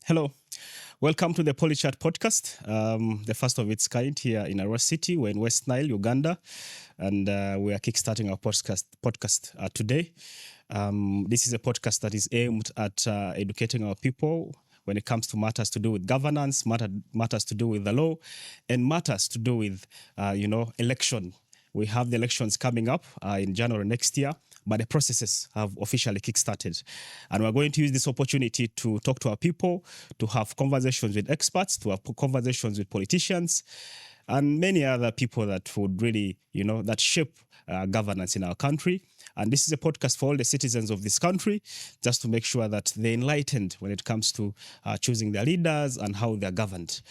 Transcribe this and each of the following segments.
Hello. Welcome to the PoliChat Podcast, the first of its kind here in Arua City. We're in West Nile, Uganda, and we are kickstarting our podcast today. This is a podcast that is aimed at educating our people when it comes to matters to do with governance, matters to do with the law, and matters to do with, election. We have the elections coming up in January next year, but the processes have officially kickstarted. And we're going to use this opportunity to talk to our people, to have conversations with experts, to have conversations with politicians, and many other people that would really, that shape governance in our country. And this is a podcast for all the citizens of this country, just to make sure that they're enlightened when it comes to choosing their leaders and how they're governed.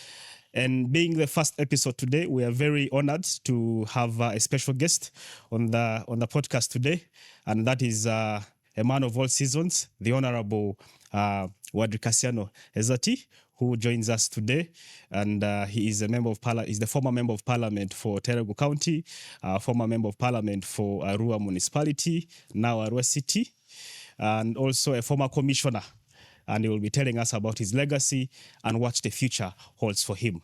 And being the first episode today, we are very honored to have a special guest on the podcast today, and that is a man of all seasons, the Honorable Wadri Kassiano Ezati, who joins us today. And he is a member of Parliament. Is the former member of Parliament for Terego County, former member of Parliament for Arua Municipality, now Arua City, and also a former commissioner. And he will be telling us about his legacy and what the future holds for him.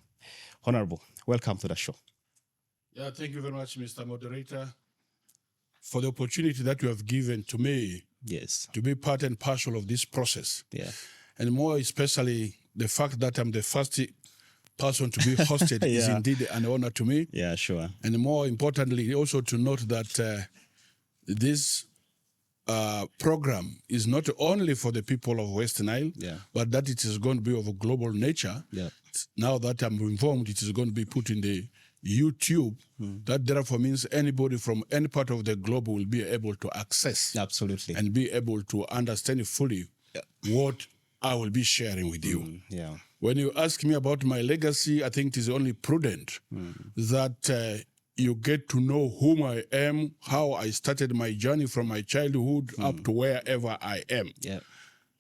Honorable, welcome to the show. Yeah, thank you very much, Mr. Moderator, for the opportunity that you have given to me. Yes. To be part and parcel of this process. Yeah. And more especially, the fact that I'm the first person to be hosted is indeed an honor to me. Yeah, sure. And more importantly, also to note that this program is not only for the people of West Nile, but that it is going to be of a global nature. Yeah. Now that I'm informed, it is going to be put in the YouTube. That therefore means anybody from any part of the globe will be able to access. Absolutely. And be able to understand fully what I will be sharing with you. Yeah. When you ask me about my legacy, I think it is only prudent that you get to know whom I am, how I started my journey from my childhood up to wherever I am. Yeah.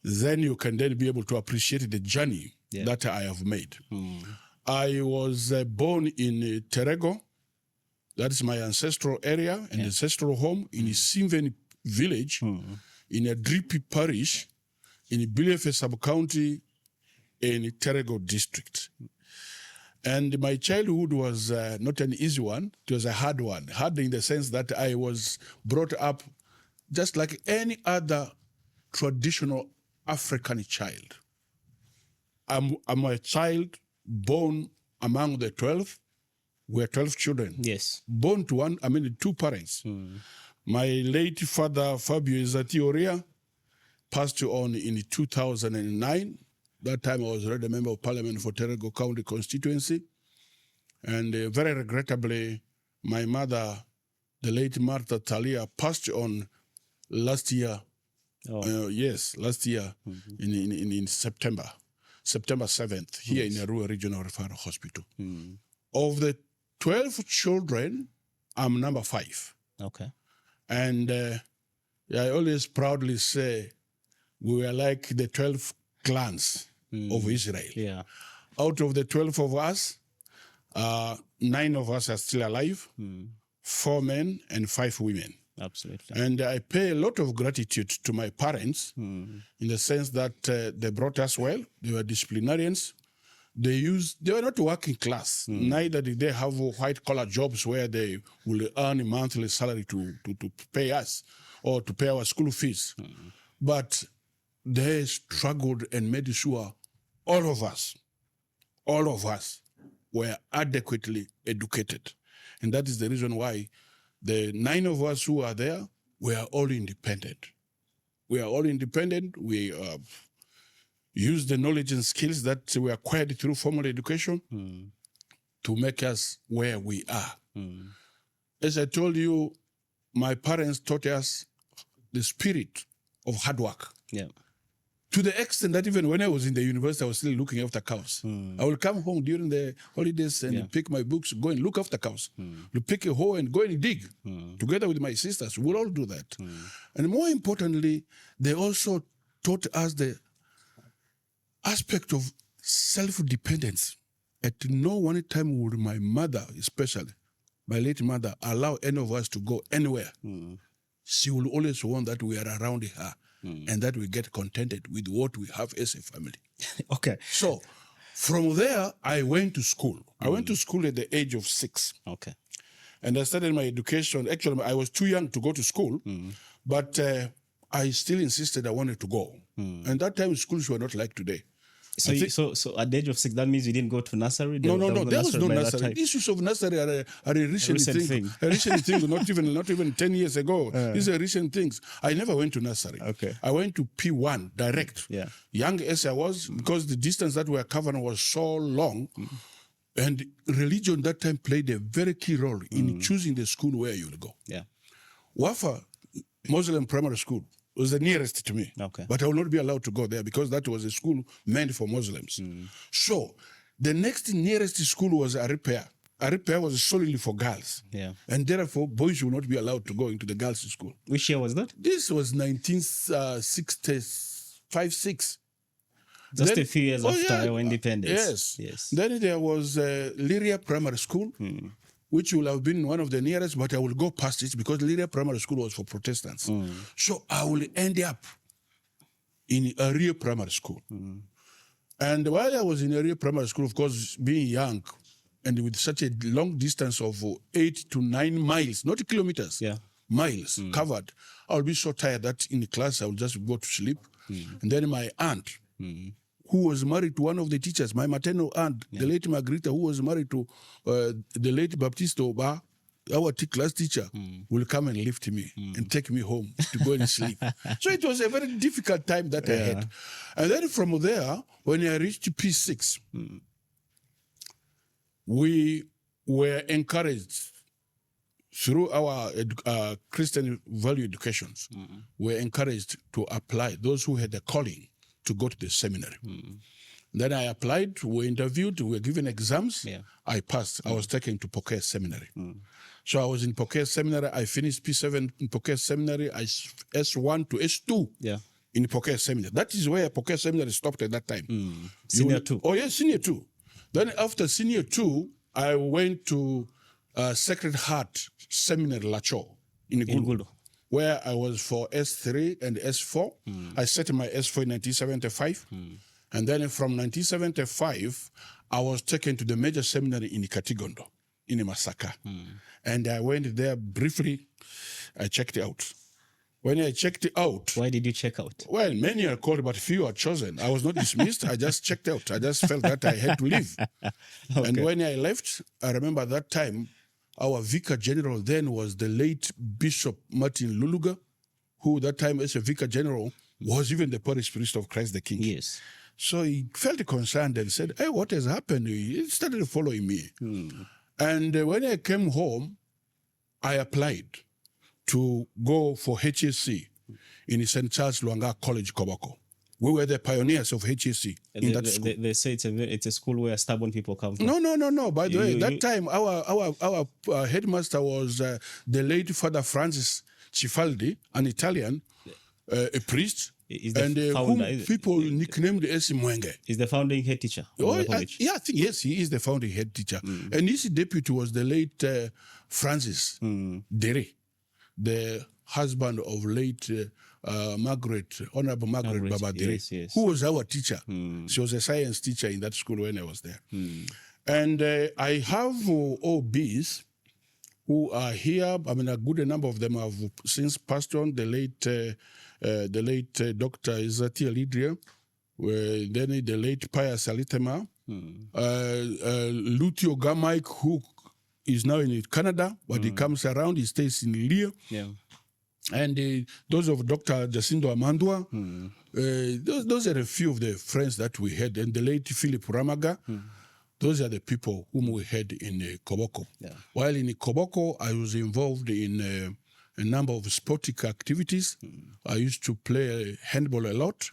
Then you can then be able to appreciate the journey that I have made. I was born in Terego. That is my ancestral area and ancestral home in Simven village, in a Dripi parish, in Bilefe sub-county, in Terego district. And my childhood was not an easy one. It was a hard one. Hard in the sense that I was brought up just like any other traditional African child. I'm a child born among the 12. We're 12 children. Yes. Born to two parents. My late father, Fabio Ezati Oria, passed on in 2009. That time I was already a member of Parliament for Terego County constituency. And very regrettably, my mother, the late Martha Talia, passed on last year. Last year in September 7th, here in Arua Regional Referral Hospital. Of the 12 children, I'm number 5. Okay. And I always proudly say we were like the 12 clans of Israel. Yeah. Out of the 12 of us, 9 of us are still alive, 4 men and 5 women. Absolutely. And I pay a lot of gratitude to my parents in the sense that they brought us well. They were disciplinarians. They were not working class. Neither did they have white-collar jobs where they will earn a monthly salary to pay us or to pay our school fees. But they struggled and made sure all of us were adequately educated. And that is the reason why the 9 of us who are there, we are all independent. We are all independent. We use the knowledge and skills that we acquired through formal education to make us where we are. As I told you, my parents taught us the spirit of hard work. Yeah. To the extent that even when I was in the university, I was still looking after cows. I will come home during the holidays and pick my books, go and look after cows. To pick a hoe and go and dig. Together with my sisters, we'll all do that. And more importantly, they also taught us the aspect of self-dependence. At no one time would my mother, especially, my late mother, allow any of us to go anywhere. She will always want that we are around her and that we get contented with what we have as a family. Okay. So from there, I went to school. I went to school at the age of 6. Okay. And I started my education. Actually, I was too young to go to school, but I still insisted I wanted to go. And that time, schools were not like today. So, so at the age of 6, that means you didn't go to nursery? No, there was no nursery. The issues of nursery are a recent thing. A recent thing, not even 10 years ago. These are recent things. I never went to nursery. Okay. I went to P1 direct. Yeah. Young as I was, because the distance that we were covering was so long, and religion that time played a very key role in choosing the school where you will go. Yeah. Wafa Muslim Primary School was the nearest to me. Okay. But I will not be allowed to go there because that was a school meant for Muslims. So the next nearest school was Aripea. Aripea was solely for girls. Yeah. And therefore, boys will not be allowed to go into the girls' school. Which year was that? This was 1965-6. Just a few years after our independence. Yes. Then there was Lyria Primary School, which will have been one of the nearest, but I will go past it because Lyria Primary School was for Protestants. So I will end up in Arua Primary School. And while I was in Arua Primary School, of course, being young and with such a long distance of 8 to 9 miles, not kilometers, miles covered, I'll be so tired that in the class I will just go to sleep. And then my aunt, who was married to one of the teachers, my maternal aunt, the late Margarita, who was married to the late Baptiste Oba, our class teacher, will come and lift me and take me home to go and sleep. So it was a very difficult time that I had. And then from there, when I reached P6, we were encouraged through our Christian value educations, we were encouraged to apply, those who had a calling, to go to the seminary. Then I applied, we interviewed, we were given exams. I passed. I was taken to Pokea Seminary. So I was in Pokea Seminary. I finished P7 in Pokea Seminary. I S1 to S2 in Pokea Seminary. That is where Pokea Seminary stopped at that time. Senior 2. Oh, yes, Senior 2. Then after Senior 2, I went to Sacred Heart Seminary Lacho in Gulu, where I was for S3 and S4. I set my S4 in 1975. And then from 1975, I was taken to the major seminary in Katigondo, in Masaka. And I went there briefly. I checked out. When I checked out... Why did you check out? Well, many are called, but few are chosen. I was not dismissed. I just checked out. I just felt that I had to leave. And when I left, I remember that time, our Vicar General then was the late Bishop Martin Luluga, who that time as a Vicar General was even the parish priest of Christ the King. Yes. So he felt concerned and said, hey, what has happened? He started following me. And when I came home, I applied to go for HSC in St. Charles Luanga College, Koboko. We were the pioneers of HSC in that school. They say it's a school where stubborn people come from. No. By the way, that time our headmaster was the late Father Francis Cifaldi, an Italian, a priest, and whom people nicknamed as Mwenge. Is the founding head teacher of the college? I think, yes, he is the founding head teacher. And his deputy was the late Francis Dere, the husband of late Honorable Margaret Baba Dere, who was our teacher. She was a science teacher in that school when I was there. And I have OBs who are here. I mean, a good number of them have since passed on. The late Dr. Ezati Alidria, then the late Pius Alitema, Lutio Gamaik, who is now in Canada, but he comes around, he stays in Lille. And those of Dr. Jacinto Amandua, those are a few of the friends that we had. And the late Philip Ramaga, those are the people whom we had in Koboko. While in Koboko, I was involved in a number of sporting activities. I used to play handball a lot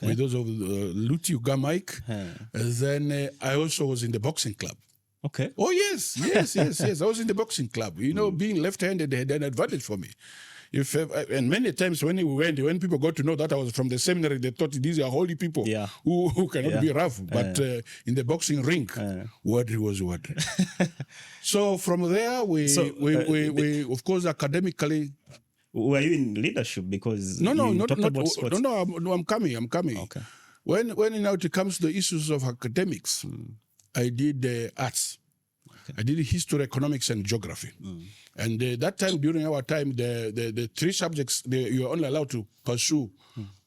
with those of Luti Ugamaik. And then I also was in the boxing club. Okay. Oh, yes. I was in the boxing club. You know, being left-handed had an advantage for me. And many times when people got to know that I was from the seminary, they thought these are holy people who cannot be rough. But in the boxing ring, Wadri was Wadri. So from there, we of course, academically, Were you in leadership? Because No, you not talked about sports. no. I'm coming. Okay. When now it comes to the issues of academics, I did arts. Okay. I did history, economics, and geography. And that time, during our time, the three subjects, you were only allowed to pursue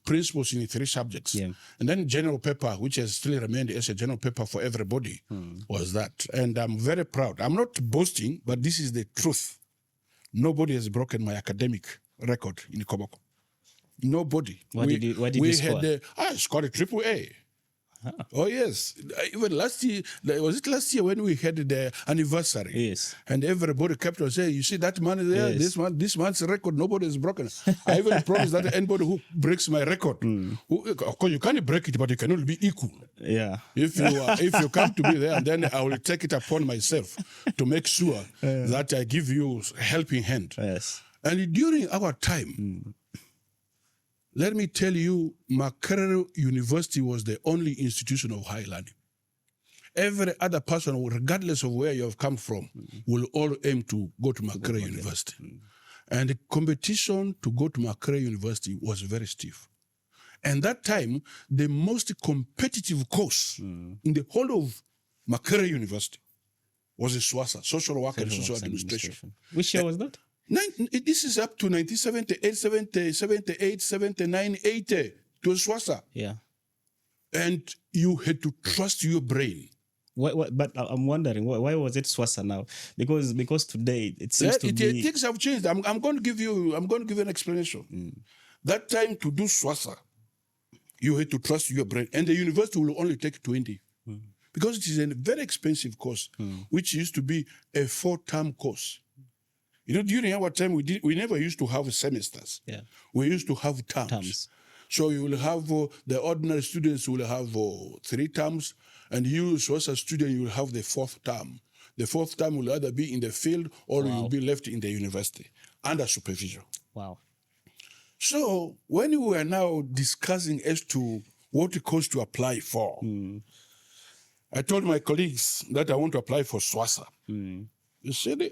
principles in 3 subjects. Yeah. And then general paper, which has still remained as a general paper for everybody, was that. And I'm very proud. I'm not boasting, but this is the truth. Nobody has broken my academic record in Koboko. Nobody. What did you score? I scored a AAA. Huh. Oh, yes. Even last year, was it last year when we had the anniversary? Yes. And everybody kept on saying, you see that man there, yes. this man's record, nobody has broken. I even promised that anybody who breaks my record, of course you can't break it, but you can only be equal. Yeah. If you come to be there, and then I will take it upon myself to make sure that I give you a helping hand. Yes. And during our time, let me tell you, Makerere University was the only institution of higher learning. Every other person, regardless of where you have come from, will all aim to go to Makerere University. And the competition to go to Makerere University was very stiff. And that time, the most competitive course in the whole of Makerere University was the SWASA, Social Work and Social Administration. Which year was that? This is up to 1978, 78, 79, 80 to SWASA. Yeah. And you had to trust your brain. But I'm wondering, why was it SWASA now? Because today it seems to be... Things have changed. I'm going to give you an explanation. That time to do SWASA, you had to trust your brain. And the university will only take 20. Because it is a very expensive course, which used to be a 4-term course. You know, during our time, we never used to have semesters. Yeah. We used to have terms. So you will have, the ordinary students will have 3 terms, and you, as a student, you will have the 4th term. The 4th term will either be in the field or you will be left in the university under supervision. Wow. So when we were now discussing as to what it costs to apply for, I told my colleagues that I want to apply for SWASA. They said,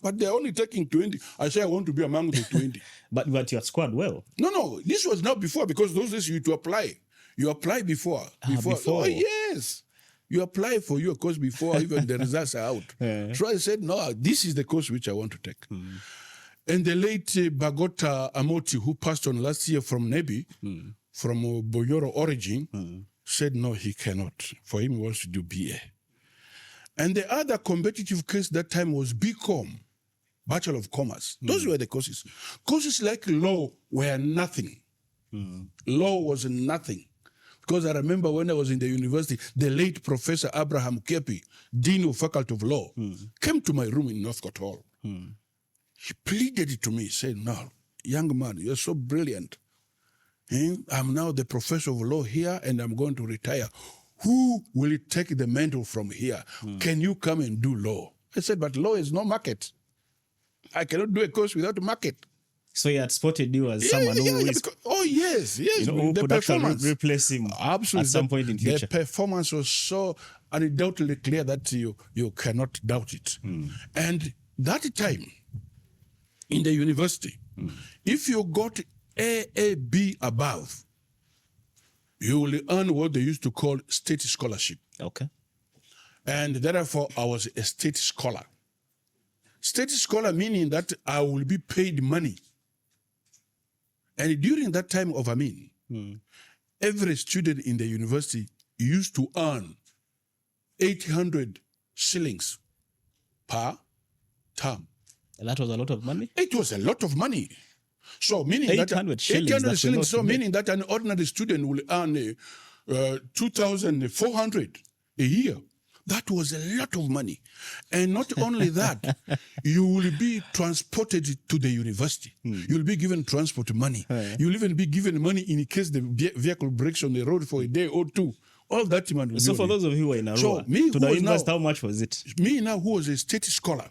but they're only taking 20. I said, I want to be among the 20. but you had scored well. No. This was not before, because those days you had to apply. You apply before. Oh, yes. You apply for your course before even the results are out. So I said, no, this is the course which I want to take. And the late Bagota Amoti, who passed on last year from Nebi, from Boyoro origin, said, no, he cannot. For him, he wants to do BA. And the other competitive case that time was BCom, Bachelor of Commerce. Those were the courses. Courses like law were nothing. Law was nothing. Because I remember when I was in the university, the late Professor Abraham Kepi, Dean of Faculty of Law, came to my room in Northcote Hall. He pleaded to me, said, no, young man, you're so brilliant. I'm now the professor of law here and I'm going to retire. Who will take the mantle from here? Can you come and do law? I said, but law is no market. I cannot do a course without a market. So he had spotted you as someone who is... Oh, yes. Who could actually replace him at some point in the future. The performance was so undoubtedly clear that you cannot doubt it. And that time, in the university, if you got AAB above, you will earn what they used to call state scholarship. Okay. And therefore, I was a state scholar. State scholar meaning that I will be paid money. And during that time of Amin, every student in the university used to earn 800 shillings per term. And that was a lot of money? It was a lot of money. So meaning 800 shillings. 800 shillings. So meaning that an ordinary student will earn 2,400 a year. That was a lot of money. And not only that, you will be transported to the university. You'll be given transport money. You'll even be given money in case the vehicle breaks on the road for a day or two. All that money will So be for those of you who are in Arua, so me, to the university, how much was it? Me now, who was a state scholar,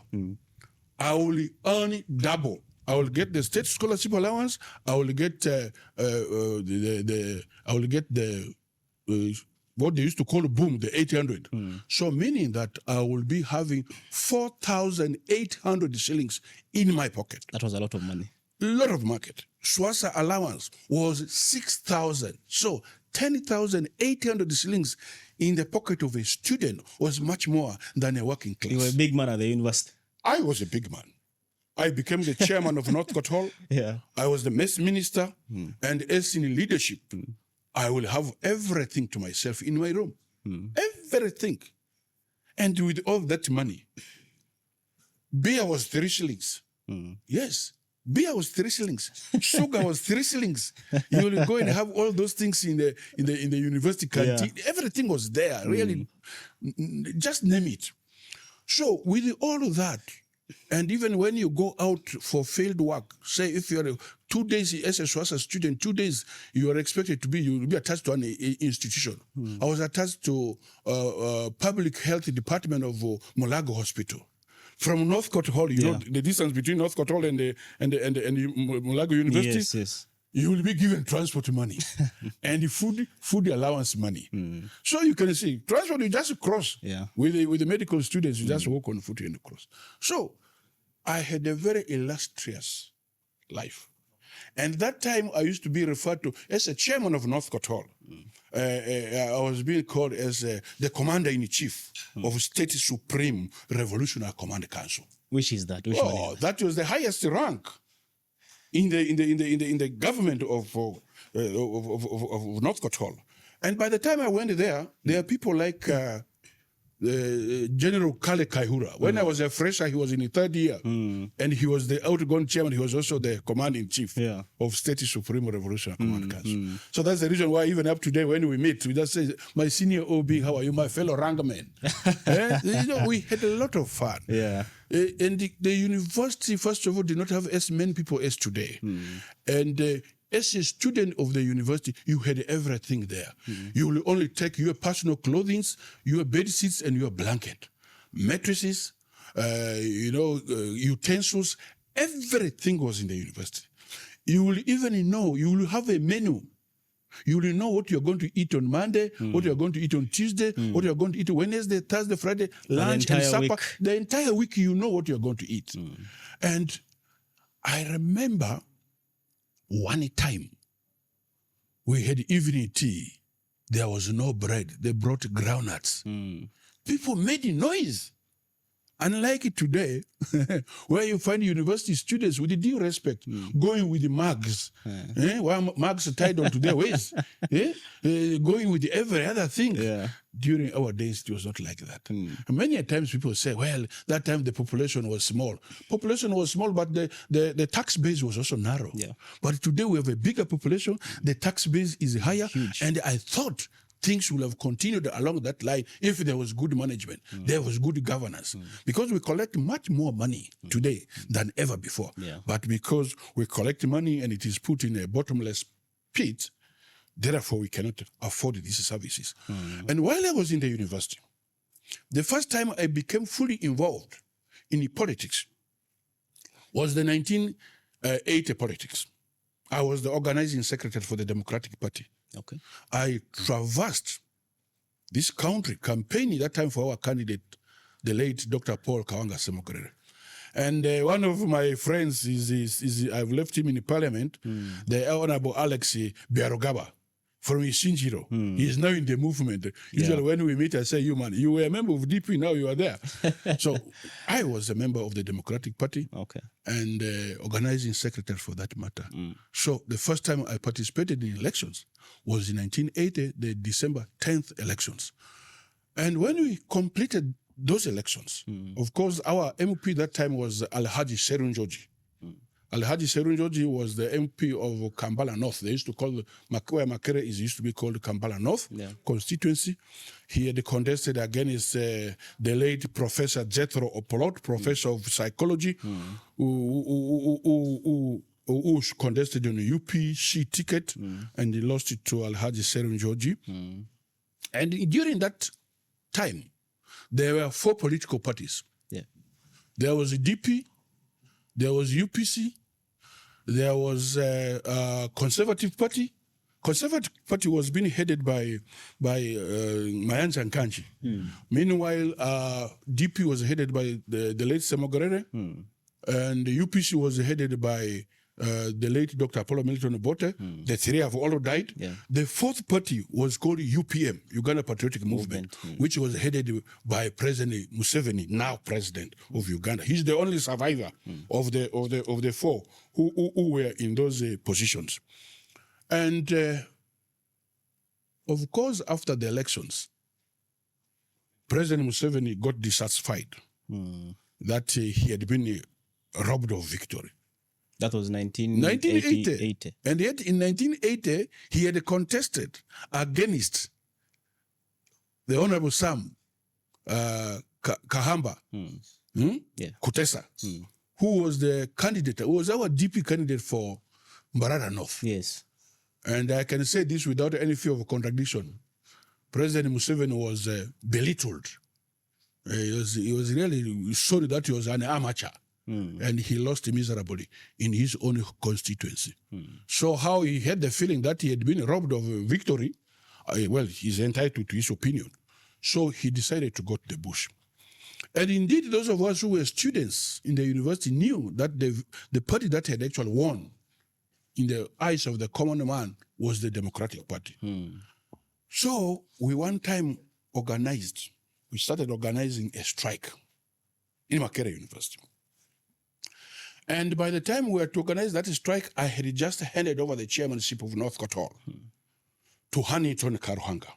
I will earn double. I will get the state scholarship allowance. I will get what they used to call a boom, the 800. So meaning that I will be having 4,800 shillings in my pocket. That was a lot of money. lot of market. Swasa allowance was 6,000. So 10,800 shillings in the pocket of a student was much more than a working class. You were a big man at the university. I was a big man. I became the chairman of Northcote Hall. Yeah. I was the mess minister. And as in leadership, I will have everything to myself in my room. Everything. And with all that money, beer was 3 shillings. Yes. Beer was 3 shillings. Sugar was 3 shillings. You will go and have all those things in the university canteen. Yeah. Everything was there. Really, just name it. So with all of that, and even when you go out for field work, say if you're 2 days as a Swasa student, 2 days you are expected to be, you will be attached to an institution. I was attached to public health department of Mulago Hospital. From Northcote Hall, you know the distance between Northcote Hall and the Mulago University. Yes. You will be given transport money and food allowance money. So you can see transport, you just cross. With the medical students, you just walk on foot and cross. So I had a very illustrious life. And that time I used to be referred to as a chairman of Northcote Hall. I was being called as the commander-in-chief of State Supreme Revolutionary Command Council. Which is that? Which one is that was the highest rank in the government of Northcote Hall. And by the time I went there are people like General Kale Kaihura. When I was a fresher, he was in the 3rd year, and he was the outgoing chairman. He was also the commander-in-chief of State Supreme Revolutionary Command Council. So that's the reason why even up today when we meet, we just say, my senior OB, how are you, my fellow rangaman? You know, we had a lot of fun. And the university, first of all, did not have as many people as today. And as a student of the university, you had everything there. You will only take your personal clothing, your bed sheets, and your blanket. Mattresses, utensils, everything was in the university. You will even know, you will have a menu. You will know what you're going to eat on Monday, what you're going to eat on Tuesday, what you're going to eat Wednesday, Thursday, Friday, lunch and supper. Week. The entire week, you know what you're going to eat. And I remember one time, we had evening tea. There was no bread. They brought groundnuts. People made a noise. Unlike today, where you find university students, with due respect, going with the mugs, mugs tied onto their waist, going with every other thing. During our days, it was not like that. Many times people say, well, that time the population was small. Population was small, but the tax base was also narrow. But today we have a bigger population. The tax base is higher. Huge. And I thought things would have continued along that line if there was good management, there was good governance. Because we collect much more money today than ever before. But because we collect money and it is put in a bottomless pit, therefore we cannot afford these services. And while I was in the university, the first time I became fully involved in politics was the 1980 politics. I was the organizing secretary for the Democratic Party. I traversed this country campaigning that time for our candidate, the late Dr. Paul Kawanga Semokerere. And one of my friends I've left him in the parliament, the Honorable Alex Biarogaba from Ishinjiro. He is now in the movement. Usually when we meet, I say, you man, you were a member of DP, now you are there. So I was a member of the Democratic Party and organizing secretary for that matter. So the first time I participated in elections was in 1980, the December 10th elections. And when we completed those elections, of course, our MP that time was Alhaji Serun Joji. Alhaji Serun Joji was the MP of Kampala North. They used to call where Makere used to be called Kampala North constituency. He had contested against the late Professor Jethro Opolot, professor of psychology, who contested on a UPC ticket, and he lost it to Alhaji Serun Joji. And during that time, there were 4 political parties. There was a DP, there was UPC, there was a Conservative Party. Conservative Party was being headed by Mayanja Nkanji. Meanwhile, DP was headed by the late Semogerere, and the UPC was headed by the late Dr. Apollo Milton Obote. The three have all died. Yeah. The fourth party was called UPM, Uganda Patriotic Movement, which was headed by President Museveni, now president of Uganda. He's the only survivor of the four who were in those positions. And of course, after the elections, President Museveni got dissatisfied that he had been robbed of victory. That was 1980. And yet in 1980, he had contested against the Honorable Sam Kahamba Kutesa, who was the candidate, who was our DP candidate for Mbarara North. Yes. And I can say this without any fear of contradiction. President Museveni was belittled. He was really sorry that he was an amateur. And he lost miserably in his own constituency. So how he had the feeling that he had been robbed of victory, well, he's entitled to his opinion. So he decided to go to the bush. And indeed, those of us who were students in the university knew that the party that had actually won in the eyes of the common man was the Democratic Party. So we one time we started organizing a strike in Makerere University. And by the time we were to organize that strike, I had just handed over the chairmanship of Northcote Hall to Huntington Karuhanga.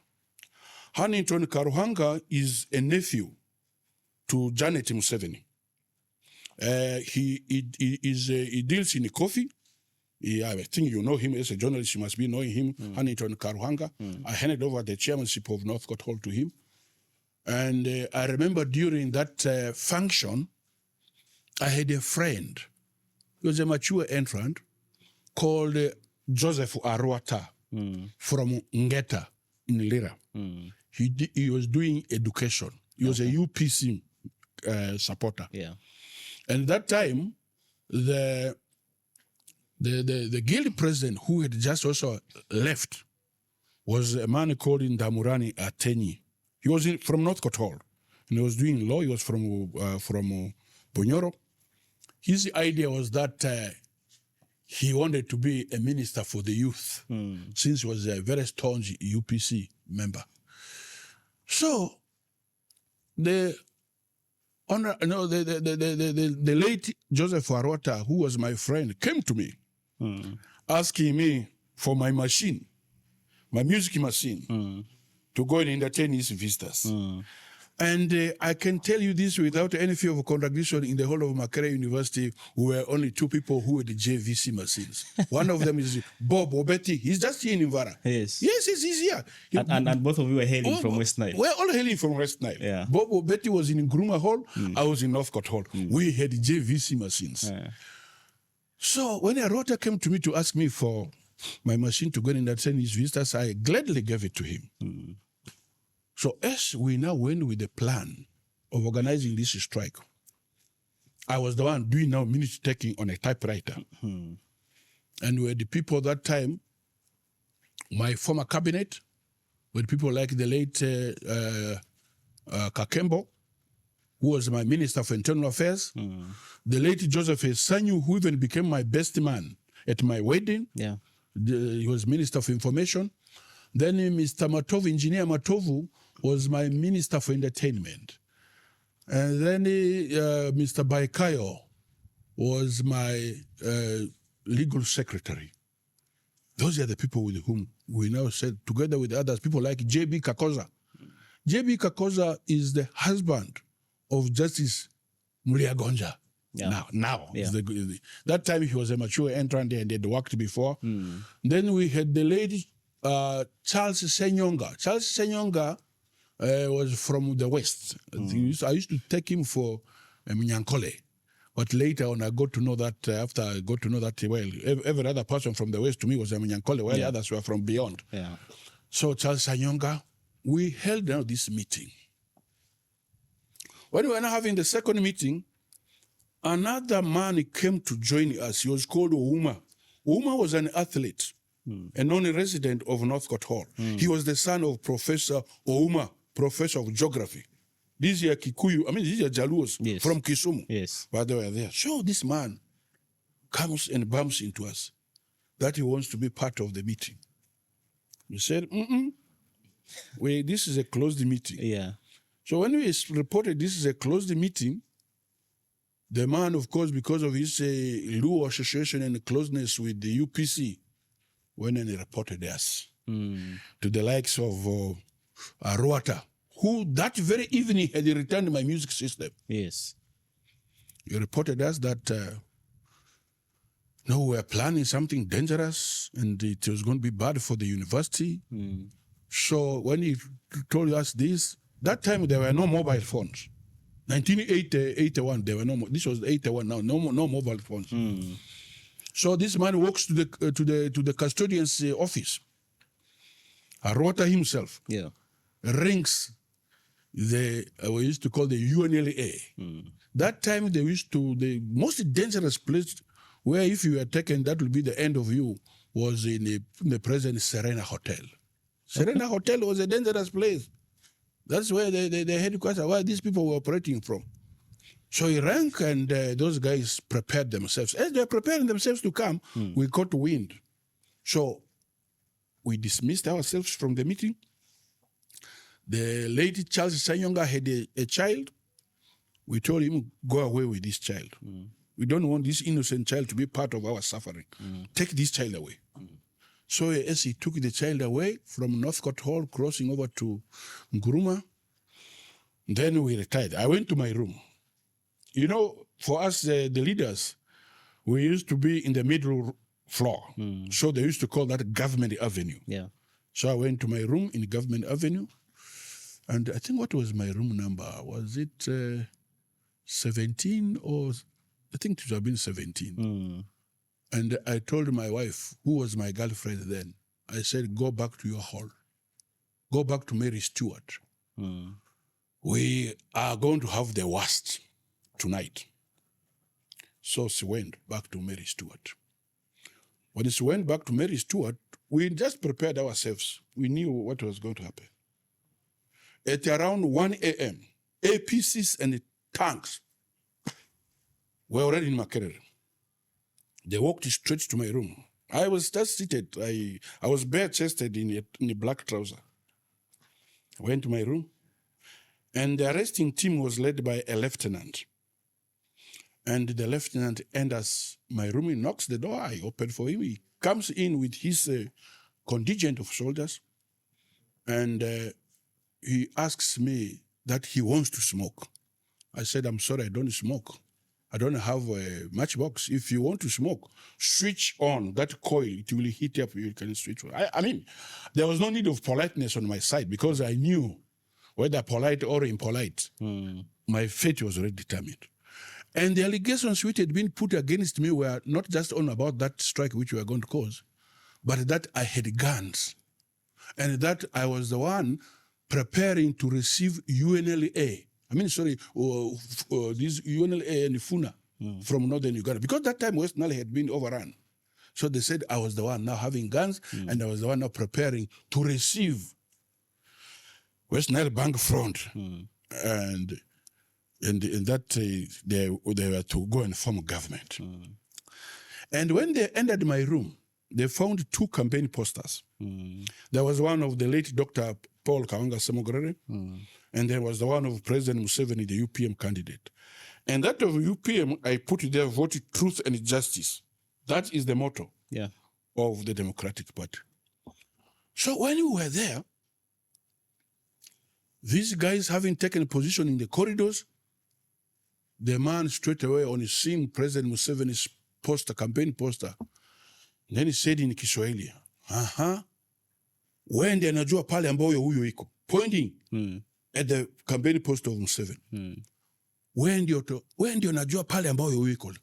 Huntington Karuhanga is a nephew to Janet Museveni. He deals in coffee. I think you know him as a journalist. You must be knowing him, Huntington Karuhanga. I handed over the chairmanship of Northcote Hall to him. And I remember during that function, I had a friend. He was a mature entrant called Joseph Aruata from Ngeta in Lira. He was doing education. He was a UPC supporter. Yeah. And that time, the guild president who had just also left was a man called Ndamurani Atenyi. He was from Northcote Hall. And he was doing law. He was from Bonyoro. His idea was that he wanted to be a minister for the youth, since he was a very staunch UPC member. So the late Joseph Aruata, who was my friend, came to me asking me for my machine, my music machine, to go and entertain his visitors. And I can tell you this without any fear of contradiction. In the whole of Makerere University, we were only two people who had JVC machines. One of them is Bob Obeti. He's just here in Invara. Yes, he's here. And both of you were hailing from West Nile. We're all hailing from West Nile. Yeah. Bob Obeti was in Nkrumah Hall. I was in Northcote Hall. We had JVC machines. Yeah. So when Arota came to me to ask me for my machine to go and entertain his visitors, I gladly gave it to him. So as we now went with the plan of organizing this strike, I was the one doing now minute taking on a typewriter. And we were the people that time, my former cabinet, with people like the late Kakembo, who was my Minister for Internal Affairs, the late Joseph Sanyu, who even became my best man at my wedding. Yeah. He was Minister for Information. Then Mr. Matovu, Engineer Matovu, was my Minister for Entertainment. And then Mr. Baikayo was my legal secretary. Those are the people with whom we now said, together with others, people like J.B. Kakoza. J.B. Kakoza is the husband of Justice Muriagonja. Yeah. Now. Yeah. That time he was a mature entrant and had worked before. Then we had the lady Charles Senyonga. Charles Senyonga was from the West. I used to take him for Minyankole. But later on, I got to know that, after I got to know that, well, every other person from the West to me was a Minyankole, while others were from beyond. Yeah. So Charles Senyonga, we held now this meeting. When we were now having the second meeting, another man came to join us. He was called Ouma. Ouma was an athlete, a non-resident of Northcote Hall. He was the son of Professor Ouma, professor of geography. These are Kikuyu, these are Jaluos from Kisumu. Yes. But they were there. So this man comes and bumps into us that he wants to be part of the meeting. We said, this is a closed meeting. Yeah. So when we reported this is a closed meeting, the man, of course, because of his Luo association and closeness with the UPC, went and reported us to the likes of Arua, who that very evening had returned my music system. Yes. He reported us that, we were planning something dangerous and it was going to be bad for the university. So when he told us this, that time there were no mobile phones. 1981, there were no. This was 81 now. No mobile phones. So this man walks to the custodian's office. Arota himself rings we used to call the UNLA. That time they used to the most dangerous place where if you were taken, that would be the end of you, was in the present Serena Hotel. Serena Hotel was a dangerous place. That's where the headquarters, where these people were operating from. So he rang and those guys prepared themselves. As they're preparing themselves to come, we got wind. So we dismissed ourselves from the meeting. The lady Charles Sanyonga had a child. We told him, go away with this child. We don't want this innocent child to be part of our suffering. Take this child away. So as he took the child away from Northcote Hall, crossing over to Nguruma, then we retired. I went to my room. You know, for us, the leaders, we used to be in the middle floor. So they used to call that Government Avenue. Yeah. So I went to my room in Government Avenue. And I think, what was my room number? Was it 17 or... I think it would have been 17. And I told my wife, who was my girlfriend then, I said, go back to your hall. Go back to Mary Stewart. We are going to have the worst tonight. So she went back to Mary Stewart. When she went back to Mary Stewart, we just prepared ourselves. We knew what was going to happen. At around 1 a.m., APCs and tanks were already in Makerere. They walked straight to my room. I was just seated. I was bare-chested in a black trouser. I went to my room, and the arresting team was led by a lieutenant. And the lieutenant enters my room. He knocks the door. I open for him. He comes in with his contingent of soldiers, and he asks me that he wants to smoke. I said, I'm sorry, I don't smoke. I don't have a matchbox. If you want to smoke, switch on that coil. It will heat up. You can switch on. I mean, there was no need of politeness on my side because I knew whether polite or impolite, my fate was already determined. And the allegations which had been put against me were not just on about that strike which we were going to cause, but that I had guns and that I was the one preparing to receive UNLA. This UNLA and FUNA from northern Uganda. Because that time West Nile had been overrun. So they said I was the one now having guns and I was the one now preparing to receive West Nile Bank front. And that they were to go and form a government. And when they entered my room, they found 2 campaign posters. There was one of the late Dr. Paul Kawanga Semogorere, and there was the one of President Museveni, the UPM candidate. And that of UPM, I put there, vote truth and justice. That is the motto of the Democratic Party. So when we were there, these guys having taken position in the corridors, the man straight away on his seeing President Museveni's poster, campaign poster, then he said in Kiswahili, when anajua pale ambayo huyo iko, pointing at the campaign poster of Museveni. When ndio najua pale ambayo huyo iko,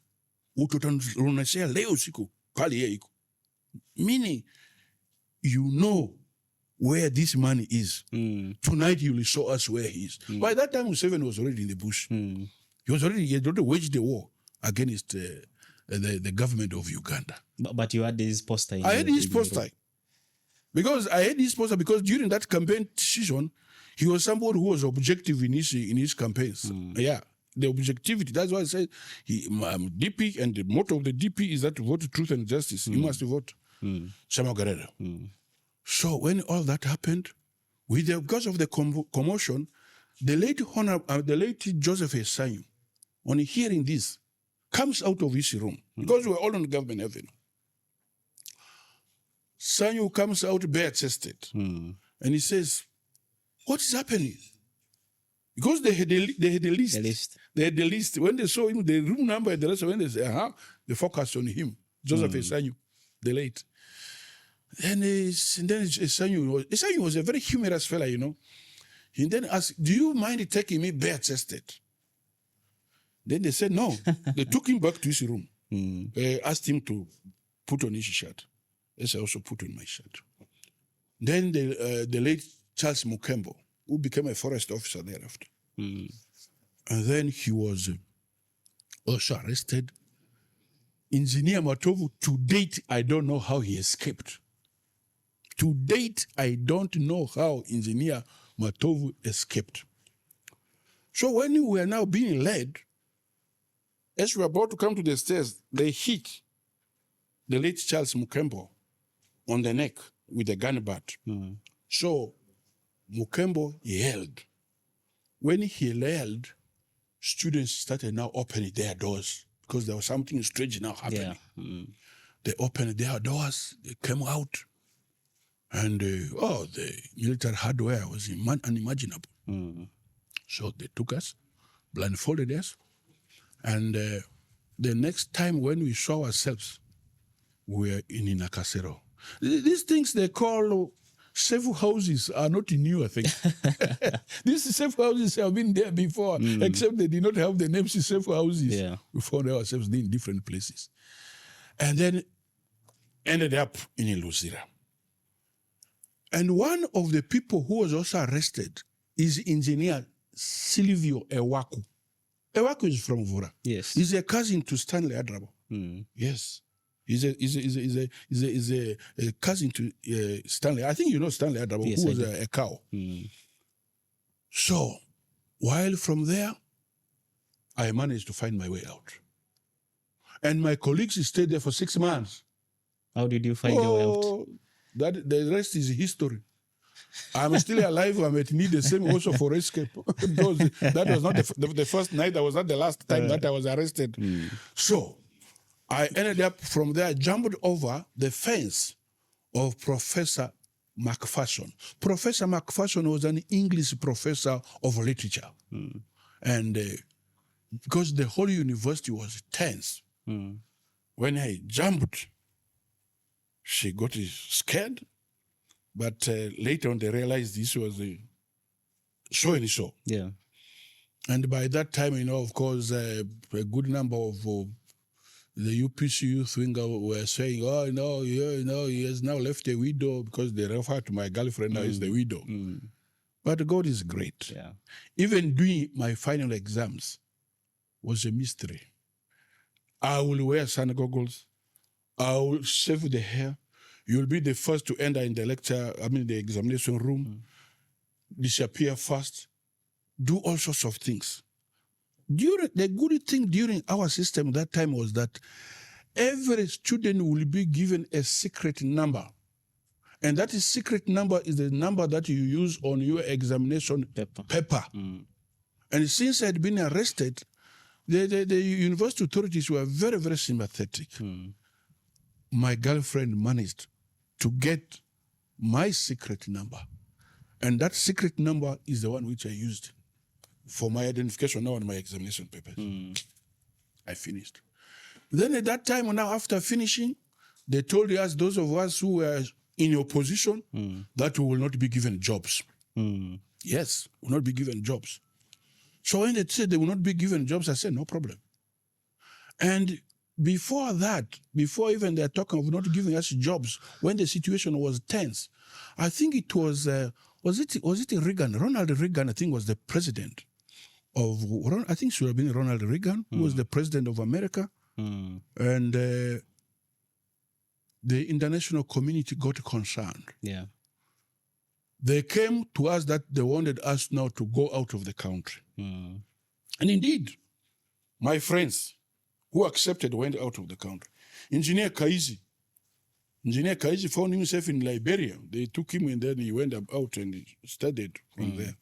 utatunashia leo siku pale yeye iko. Meaning, you know where this man is. Tonight you will show us where he is. By that time, Museveni was already in the bush. He had already waged the war against the government of Uganda. But you had this poster. I had his poster. Because during that campaign season, he was somebody who was objective in his campaigns. the objectivity. That's why I say DP, and the motto of the DP is that to vote truth and justice. You must vote Samuel Guerrero. So when all that happened, because of the commotion, the late Joseph Esanyu, on hearing this, comes out of his room, because we were all on government heaven. Sanyu comes out bare-chested, and he says, what is happening? Because they had the list. They had the list. When they saw him, the room number and the rest, when they said, they focused on him, Joseph Esanyu, the late. And then Esanyu was a very humorous fella, you know. He then asked, do you mind taking me bare-chested? Then they said no. They took him back to his room. Asked him to put on his shirt. Yes, I also put on my shirt. Then the late Charles Mukembo, who became a forest officer thereafter. And then he was also arrested. Engineer Matovu, to date, I don't know how he escaped. To date, I don't know how Engineer Matovu escaped. So when we were now being led, as we were about to come to the stairs, they hit the late Charles Mukembo on the neck with a gun butt. So Mukembo yelled. When he yelled, students started now opening their doors because there was something strange now happening. They opened their doors, they came out, and the military hardware was unimaginable. So they took us, blindfolded us, and the next time when we saw ourselves, we were in Nakasero. These things they call safe houses are not new, I think. These safe houses have been there before, except they did not have the names safe houses. We found ourselves in different places. And then ended up in Luzira. And one of the people who was also arrested is engineer Silvio Ewaku. Ewaku is from Vura. Yes. He's a cousin to Stanley Adrabo. Yes. He's a cousin to Stanley. I think you know Stanley Adrabo, yes, who was a cow. So, while from there, I managed to find my way out. And my colleagues stayed there for 6 months. How did you find your way out? The rest is history. I'm still alive. I might need the same also for escape. That was not the first night. That was not the last time that I was arrested. So I ended up from there, jumped over the fence of Professor McPherson. Professor McPherson was an English professor of literature. And because the whole university was tense, when I jumped, she got scared. But later on, they realized this was so and so. Yeah. And by that time, of course, a good number of the UPC youth wing were saying, he has now left a widow, because they refer to my girlfriend now as the widow. But God is great. Yeah. Even doing my final exams was a mystery. I will wear sun goggles. I will shave the hair. You'll be the first to enter in the examination room, disappear fast, do all sorts of things. The good thing during our system that time was that every student will be given a secret number. And that secret number is the number that you use on your examination paper. And since I had been arrested, the university authorities were very, very sympathetic. My girlfriend managed to get my secret number. And that secret number is the one which I used for my identification now on my examination papers. I finished. Then at that time, now after finishing, they told us, those of us who were in opposition, that we will not be given jobs. Yes, will not be given jobs. So when they said they will not be given jobs, I said, no problem. And before that, before even they're talking of not giving us jobs, when the situation was tense, I think it was it Reagan? Ronald Reagan, I think, was the president of, I think it should have been Ronald Reagan, who was the president of America. And the international community got concerned. Yeah. They came to us that they wanted us now to go out of the country. And indeed, My friends who accepted went out of the country. Engineer Kaizi found himself in Liberia. They took him and then he went out and he studied from there.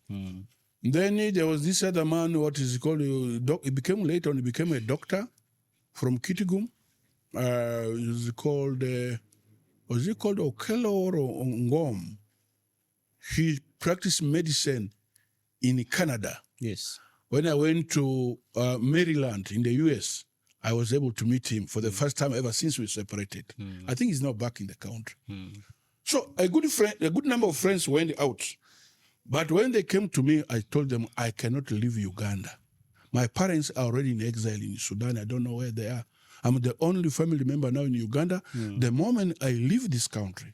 Then there was this other man, what is called, he became later on, he became a doctor from Kitgum. Was called Okello or Ngom? He practiced medicine in Canada. Yes. When I went to Maryland in the US, I was able to meet him for the first time ever since we separated. I think he's now back in the country. So a good number of friends went out. But when they came to me, I told them, I cannot leave Uganda. My parents are already in exile in Sudan. I don't know where they are. I'm the only family member now in Uganda. The moment I leave this country,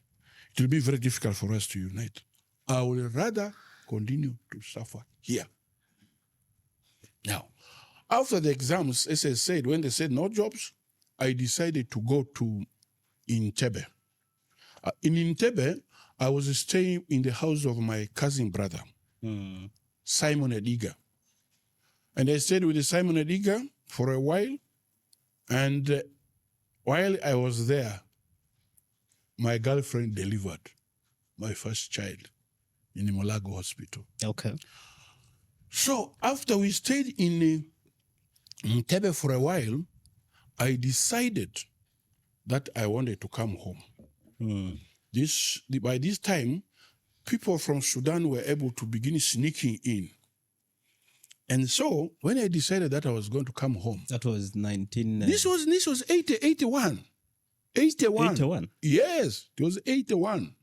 it will be very difficult for us to unite. I will rather continue to suffer here. Now, after the exams, as I said, when they said no jobs, I decided to go to Entebbe. In Entebbe, I was staying in the house of my cousin brother, Simon Ediga. And I stayed with Simon Ediga for a while. And while I was there, my girlfriend delivered my first child in the Molago Hospital. Okay. So after we stayed in Entebbe for a while, I decided that I wanted to come home. By this time, people from Sudan were able to begin sneaking in. And so when I decided that I was going to come home. That was 19... This was 81. 81. Yes, it was 81.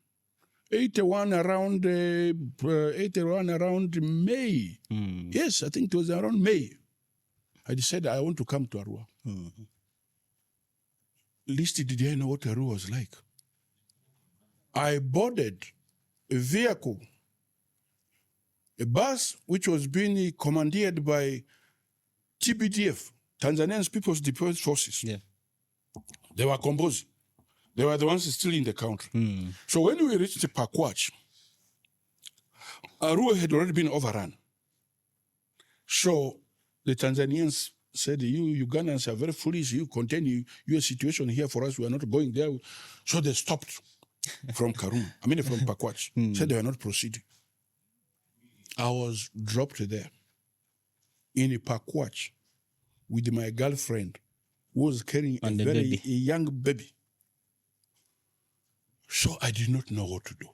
81 around May. Yes, I think it was around May. I decided I want to come to Arua. Least did I know what Arua was like. I boarded a vehicle, a bus which was being commandeered by TPDF, Tanzanian People's Defense Forces. Yeah. They were composed. They were the ones still in the country. So when we reached Pakwach, Arua had already been overrun. So the Tanzanians said, you Ugandans are very foolish. You continue your situation here for us. We are not going there. So they stopped from from Pakwach. Said they were not proceeding. I was dropped there in a Pakwach with my girlfriend who was carrying a young baby. So I did not know what to do.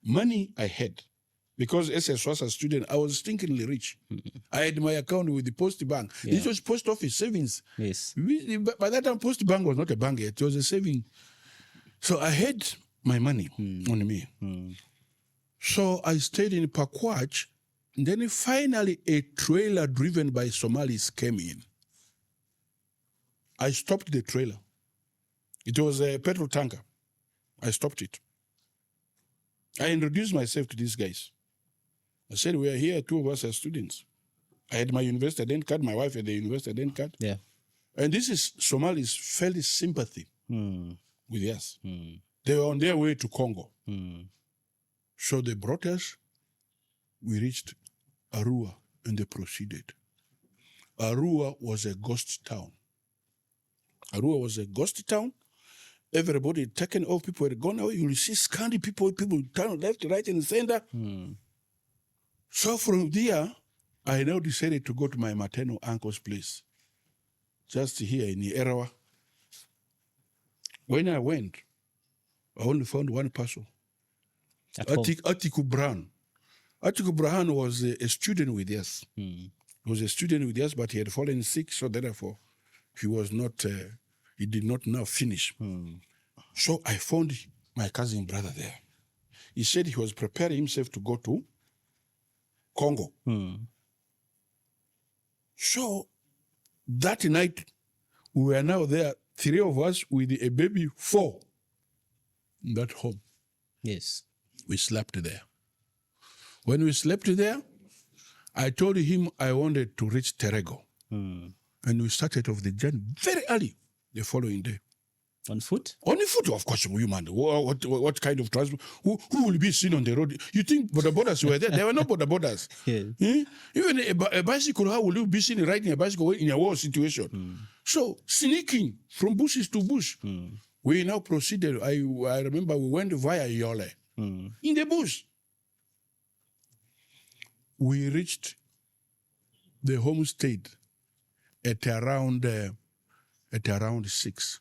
Money I had, because as a student, I was stinkingly rich. I had my account with the Post Bank. Yeah. This was post office savings. Yes. By that time, Post Bank was not a bank yet. It was a saving. So I had my money on me. So I stayed in Pakwach. And then finally a trailer driven by Somalis came in. I stopped the trailer. It was a petrol tanker. I stopped it. I introduced myself to these guys. I said, we are here, two of us as students. I had my university identity card, my wife had the university identity card. Yeah. And this is Somalis felt sympathy with us. They were on their way to Congo. So they brought us. We reached Arua and they proceeded. Arua was a ghost town. Arua was a ghost town. Everybody had taken off, people had gone away. You will see scanty people turn left, right, and center. So from there, I now decided to go to my maternal uncle's place, just here in the Erawa. When I went, I only found one person, Ejiku Brown. Ejiku Brown was a student with us. He was a student with us, but he had fallen sick, so therefore he was not... he did not now finish. So I found my cousin brother there. He said he was preparing himself to go to Congo. So that night, we were now there, 3 of us with a baby, 4 in that home. Yes. We slept there. When we slept there, I told him I wanted to reach Terego. And we started off the journey very early the following day. On foot? On foot, of course, you man. What kind of transport? Who will be seen on the road? You think border borders were there? There were no border borders. Yeah. Even a bicycle, how will you be seen riding a bicycle in a war situation? So sneaking from bushes to bush. We now proceeded. I remember we went via Yole in the bush. We reached the homestead at around 6.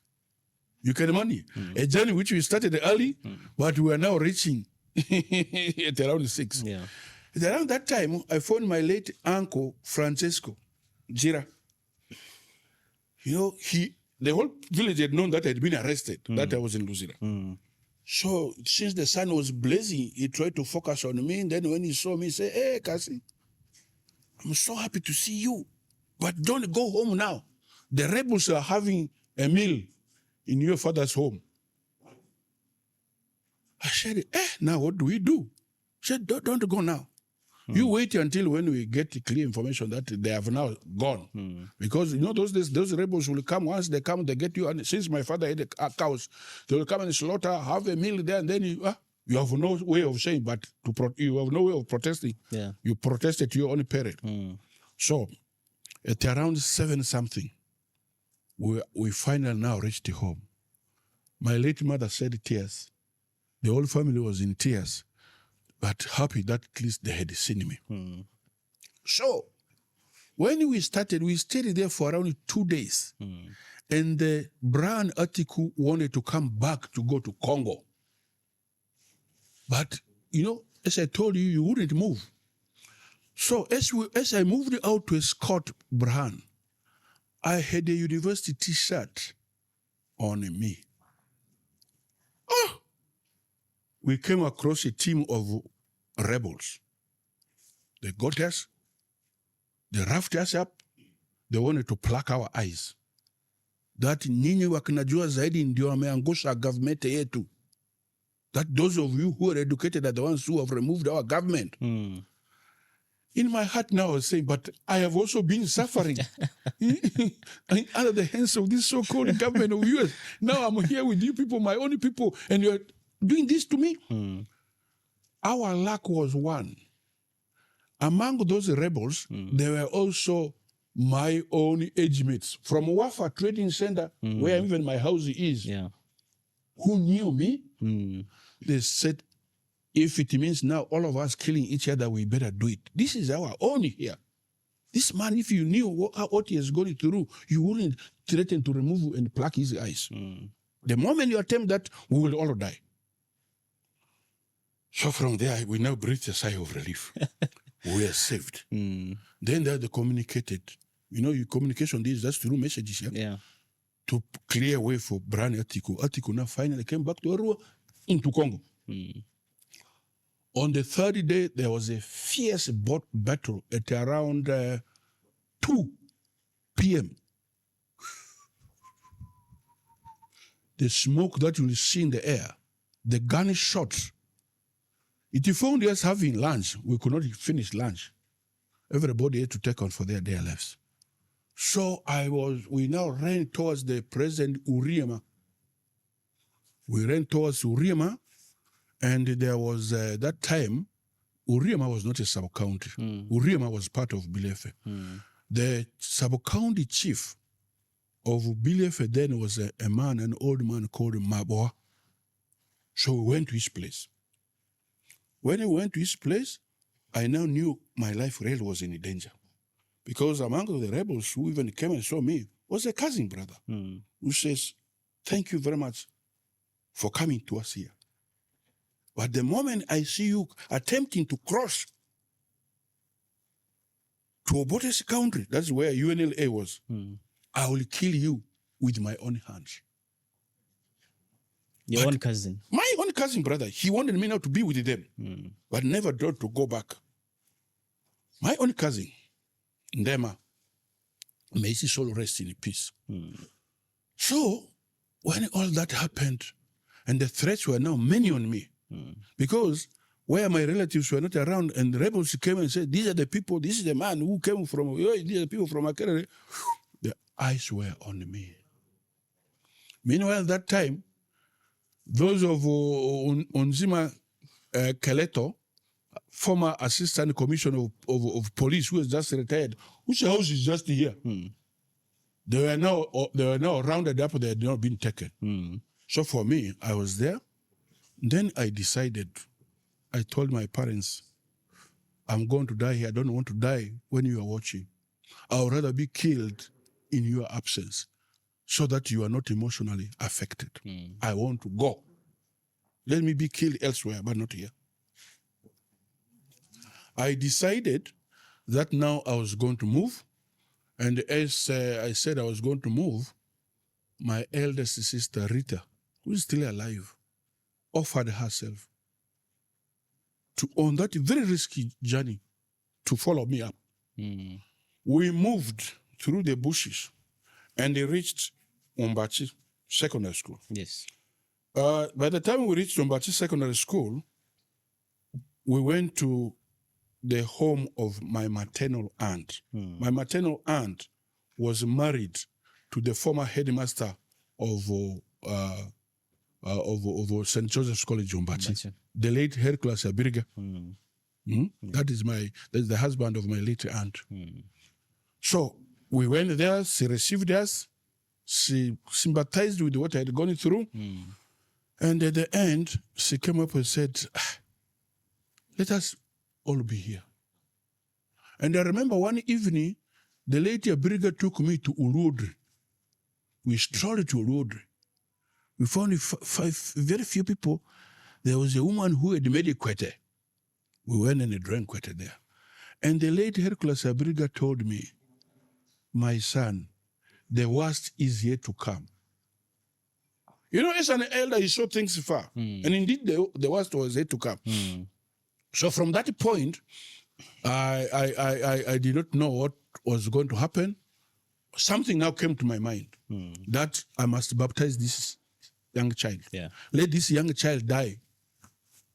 You can imagine a journey which we started early, but we are now reaching at around 6. Yeah. At around that time, I found my late uncle Francesco Gira. You know, the whole village had known that I had been arrested, that I was in Luzira. So since the sun was blazing, he tried to focus on me. And then when he saw me, he said, "Hey, Cassie, I'm so happy to see you, but don't go home now. The rebels are having a meal in your father's home." I said, now what do we do? He said, don't go now. You wait until when we get clear information that they have now gone. Because, you know, those rebels will come. Once they come, they get you. And since my father had cows, they will come and slaughter, have a meal there, and then you have no way of saying, but you have no way of protesting. Yeah. You protested to your own parent. So, at around 7-something, we finally now reached home. My late mother shed tears. The whole family was in tears, but happy that at least they had seen me. So, when we started, we stayed there for around 2 days. And the Brown Atiku wanted to come back to go to Congo. But, you know, as I told you, you wouldn't move. So, as I moved out to escort Brown, I had a university T-shirt on me. We came across a team of rebels. They got us, they roughed us up, they wanted to pluck our eyes. That nyinyi wakinajua zaidi ndio wameangusha government yetu. That those of you who are educated are the ones who have removed our government. In my heart now I was saying, but I have also been suffering under the hands of this so-called government of yours. Now I'm here with you people, my own people, and you're doing this to me? Our luck was one. Among those rebels, there were also my own age mates from Wafa Trading Center, where even my house is, who knew me. They said, if it means now all of us killing each other, we better do it. This is our own here. This man, if you knew what he is going through, you wouldn't threaten to remove and pluck his eyes. The moment you attempt that, we will all die. So from there, we now breathed a sigh of relief. We are saved. Then they communicated. You know, communication is just through messages. Yeah. To clear way for Brian Atiku. Atiku now finally came back to Arua into Congo. On the third day, there was a fierce battle at around 2 p.m. The smoke that you will see in the air, the gunshots. It found us having lunch. We could not finish lunch. Everybody had to take on for their lives. So we now ran towards the President Uriema. We ran towards Uriema, and there was, that time, Uriema was not a sub-county. Uriema was part of Bilefe. The sub-county chief of Bilefe then was a man, an old man called Maboa. So we went to his place. When we went to his place, I now knew my life really was in danger. Because among the rebels who even came and saw me was a cousin brother who says, "Thank you very much for coming to us here. But the moment I see you attempting to cross to Obote's country, that's where UNLA was, I will kill you with my own hands." Your own cousin? My own cousin brother. He wanted me now to be with them, but never dared to go back. My own cousin, Ndema, may his soul rest in peace. So, when all that happened, and the threats were now many on me, because where my relatives were not around, and the rebels came and said, "These are the people, this is the man who came from, these are the people from Makerere," the eyes were on me. Meanwhile, that time, those of Onzima Keleto, former assistant commissioner of police, who has just retired, whose house is just here. They were now rounded up. They had not been taken. So for me, I was there. Then I decided. I told my parents, I'm going to die here. I don't want to die when you are watching. I would rather be killed in your absence so that you are not emotionally affected. I want to go. Let me be killed elsewhere, but not here. I decided that now I was going to move. And as I said I was going to move, my eldest sister, Rita, who is still alive, offered herself to, on that very risky journey, to follow me up. We moved through the bushes and reached Umbachi Secondary School. Yes. By the time we reached Umbachi Secondary School, we went to the home of my maternal aunt. My maternal aunt was married to the former headmaster of St. Joseph's College, Umbachi, the late Hercules Abiriga. That is the husband of my late aunt. So we went there, she received us, she sympathized with what I had gone through, and at the end, she came up and said, let us all be here. And I remember one evening, the late Abiriga took me to Urudri. We strolled to Urudri. We found very few people. There was a woman who had made a kwete. We went and drank kwete there. And the late Hercules Abiriga told me, my son, the worst is yet to come. You know, as an elder, you saw things far. And indeed, the worst was yet to come. So from that point, I did not know what was going to happen. Something now came to my mind that I must baptize this young child. Let this young child die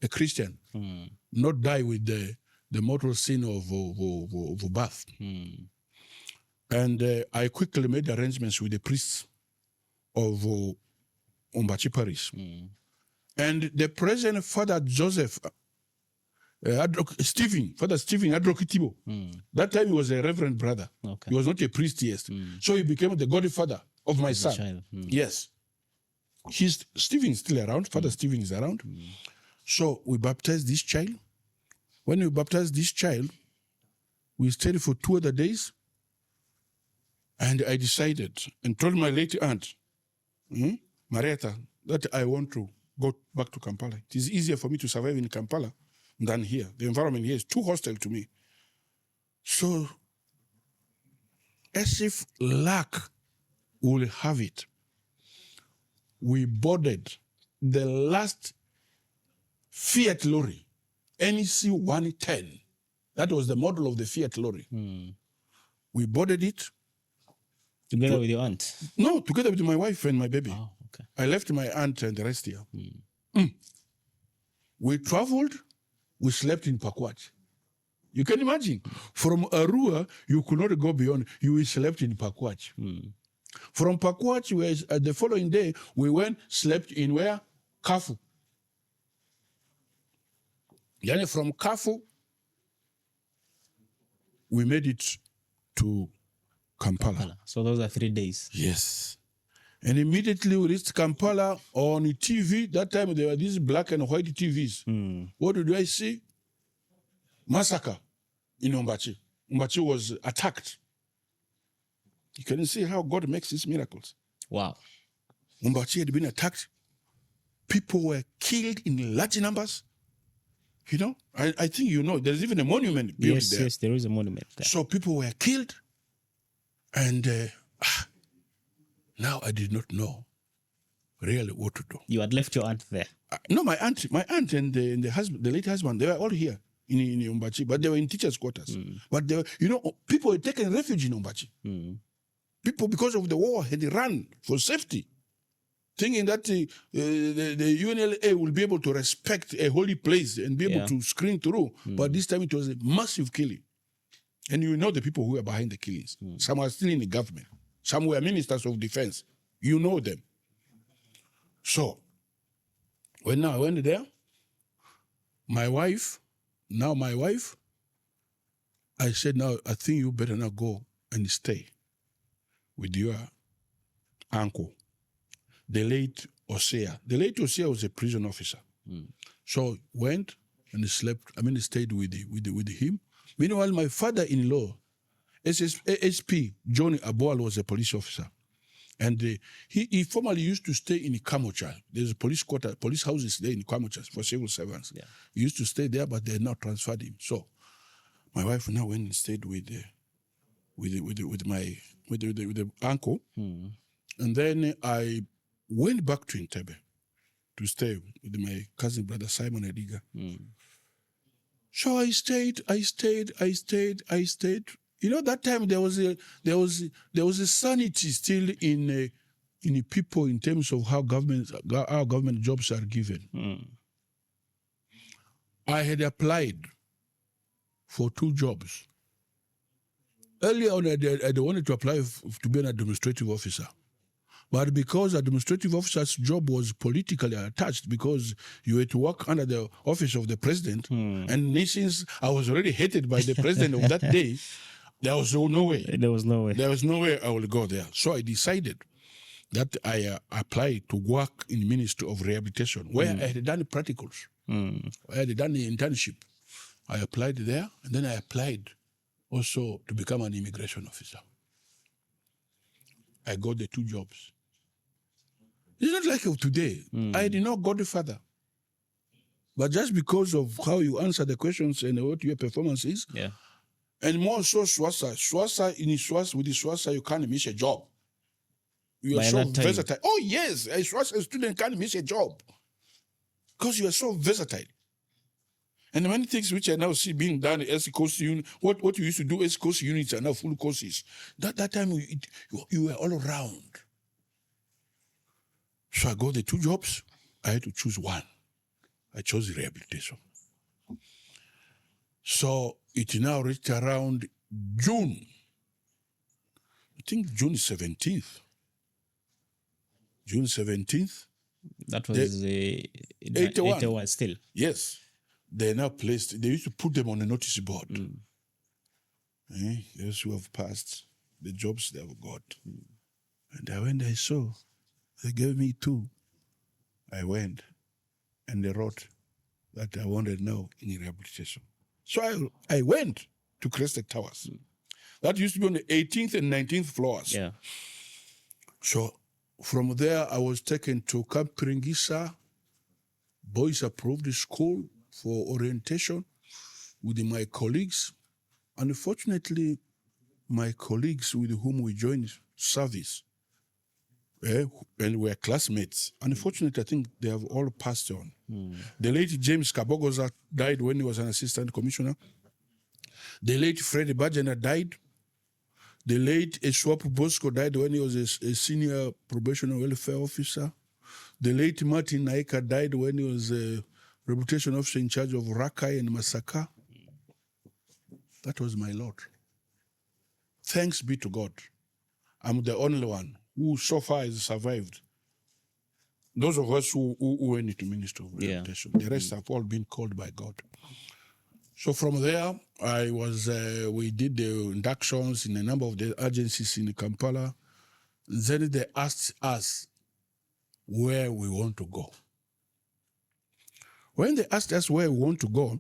a Christian, not die with the mortal sin of birth. And I quickly made arrangements with the priests of Umbachi Parish. And the present Father Joseph, Father Stephen Adrokitibo, that time he was a reverend brother. He was not a priest yet. So he became the godfather of my son. Yes. Stephen is still around. Father Stephen is around. So we baptized this child. When we baptized this child, we stayed for 2 other days. And I decided and told my late aunt, Marietta, that I want to go back to Kampala. It is easier for me to survive in Kampala than here. The environment here is too hostile to me. So, as if luck will have it, we boarded the last Fiat lorry, NEC 110. That was the model of the Fiat lorry. We boarded it. Together with your aunt? No, together with my wife and my baby. Oh, okay. I left my aunt and the rest here. We traveled, we slept in Pakwach. You can imagine. From Arua, you could not go beyond. You slept in Pakwach. From Pakwach, the following day, we went, slept in where? Kafu. Yani from Kafu, we made it to Kampala. So those are 3 days. Yes. And immediately we reached Kampala on TV. That time there were these black and white TVs. What did I see? Massacre in Umbachi. Umbachi was attacked. You can see how God makes his miracles. Wow. Umbachi had been attacked. People were killed in large numbers. You know, I think you know, there's even a monument built there. Yes, there is a monument there. So people were killed. And now I did not know really what to do. You had left your aunt there? No, my aunt and the husband, the late husband, they were all here in Umbachi, but they were in teachers' quarters. But they were, people were taking refuge in Umbachi. People, because of the war, had run for safety, thinking that the UNLA will be able to respect a holy place and be able to screen through. But this time it was a massive killing. And you know the people who are behind the killings. Some are still in the government. Some were ministers of defense. You know them. So, when I went there, my wife, I said, now I think you better not go and stay with your uncle, the late Osea. The late Osea was a prison officer. So went and stayed with him. Meanwhile, my father-in-law, ASP John Aboal, was a police officer. And he formerly used to stay in Kamocha. There's a police houses there in Kamocha for civil servants. Yeah. He used to stay there, but they now transferred him. So my wife now went and stayed with the uncle. And then I went back to Entebbe to stay with my cousin brother Simon Ediga. So I stayed. You know, that time there was a sanity still in people in terms of how government jobs are given. I had applied for 2 jobs. Earlier on, I wanted to apply to be an administrative officer. But because administrative officer's job was politically attached, because you had to work under the office of the president, and since I was already hated by the president of that day, there was no way. There was no way I would go there. So I decided that I applied to work in the Ministry of Rehabilitation, where I had done practicals. I had done the internship. I applied there, and then I applied also to become an immigration officer. I got the 2 jobs. It's not like of today. I did not got the father. But just because of how you answer the questions and what your performance is, and more so Swasa, with the Swasa, you can't miss a job. You are so versatile. Oh yes, a Swasa student can't miss a job because you are so versatile. And many things which I now see being done as course unit, what you used to do as course units are now full courses. That time you were all around. So I got the 2 jobs. I had to choose one. I chose rehabilitation. So it now reached around June. I think June 17th. June 17th. That was 81 still. Yes. They now placed, they used to put them on a notice board. Those who have passed, the jobs they have got. And when I saw, they gave me 2. I went and they wrote that I wanted now in rehabilitation. So I went to Crested Towers. That used to be on the 18th and 19th floors. Yeah. So from there, I was taken to Camp Piringisa, Boys Approved School for orientation with my colleagues. Unfortunately, my colleagues with whom we joined service and were classmates, unfortunately, I think they have all passed on. The late James Kabogoza died when he was an assistant commissioner. The late Freddie Bajana died. The late Eswapu Bosco died when he was a senior probation and welfare officer. The late Martin Naika died when he was a rehabilitation officer in charge of Rakai and Masaka. That was my lot. Thanks be to God. I'm the only one who so far has survived. Those of us who went into Ministry of Rehabilitation, the rest have all been called by God. So from there, we did the inductions in a number of the agencies in Kampala. Then they asked us where we want to go. When they asked us where we want to go,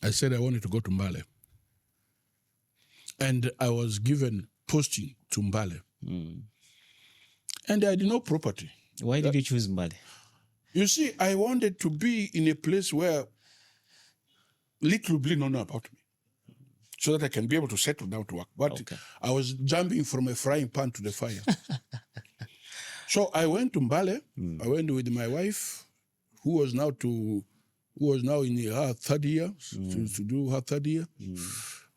I said I wanted to go to Mbale. And I was given posting to Mbale. And I had no property. Why did you choose Mbale? You see, I wanted to be in a place where little will be known about me, so that I can be able to settle down to work. But I was jumping from a frying pan to the fire. So I went to Mbale. I went with my wife, who was now in her 3rd year, to do her 3rd year,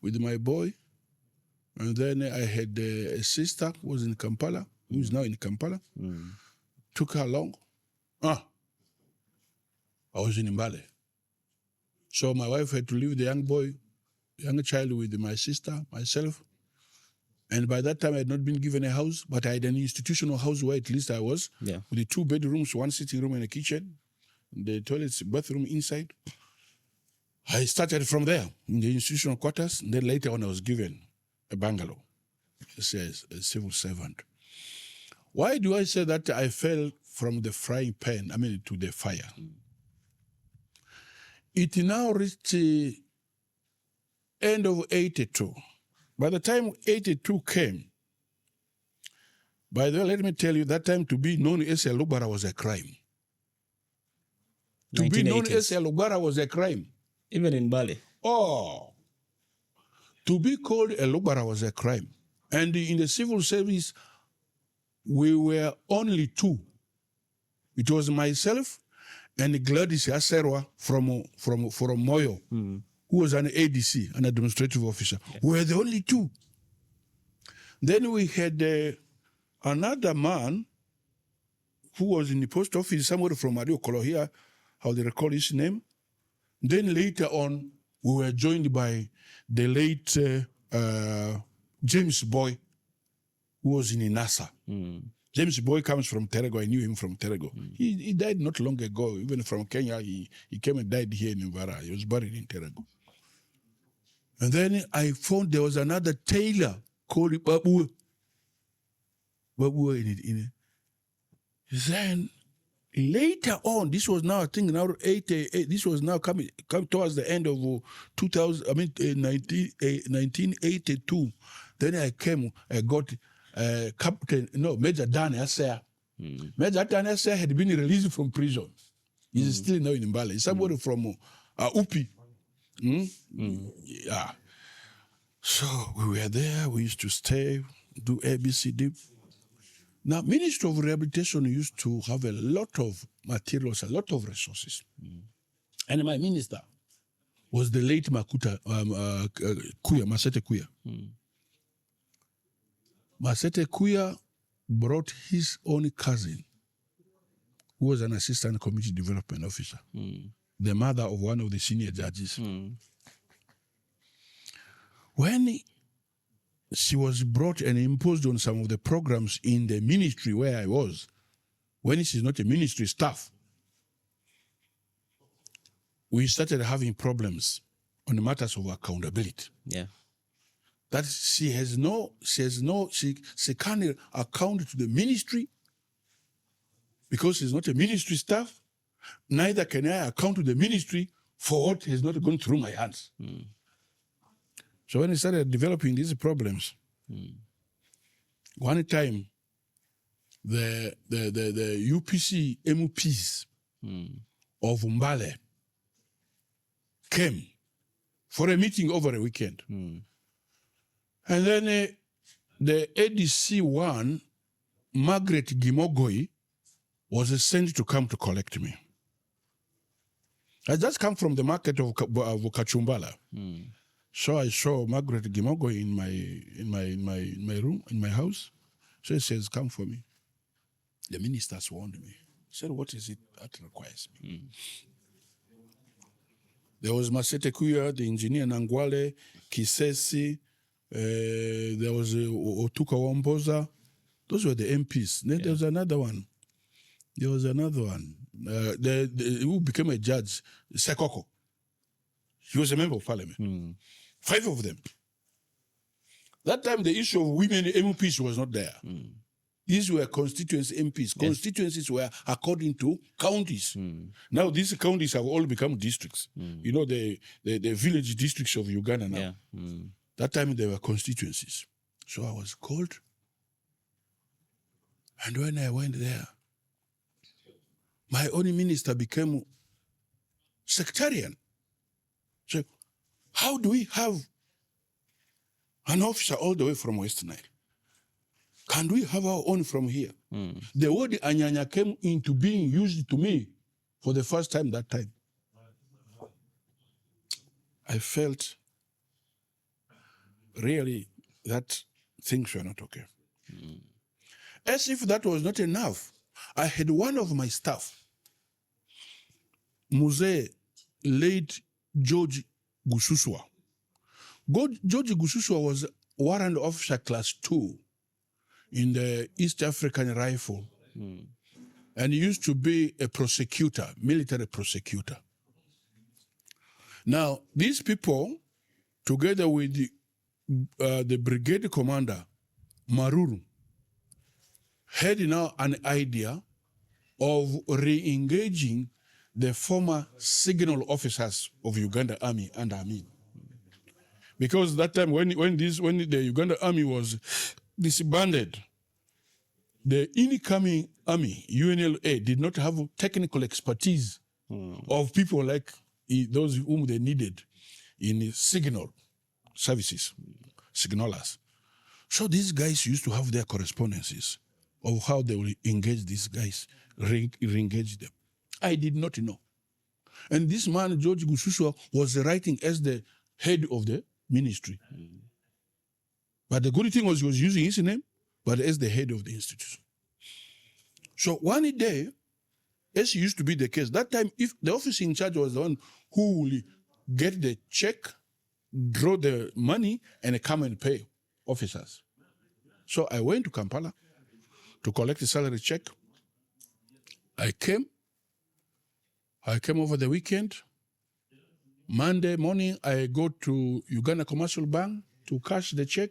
with my boy. And then I had a sister who was in Kampala, who is now in Kampala. Took her along. I was in Mbale. So my wife had to leave the young child with my sister, myself, And by that time, I had not been given a house, but I had an institutional house where at least I was, with the 2 bedrooms, 1 sitting room and a kitchen, the toilets, bathroom inside. I started from there in the institutional quarters. And then later on, I was given a bungalow as a civil servant. Why do I say that I fell from the frying pan, to the fire? It now reached the end of 82. By the time 82 came, by the way, let me tell you, that time to be known as a Lubara was a crime. To be known as a Lubara was a crime. Even in Bali. Oh. To be called a Lubara was a crime. And in the civil service, we were only 2. It was myself and Gladys Aserwa from Moyo, who was an ADC, an administrative officer. We were the only 2. Then we had another man who was in the post office, somebody from Mario Kolohia, how they recall his name. Then later on, we were joined by the late James Boy, who was in NASA. James Boy comes from Terego. I knew him from Terego. He died not long ago, even from Kenya. He came and died here in Mvara. He was buried in Terego. And then I found there was another tailor called Babu. Babu in it. Then later on, this was now, I think, now 88. This was now coming towards the end of 1982. Then I got Major Dan Asser. Major Dan Asser had been released from prison. He's still now in Mbale. Somebody from Upi. Yeah. So we were there. We used to stay, do ABCD. Now, Ministry of Rehabilitation used to have a lot of materials, a lot of resources. And my minister was the late Masete Kuya. Masete Kuya brought his own cousin, who was an assistant community development officer, the mother of one of the senior judges. When she was brought and imposed on some of the programs in the ministry where I was, when she's not a ministry staff, we started having problems on the matters of accountability. Yeah. That she can't account to the ministry because she's not a ministry staff. Neither can I account to the ministry for what has not gone through my hands. So when I started developing these problems, one time the UPC MPs of Mbale came for a meeting over a weekend. And then the ADC1, Margaret Gimogoi, was sent to come to collect me. I just come from the market of Kachumbala. So I saw Margaret Gimogoi in my room, in my house. So he says, come for me. The ministers warned me. I said, what is it that requires me? There was Masete Kuya, the engineer Nangwale, Kisesi, there was Otuka Wamboza. Those were the MPs. Then there was another one. Who became a judge, Sekoko. He was a member of parliament. 5 of them. That time, the issue of women MPs was not there. These were constituency MPs. Constituencies were according to counties. Now, these counties have all become districts. You know, the village districts of Uganda now. That time, they were constituencies. So I was called. And when I went there, my own minister became sectarian. So, how do we have an officer all the way from West Nile? Can we have our own from here? The word Anyanya came into being used to me for the first time that time. I felt really that things were not okay. As if that was not enough, I had one of my staff, Muse late George Gususwa. George Gususwa was warrant officer class 2 in the East African Rifle. And he used to be a prosecutor, military prosecutor. Now, these people, together with the brigade commander, Maruru, had now an idea of re-engaging the former signal officers of Uganda Army and Amin. Because that time when the Uganda Army was disbanded, the incoming army, UNLA, did not have technical expertise of people like those whom they needed in signal services, signalers. So these guys used to have their correspondences of how they will engage these guys, re-engage them. I did not know. And this man, George Gususua, was writing as the head of the ministry. But the good thing was he was using his name, but as the head of the institution. So one day, as used to be the case, that time, if the officer in charge was the one who will get the check, draw the money, and come and pay officers. So I went to Kampala to collect the salary check. I came over the weekend. Monday morning, I go to Uganda Commercial Bank to cash the check.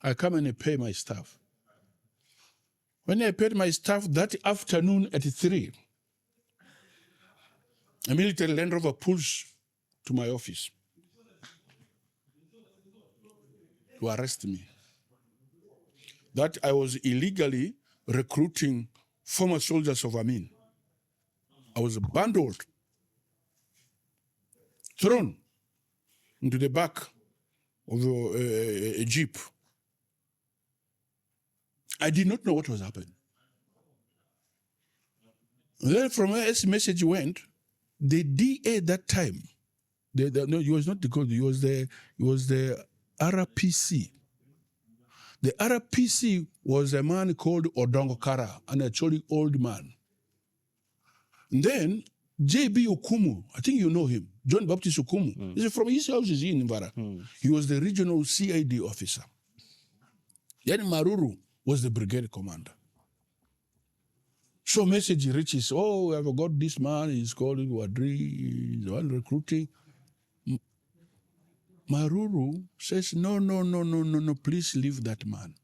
I come and I pay my staff. When I paid my staff that afternoon at 3, a military Land Rover pulls to my office to arrest me. That I was illegally recruiting former soldiers of Amin. I was bundled, thrown into the back of a jeep. I did not know what was happening. Then from where this message went, the DA that time, no, he was not the code, he was the RPC. The RPC was a man called Odongo Kara, an actually old man. And then J.B. Okumu, I think you know him, John Baptist Okumu. He's from his house is in Mvara. He was the regional CID officer. Then Maruru was the brigade commander. So message reaches, we have got this man, he's called Wadri, he's the one recruiting. Maruru says, no, please leave that man.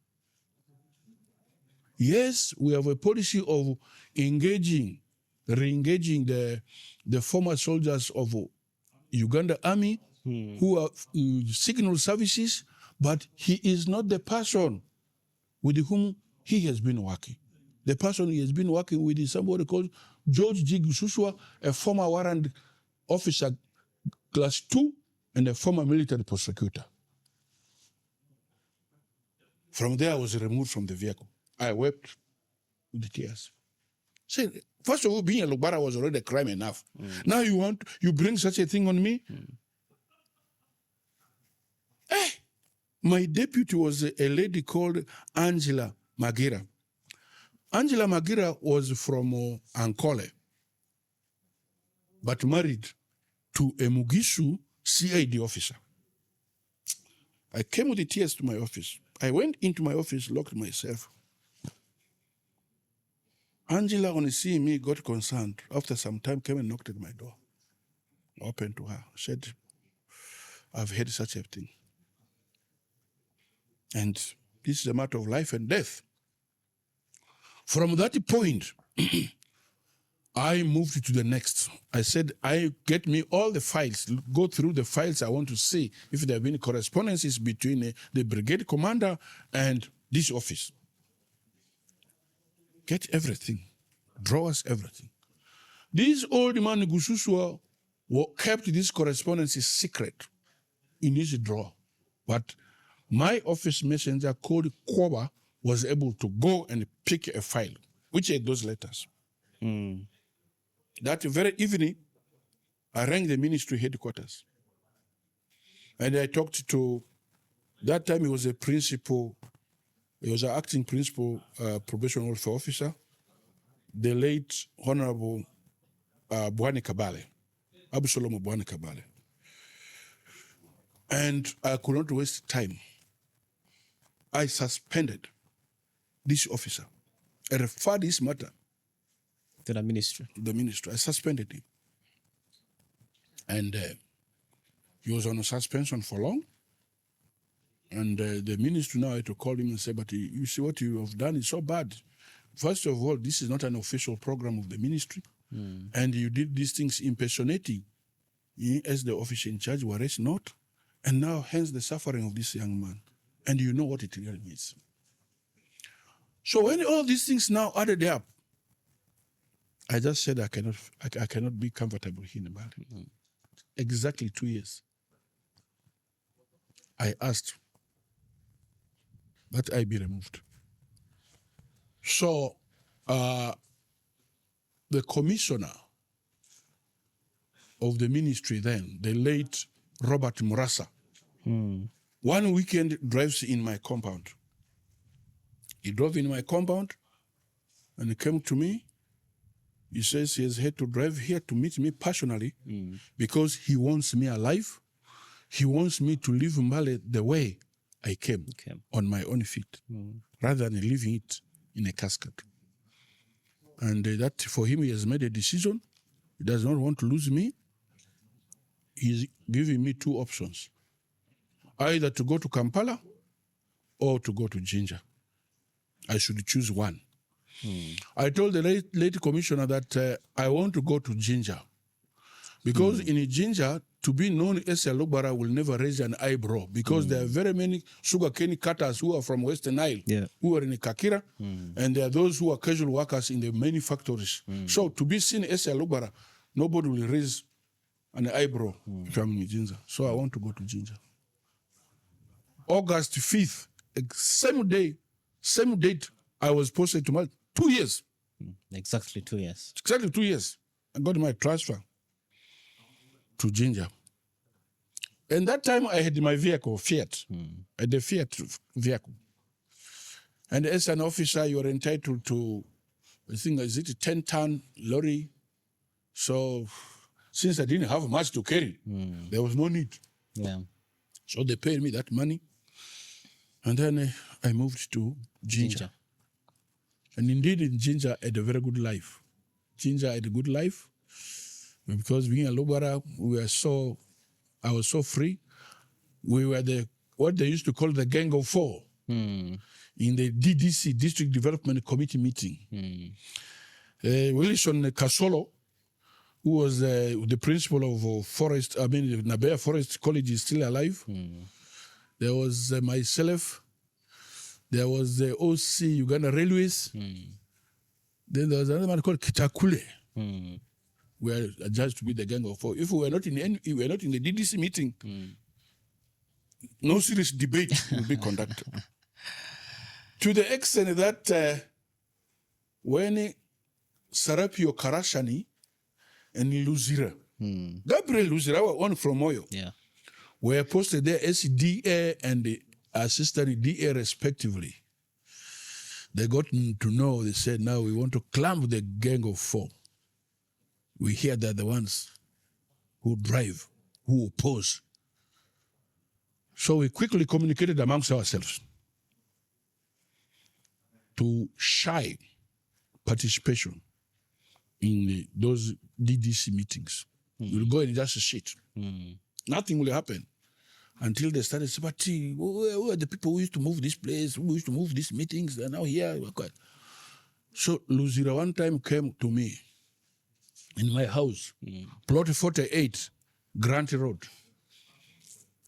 Yes, we have a policy of re-engaging the former soldiers of Uganda Army who are signal services, but he is not the person with whom he has been working. The person he has been working with is somebody called George G. Gususua, a former warrant officer, class 2, and a former military prosecutor. From there, I was removed from the vehicle. I wept with tears. Say, first of all, being a Lubara was already a crime enough. Now you bring such a thing on me? My deputy was a lady called Angela Magira. Angela Magira was from Ankole, but married to a Mugishu CID officer. I came with the tears to my office. I went into my office, locked myself. Angela, on seeing me, got concerned. After some time, came and knocked at my door. I opened to her, said, I've heard such a thing. And this is a matter of life and death. From that point, I moved to the next. I said, get me all the files, go through the files. I want to see if there have been correspondences between the brigade commander and this office. Get everything, draw us everything. This old man, Gususua, kept this correspondences secret in his drawer. But my office messenger called Koba was able to go and pick a file, which are those letters. That very evening, I rang the ministry headquarters. And I talked to, that time he was a principal, he was an acting principal probation welfare officer, the late Honorable Bwani Kabale, Abusolomo Bwani Kabale. And I could not waste time. I suspended this officer. I referred this matter to the ministry. The ministry. I suspended him. And he was on a suspension for long. And the ministry now had to call him and say, but you see what you have done is so bad. First of all, this is not an official program of the ministry. And you did these things impersonating as the officer in charge, whereas not. And now, hence the suffering of this young man. And you know what it really means. So when all these things now added up, I just said I cannot be comfortable here in Bali. Exactly 2 years. I asked that I be removed. So the commissioner of the ministry then, the late Robert Murasa, one weekend drives in my compound. He drove in my compound and he came to me. He says he has had to drive here to meet me personally because he wants me alive. He wants me to leave Mbale the way I came, on my own feet, rather than leaving it in a casket. And that for him, he has made a decision. He does not want to lose me. He's giving me two options, either to go to Kampala or to go to Jinja. I should choose one. I told the late commissioner that I want to go to Jinja because in Jinja, to be known as a Lubara will never raise an eyebrow because there are very many sugarcane cutters who are from Western Nile, who are in Kakira, and there are those who are casual workers in the many factories. So to be seen as a Lubara, nobody will raise an eyebrow if I'm in Jinja. So I want to go to Jinja. August 5th, same date, I was posted to Mali. 2 years. Exactly 2 years. Exactly 2 years. I got my transfer to Jinja. And that time I had my vehicle, Fiat. I had a Fiat vehicle. And as an officer, you are entitled to, I think, is it a 10-ton lorry? So since I didn't have much to carry, there was no need. So they paid me that money. And then I moved to Jinja. And indeed, in Jinja, I had a very good life. Jinja had a good life because being a Lubara, I was so free. We were what they used to call the Gang of Four in the DDC, District Development Committee meeting. Wilson Kasolo, who was the principal of Nabea Forest College, is still alive. There was myself. There was the OC Uganda Railways. Then there was another man called Kitakule. We are judged to be the Gang of Four. If we were not in the DDC meeting, no serious debate will be conducted. To the extent that when Sarapio Karashani and Luzira, Gabriel Luzira, one from Moyo, were posted there as DA and the assistant DA respectively. They got to know, they said, now we want to clamp the Gang of Four. We hear that the ones who drive, who oppose. So we quickly communicated amongst ourselves to shy participation in those DDC meetings. We'll go and just sit. Nothing will happen until they started saying, but who are the people who used to move this place, who used to move these meetings? They're now here. So Luzira one time came to me in my house, plot 48, Grant Road.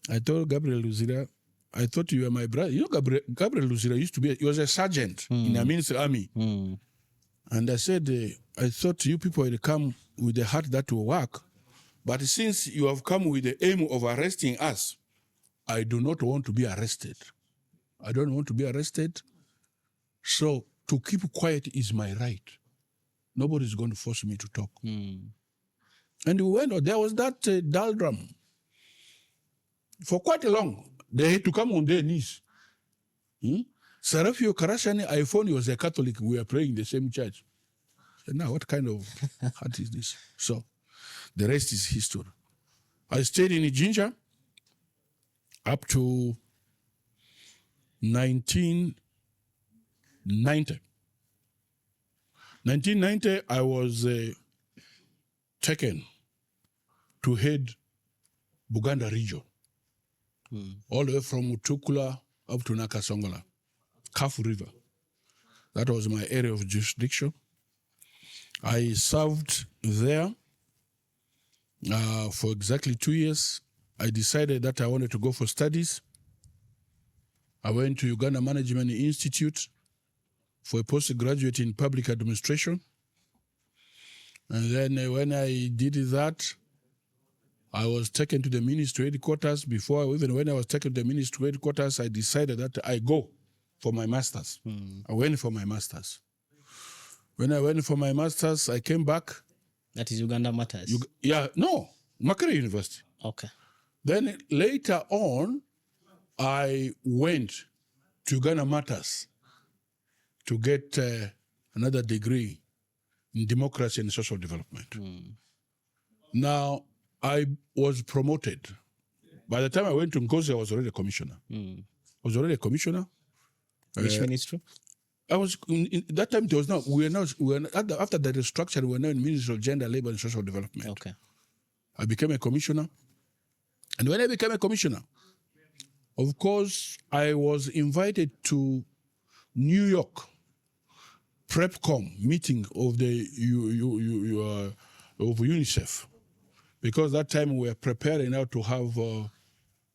I told Gabriel Luzira, I thought you were my brother. You know, Gabriel Luzira he was a sergeant in the Ministry Army. And I said, I thought you people had come with a heart that will work. But since you have come with the aim of arresting us, I do not want to be arrested. I don't want to be arrested. So to keep quiet is my right. Nobody's going to force me to talk. And we went on. There was that doldrum. For quite a long, they had to come on their knees. Sarafio Karashani, I phone, he was a Catholic. We were praying in the same church. And now, what kind of heart is this? So, the rest is history. I stayed in Jinja up to 1990. 1990, I was taken to head Buganda region, all the way from Mutukula up to Nakasongola, Kafu River. That was my area of jurisdiction. I served there for exactly 2 years. I decided that I wanted to go for studies. I went to Uganda Management Institute for a postgraduate in public administration. And then when I did that, I was taken to the ministry headquarters. Even when I was taken to the ministry headquarters, I decided that I go for my master's. I went for my master's. When I went for my master's, I came back. That is Uganda Matters? Makerere University. Okay. Then later on, I went to Uganda Matters to get another degree in democracy and social development. Now, I was promoted. By the time I went to Ngozi, I was already a commissioner. Which ministry? I was in that time. There was not. We were not. After the restructure, we were now in Ministry of Gender, Labor, and Social Development. Okay. I became a commissioner, and when I became a commissioner, of course, I was invited to New York PrepCom meeting of the of UNICEF, because that time we were preparing now to have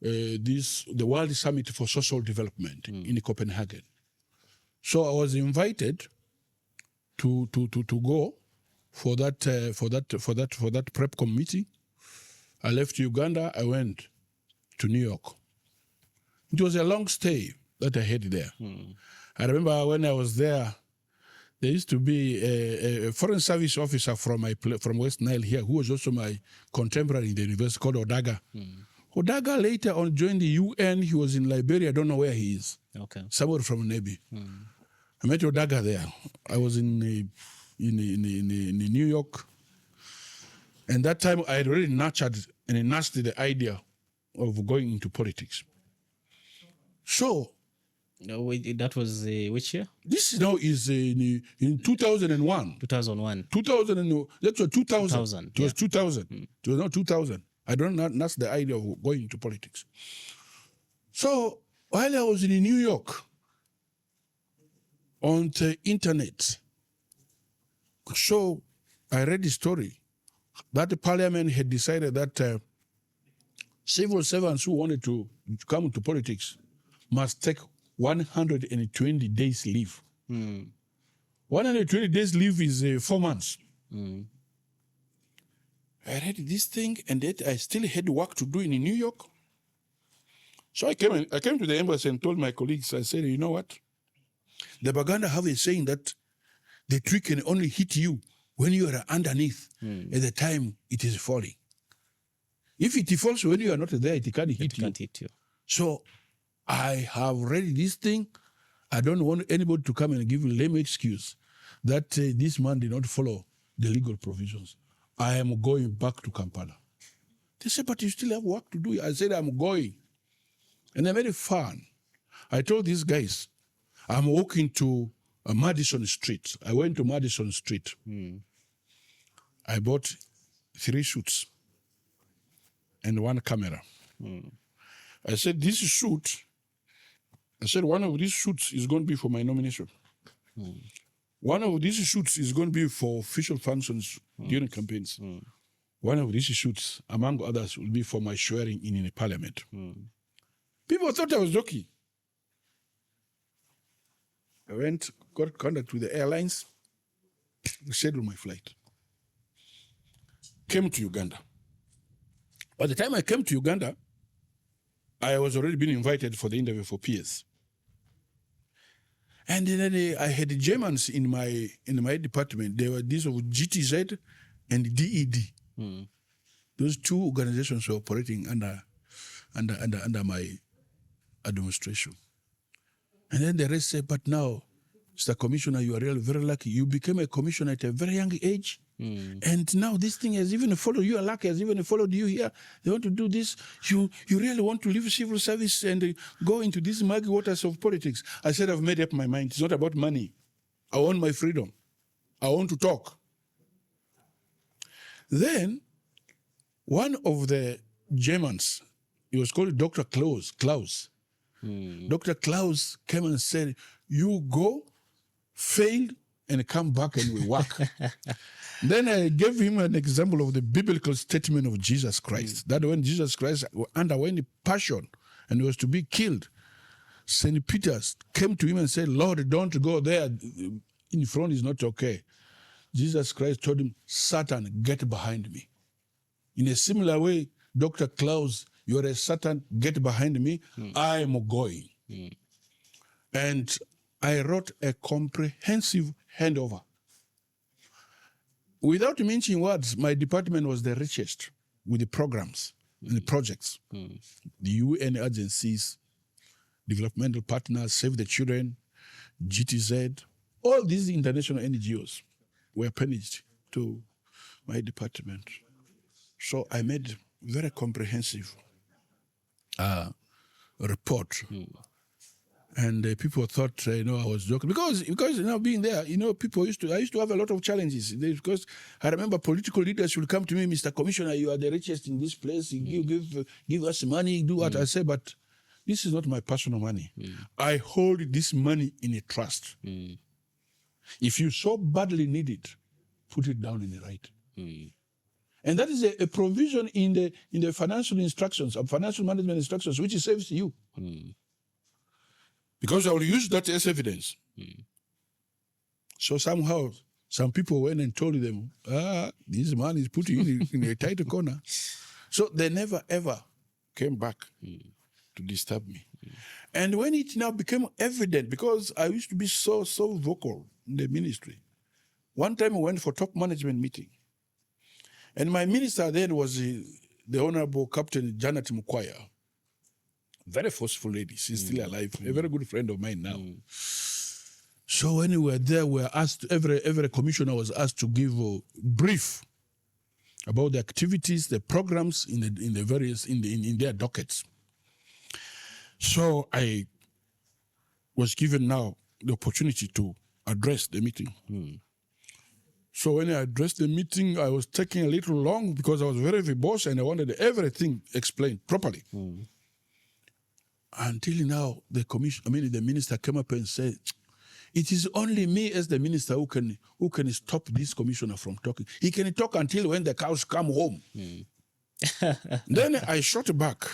the World Summit for Social Development in Copenhagen. So I was invited to go for that PrepCom meeting. I left Uganda. I went to New York. It was a long stay that I had there. I remember when I was there, there used to be a foreign service officer from West Nile here, who was also my contemporary in the university, called Odaga. Odaga later on joined the UN. He was in Liberia. I don't know where he is. Okay. Somewhere from Navy. I met Odaga there. I was in New York. And that time I had already nurtured and nursed the idea of going into politics. So, that was which year? This now is in 2001. 2001. 2000. That was 2000. 2000. It was 2000. It was not 2000. I don't know. That's the idea of going into politics. So while I was in New York, on the internet, so I read the story that the parliament had decided that civil servants who wanted to come into politics must take 120 days leave. 120 days leave is 4 months. I read this thing, and yet I still had work to do in New York. So I came to the embassy and told my colleagues, I said, you know what? The Baganda have a saying that the tree can only hit you when you are underneath at the time it is falling. If it falls when you are not there, it can't hit you. So I have read this thing. I don't want anybody to come and give a lame excuse that this man did not follow the legal provisions. I am going back to Kampala. They said, but you still have work to do. I said, I'm going. And I'm very fun. I told these guys, I'm walking to Madison Street. I went to Madison Street. I bought 3 suits and 1 camera. I said, one of these shoots is going to be for my nomination. One of these shoots is going to be for official functions during campaigns. One of these shoots, among others, will be for my swearing in the parliament. People thought I was joking. I got contact with the airlines, scheduled my flight. Came to Uganda. By the time I came to Uganda, I was already been invited for the interview for PS. And then I had the Germans in my department. They were these of GTZ and DED. Those 2 organizations were operating under my administration. And then the rest said, but now Mr. Commissioner, you are really very lucky. You became a commissioner at a very young age. And now this thing has even followed you. Luck has even followed you here. They want to do this. You really want to leave civil service and go into these murky waters of politics. I said, I've made up my mind. It's not about money. I want my freedom. I want to talk. Then, one of the Germans, he was called Dr. Klaus. Dr. Klaus came and said, you go, fail, and come back and we work. Then I gave him an example of the biblical statement of Jesus Christ, that when Jesus Christ underwent passion and was to be killed, St. Peter came to him and said, Lord, don't go there. In front is not okay. Jesus Christ told him, Satan, get behind me. In a similar way, Dr. Klaus, you're a Satan, get behind me. I am going. And I wrote a comprehensive handover. Without mentioning words, my department was the richest with the programs and the projects. The UN agencies, developmental partners, Save the Children, GTZ, all these international NGOs were penaged to my department. So I made very comprehensive report. And people thought, I was joking. Because being there, I used to have a lot of challenges. Because I remember political leaders will come to me, Mr. Commissioner, you are the richest in this place. You give us money, do what I say. But this is not my personal money. I hold this money in a trust. If you so badly need it, put it down in the right. And that is a provision in the financial instructions, financial management instructions, which saves you. Because I will use that as evidence. So somehow, some people went and told them, this man is putting you in a tight corner. So they never, ever came back to disturb me. And when it now became evident, because I used to be so vocal in the ministry, one time I went for top management meeting. And my minister then was the Honorable Captain Janet Mukwaya. Very forceful lady. She's still alive. A very good friend of mine now. So when we were there, we were asked, every commissioner was asked to give a brief about the activities, the programs in their dockets. So I was given now the opportunity to address the meeting. So when I addressed the meeting, I was taking a little long because I was very verbose and I wanted everything explained properly. Until now, the minister came up and said, it is only me as the minister who can stop this commissioner from talking. He can talk until when the cows come home. Then I shot back.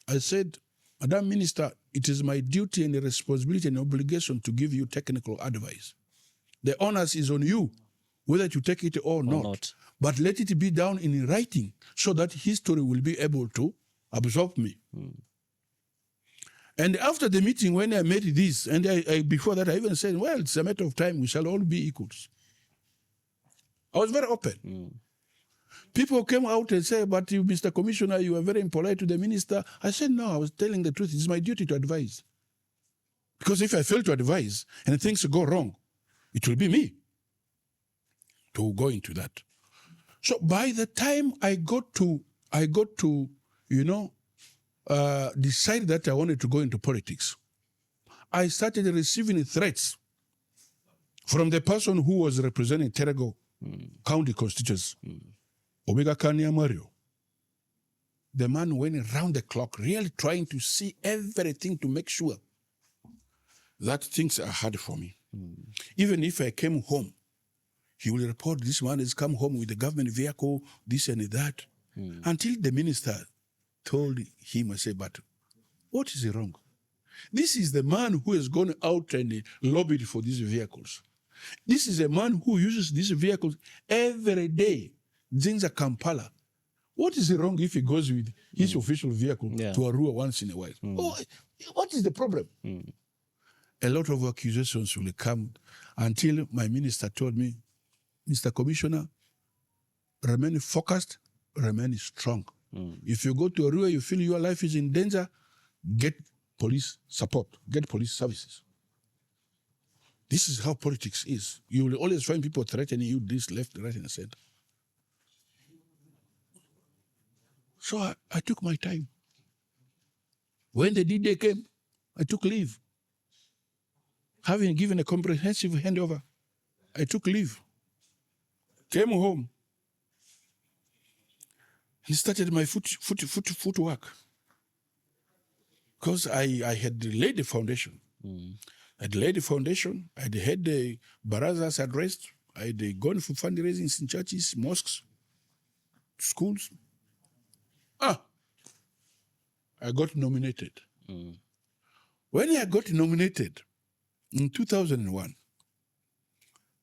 I said, Madam Minister, it is my duty and responsibility and obligation to give you technical advice. The onus is on you, whether you take it or not. But let it be down in writing so that history will be able to absorb me. And after the meeting, when I made this, and before that, I even said, well, it's a matter of time. We shall all be equals. I was very open. People came out and said, but you, Mr. Commissioner, you were very impolite to the minister. I said, no, I was telling the truth. It's my duty to advise. Because if I fail to advise and things go wrong, it will be me to go into that. So by the time I got to decide that I wanted to go into politics, I started receiving threats from the person who was representing Terego County constituency, Omega Kania Mario. The man went around the clock, really trying to see everything to make sure that things are hard for me. Even if I came home, he will report, this man has come home with a government vehicle, this and that. Until the minister told him, I said, but what is wrong? This is the man who has gone out and lobbied for these vehicles. This is a man who uses these vehicles every day. Zinza Kampala. What is wrong if he goes with his official vehicle to Arua once in a while? What is the problem? A lot of accusations will come until my minister told me, Mr. Commissioner, remain focused, remain strong. If you go to Arua, you feel your life is in danger, get police support, get police services. This is how politics is. You will always find people threatening you this, left, right, and center. So I took my time. When the D-Day came, I took leave. Having given a comprehensive handover, I took leave. Came home. And started my footwork. Because I had laid the foundation. I had laid the foundation. I had the barazas addressed. I had gone for fundraising in churches, mosques, schools. I got nominated. When I got nominated in 2001,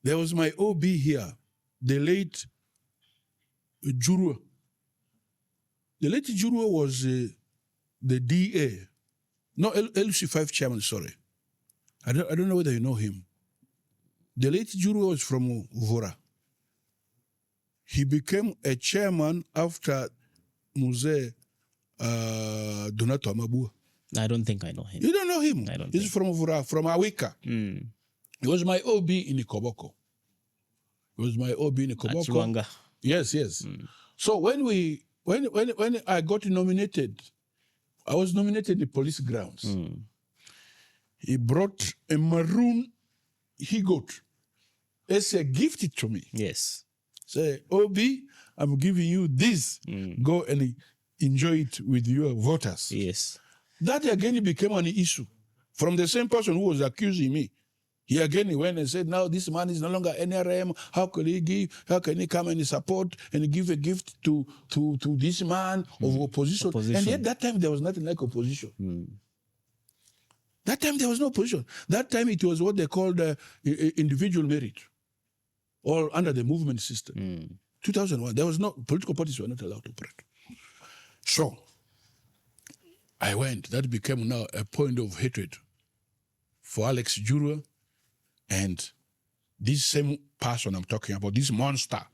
there was my OB here, the late Jurua. The late Jurua was the DA, no, LC5 chairman, sorry. I don't know whether you know him. The late Jurua was from Vora. He became a chairman after Muse Donato Amabua. I don't think I know him. You don't know him? I don't He's from Vora, from Awika. He was my OB in Ikoboko. That's Luanga. Yes. So when I got nominated, I was nominated in the police grounds. He brought a maroon he-goat as a gift to me. Yes. Say, OB, I'm giving you this. Go and enjoy it with your voters. Yes. That again became an issue. From the same person who was accusing me. He again went and said, now this man is no longer NRM. How can he come and support and give a gift to this man of opposition? And yet that time there was nothing like opposition. That time there was no opposition. That time it was what they called individual merit, all under the movement system. 2001, there was no, political parties were not allowed to operate. So I went. That became now a point of hatred for Alex Jurua and this same person I'm talking about, this monster.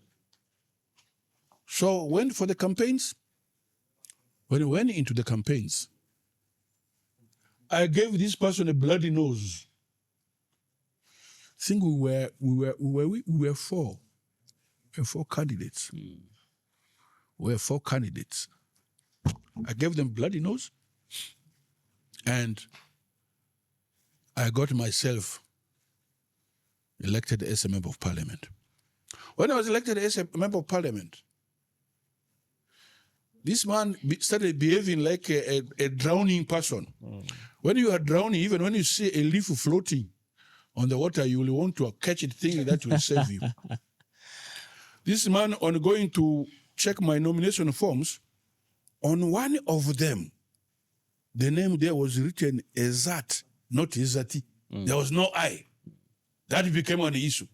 So went for the campaigns. When we went into the campaigns, I gave this person a bloody nose. I think we were four. We were four candidates. We were four candidates. I gave them bloody nose, and I got myself elected as a member of parliament. When I was elected as a member of parliament, this man started behaving like a drowning person. When you are drowning, even when you see a leaf floating on the water, you will want to catch it, thinking that will save you. This man, on going to check my nomination forms, on one of them, the name there was written Ezat, not Ezati. There was no I. That became an issue.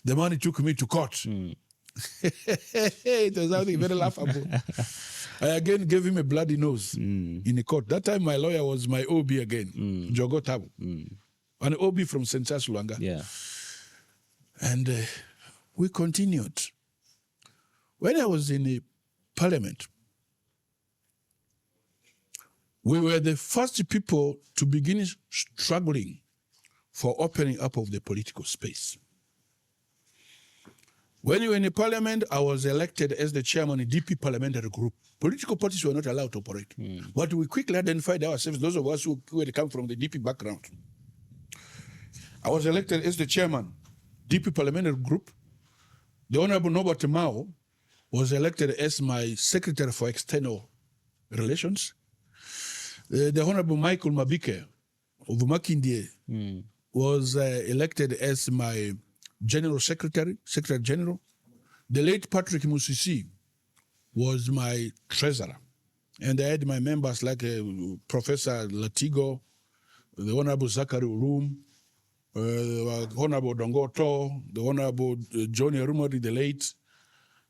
The man took me to court. It was something very laughable. I again gave him a bloody nose in the court. That time my lawyer was my OB again, Jogo Tabu, an OB from St. Charles Luanga. Yeah. And we continued. When I was in the parliament, we were the first people to begin struggling for opening up of the political space. When we were in the parliament, I was elected as the chairman of the DP parliamentary group. Political parties were not allowed to operate. But we quickly identified ourselves, those of us who had come from the DP background. I was elected as the chairman, DP parliamentary group. The Honorable Norbert Mao was elected as my secretary for external relations. The Honorable Michael Mabike of Makindye was elected as my General Secretary General. The late Patrick Musisi was my treasurer. And I had my members like Professor Latigo, the Honorable Zachary Urum, the Honorable Dongoto, the Honorable Johnny Arumari, the late,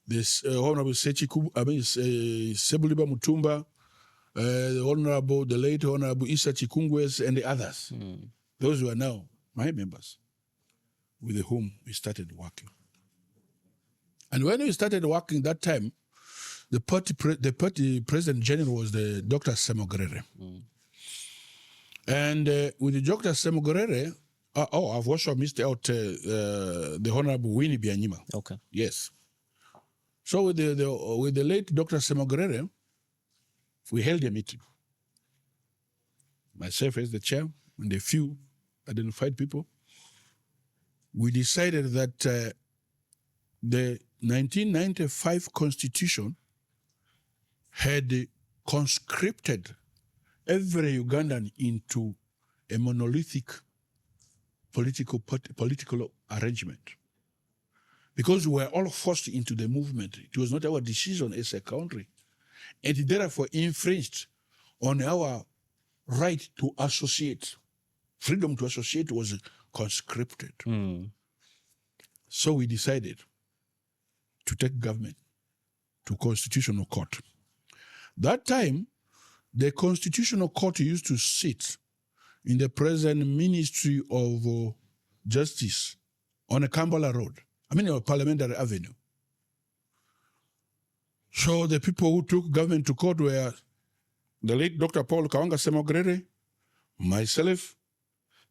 this Honorable Sebuliba Mutumba, the late Honorable Isa Chikungwes, and the others. Those were now my members, with whom we started working. And when we started working that time, the party president general was the Dr. Semogrere. And with the Dr. Semogrere, I've also missed out the Honorable Winnie Byanyima. Okay. Yes. So with the late Dr. Semogrere, we held a meeting. Myself as the chair and a few identified people. We decided that the 1995 Constitution had conscripted every Ugandan into a monolithic political arrangement. Because we were all forced into the movement. It was not our decision as a country. And it therefore infringed on our right to associate. Freedom to associate was conscripted. So we decided to take government to Constitutional Court. That time, the Constitutional Court used to sit in the present Ministry of Justice on a Kampala Road. On Parliamentary Avenue. So the people who took government to court were the late Dr. Paul Kawanga Semogrere, myself,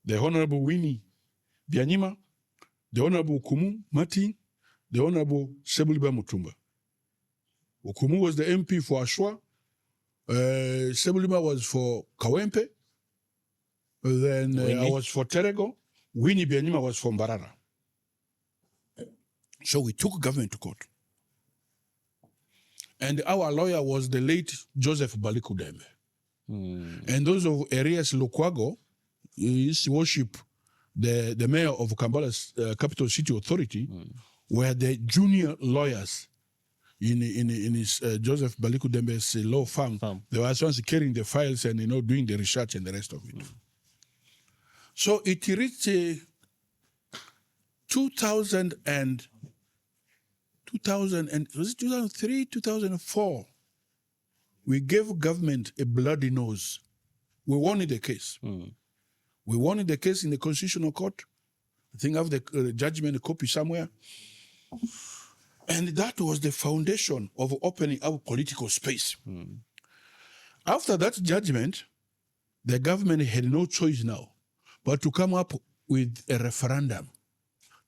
the Honorable Winnie Byanyima, the Honorable Ukumu Martin, the Honorable Sebuliba Mutumba. Ukumu was the MP for Ashwa, Sebuliba was for Kawempe, then I was for Terego, Winnie Byanyima was for Mbarara. So we took government to court. And our lawyer was the late Joseph Balikudembe. And those of Arias Lukwago, he used to worship the mayor of Kampala's capital city authority, were the junior lawyers in his Joseph Balikudembe's law firm. They were ones carrying the files and doing the research and the rest of it. So it reached 2003, 2004, we gave government a bloody nose. We won in the case. We won in the case in the Constitutional Court. I think I have the judgment copy somewhere. And that was the foundation of opening our political space. After that judgment, the government had no choice now but to come up with a referendum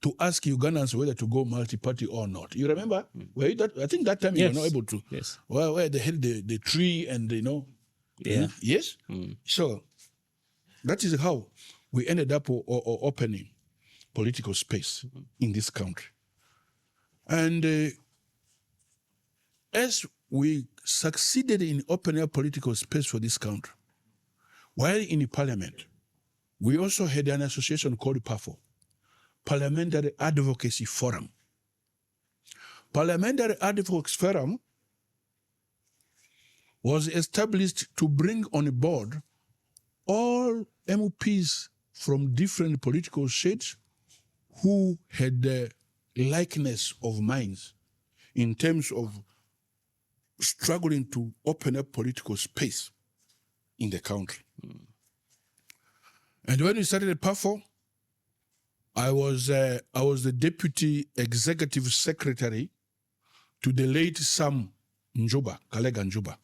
to ask Ugandans whether to go multi-party or not. You remember? I think that time you were not able to. Yes. Well, where they had the tree and, Yeah. Yes? So that is how we ended up opening political space in this country. And as we succeeded in opening up political space for this country, while in the parliament, we also had an association called PAFO, Parliamentary Advocacy Forum. Parliamentary Advocacy Forum was established to bring on board all MPs from different political shades who had the likeness of minds in terms of struggling to open up political space in the country. And when we started at PAFO, I was the deputy executive secretary to the late Sam Njuba, Kalega Njuba.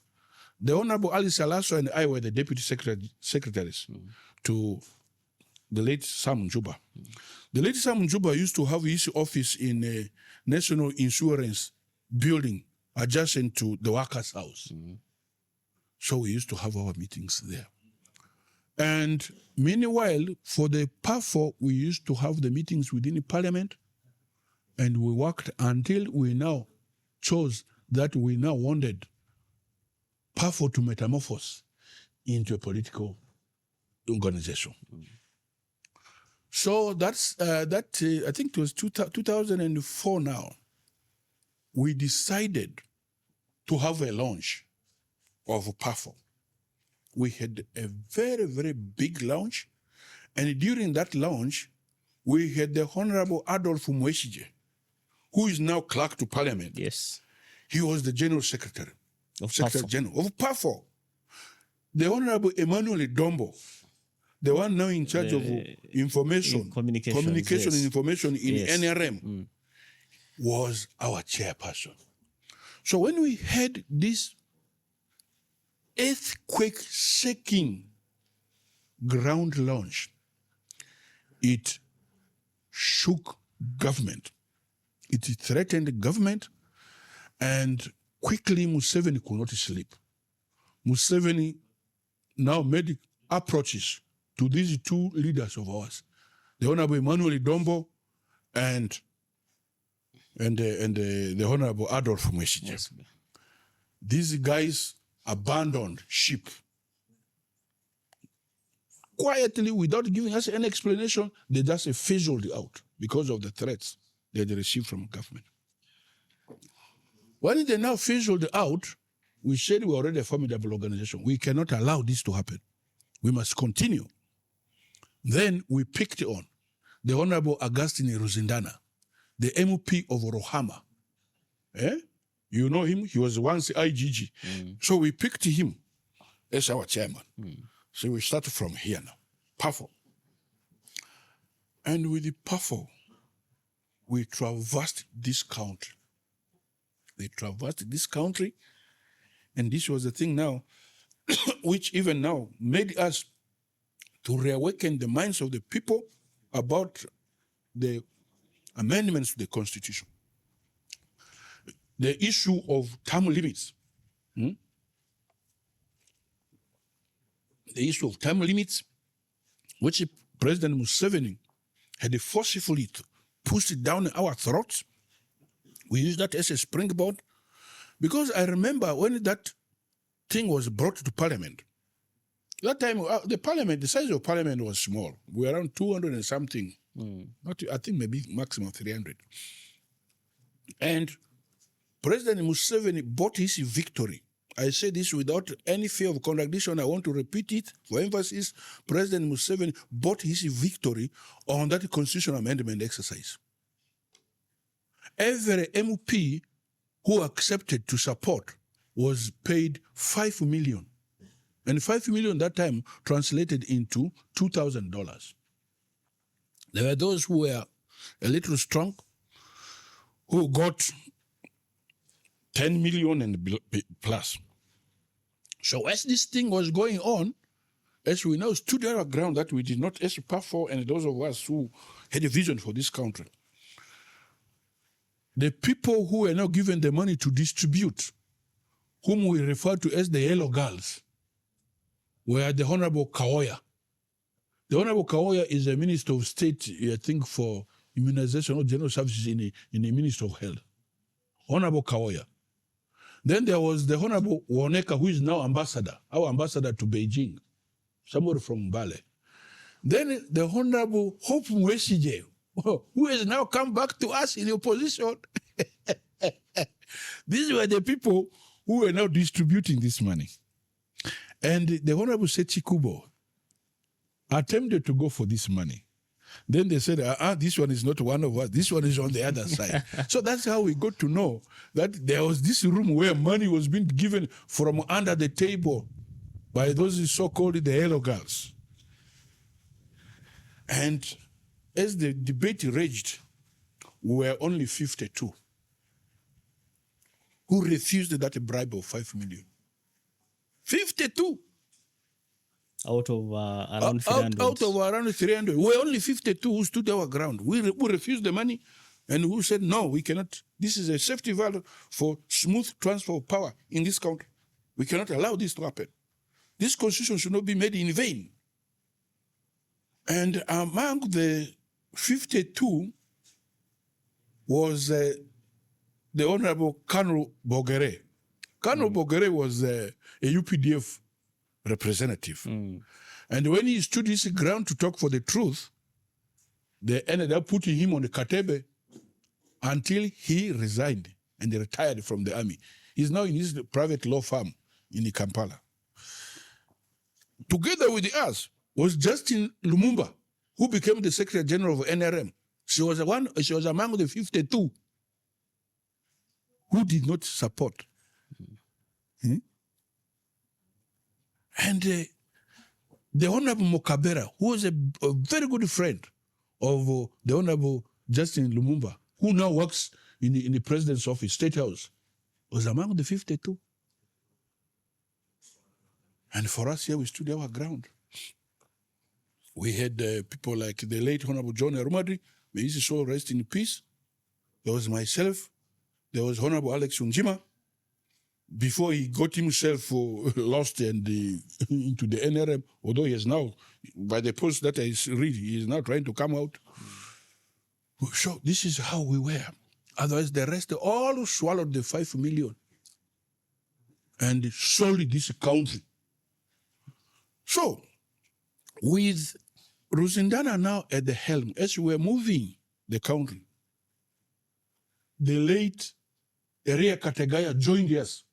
The Honorable Alice Alaso and I were the deputy secretaries to the late Sam Njuba. The late Sam Njuba used to have his office in a National Insurance building adjacent to the workers' house. So we used to have our meetings there. And meanwhile, for the PAFO, we used to have the meetings within the parliament, and we worked until we now chose that we now wanted PAFO to metamorphose into a political organization. So that's, I think it was 2004 now, we decided to have a launch of PAFO. We had a very, very big launch. And during that launch, we had the Honorable Adolf Mweshije, who is now clerk to parliament. Yes. He was the general secretary, Secretary General of PAFO. The Honorable Emmanuel Dombo, the one now in charge of information, communication yes. and information in Yes. NRM, was our chairperson. So when we had this earthquake-shaking ground launch, it shook government. It threatened the government, and quickly Museveni could not sleep. Museveni now made approaches to these two leaders of ours, the Honorable Emmanuel Dombo and the Honorable Adolf Mweshije. Yes. These guys abandoned ship. Quietly, without giving us any explanation, they just fizzled out because of the threats they had received from government. When they now fizzled out, we said we're already a formidable organization. We cannot allow this to happen. We must continue. Then we picked on the Honorable Augustine Ruzindana, the MP of Rohama. You know him? He was once IGG. So we picked him as our chairman. So we started from here now, PAFO. And with the PAFO, we traversed this country. We traversed this country, and this was the thing now, which even now made us to reawaken the minds of the people about the amendments to the Constitution. The issue of term limits. The issue of term limits, which President Museveni had forcefully pushed down our throats. We used that as a springboard, because I remember when that thing was brought to Parliament. That time, the size of Parliament was small. We were around 200 and something. I think maybe maximum 300. And President Museveni bought his victory. I say this without any fear of contradiction. I want to repeat it for emphasis. President Museveni bought his victory on that constitutional amendment exercise. Every MP who accepted to support was paid $5 million. And $5 million that time translated into $2,000. There were those who were a little strong, who got 10 million and plus. So as this thing was going on, as we now stood our ground that we did not aspire for, and those of us who had a vision for this country, the people who were now given the money to distribute, whom we refer to as the yellow girls, were the Honorable Kaoya. The Honorable Kaoya is a Minister of State, I think, for immunization or general services in the Ministry of Health. Honorable Kaoya. Then there was the Honorable Woneka, who is now ambassador, our ambassador to Beijing, somebody from Mbale. Then the Honorable Hope Mweshije, who has now come back to us in opposition. These were the people who were now distributing this money. And the Honorable Sechikubo attempted to go for this money. Then they said, this one is not one of us. This one is on the other side. So that's how we got to know that there was this room where money was being given from under the table by those so-called the yellow girls. And as the debate raged, we were only 52 who refused that bribe of 5 million. 52! Out of around 300. Out of around 300. We were only 52 who stood our ground. We refused the money, and who said, no, we cannot. This is a safety valve for smooth transfer of power in this country. We cannot allow this to happen. This constitution should not be made in vain. And among the 52 was the Honorable Colonel Bogere. Colonel Bogere was a UPDF representative. And when he stood his ground to talk for the truth, they ended up putting him on the katebe until he resigned and retired from the army. He's now in his private law firm in Kampala. Together with us was Justin Lumumba, who became the Secretary General of NRM. She was among the 52 who did not support. And the Honorable Mokabera, who was a very good friend of the Honorable Justin Lumumba, who now works in the President's office, State House, was among the 52. And for us here, we stood our ground. We had people like the late Honorable John Arumadri, may his soul rest in peace. There was myself. There was Honorable Alex Unjima. Before he got himself lost and into the NRM, although he is now, by the post that I read, he is now trying to come out. So this is how we were. Otherwise, the rest all swallowed the 5 million and sold this country. So, with Ruzindana now at the helm, as we were moving the country, the late Eria Kategaya joined us.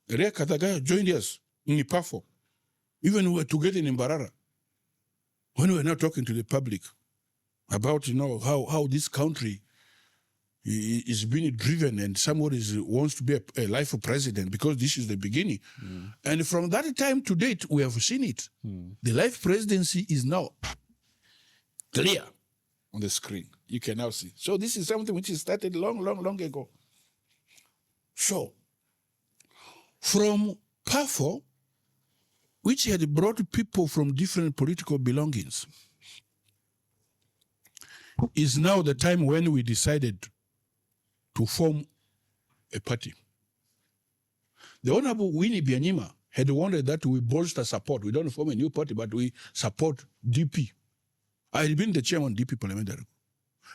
Eria Kategaya joined us in Ipafo. Even we were together in Mbarara. When we were now talking to the public about, how this country is being driven and somebody wants to be a life president, because this is the beginning. And from that time to date, we have seen it. The life presidency is now clear on the screen. You can now see. So this is something which is started long ago. So, from PAFO, which had brought people from different political belongings, is now the time when we decided to form a party. The Honorable Winnie Byanyima had wanted that we bolster support. We don't form a new party, but we support DP. I had been the chairman of DP parliamentary.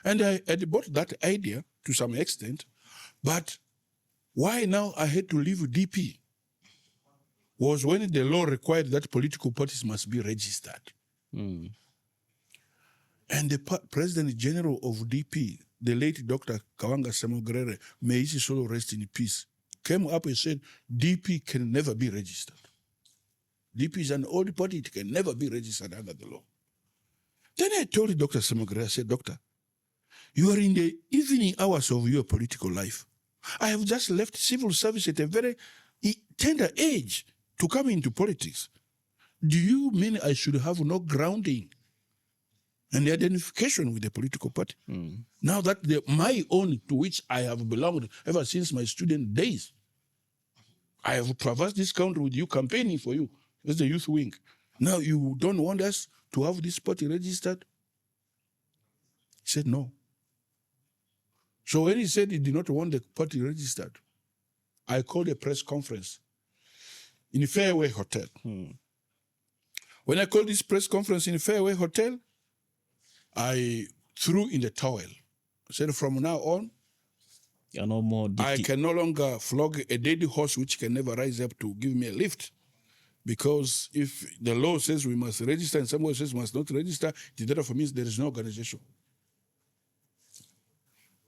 And I had bought that idea to some extent, but why now I had to leave DP was when the law required that political parties must be registered. And the President General of DP, the late Dr. Kawanga Semogrere, may his soul rest in peace, came up and said, DP can never be registered. DP is an old party, it can never be registered under the law. Then I told Dr. Semogrere, I said, Doctor, you are in the evening hours of your political life. I have just left civil service at a very tender age to come into politics. Do you mean I should have no grounding and identification with the political party? Now that my own, to which I have belonged ever since my student days, I have traversed this country with you, campaigning for you as the youth wing. Now you don't want us to have this party registered? He said no. So when he said he did not want the party registered, I called a press conference in Fairway Hotel. When I called this press conference in Fairway Hotel, I threw in the towel. I said, from now on, you're no more DP. I can no longer flog a dead horse which can never rise up to give me a lift. Because if the law says we must register and someone says we must not register, it therefore means there is no organization.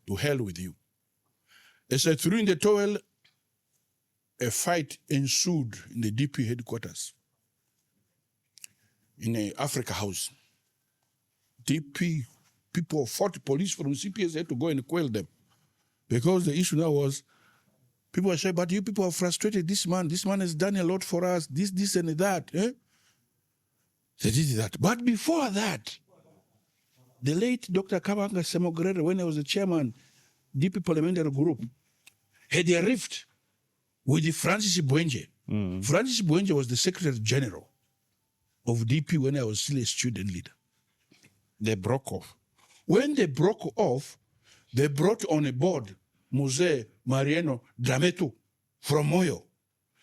To hell with you. As I threw in the towel, a fight ensued in the DP headquarters in an Africa House. DP people fought, police from CPS had to go and quell them. Because the issue now was, people were saying, but you people are frustrated. This man has done a lot for us, this and that. They did that. But before that, the late Dr. Kawanga Semogrere, when I was the chairman, DP parliamentary group, had a rift with Francis Bwenje. Francis Bwenje was the Secretary General of DP when I was still a student leader. They broke off. When they broke off, they brought on a board Mose Mariano Drameto from Moyo.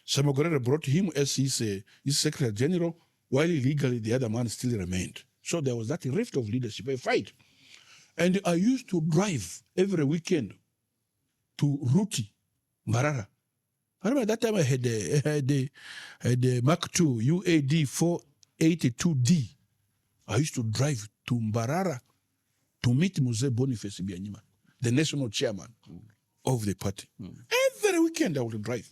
Semogrere brought him as his Secretary General, while legally the other man still remained. So there was that rift of leadership, a fight. And I used to drive every weekend to Ruti, Mbarara. I remember that time I had a Mark II UAD 482D. I used to drive to Mbarara to meet Mose Boniface Byanyima, the national chairman of the party. Every weekend I would drive.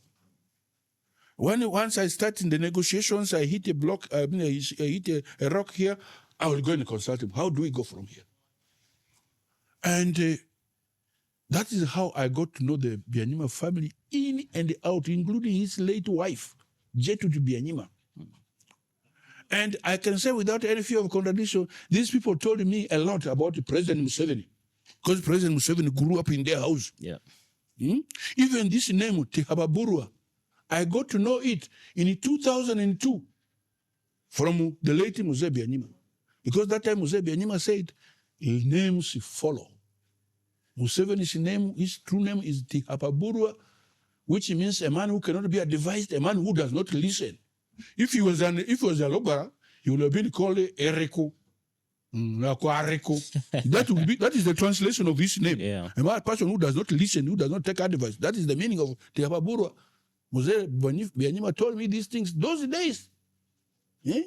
Once I start in the negotiations, I hit a block, I hit a rock here, I will go and consult him. How do we go from here? And that is how I got to know the Byanyima family in and out, including his late wife, Jetutu Byanyima. And I can say without any fear of contradiction, these people told me a lot about President Museveni, because President Museveni grew up in their house. Even this name, Tihababurwa, I got to know it in 2002. from the late Mzee Byanyima. Because that time Mzee Byanyima said, names follow. Museveni's name, his true name is Tihapaburwa, which means a man who cannot be advised, a man who does not listen. If he was a Logara, he would have been called Ereko. That is the translation of his name. Yeah. A person who does not listen, who does not take advice. That is the meaning of Tihapaburwa. Mzee Byanyima told me these things those days. Eh?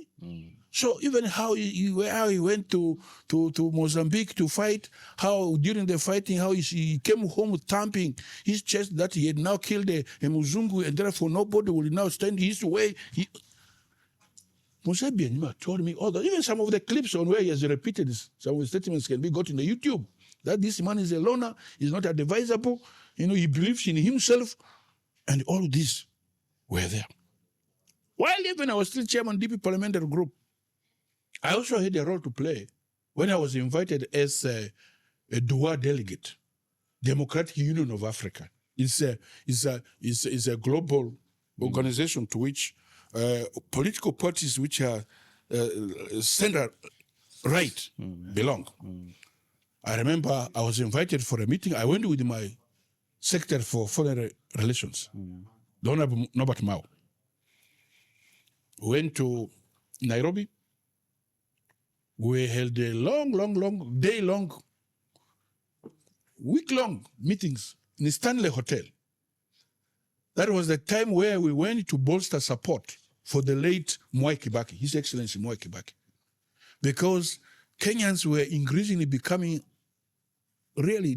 So even how he went to Mozambique to fight, how during the fighting, how he came home thumping his chest that he had now killed a Muzungu and therefore nobody will now stand his way. Mzee Byanyima told me all that. Even some of the clips on where he has repeated this, some of the statements can be got in the YouTube. That this man is a loner, he's not advisable, he believes in himself, and all of this were there. While even I was still chairman of DP parliamentary group, I also had a role to play when I was invited as a Doha delegate, Democratic Union of Africa. It's a global organization to which political parties which are center-right belong. I remember I was invited for a meeting. I went with my Secretary for Foreign Relations, Honorable Norbert Mao. Went to Nairobi. We held a long, day-long, week-long meetings in the Stanley Hotel. That was the time where we went to bolster support for the late Mwai Kibaki, His Excellency Mwai Kibaki. Because Kenyans were increasingly becoming really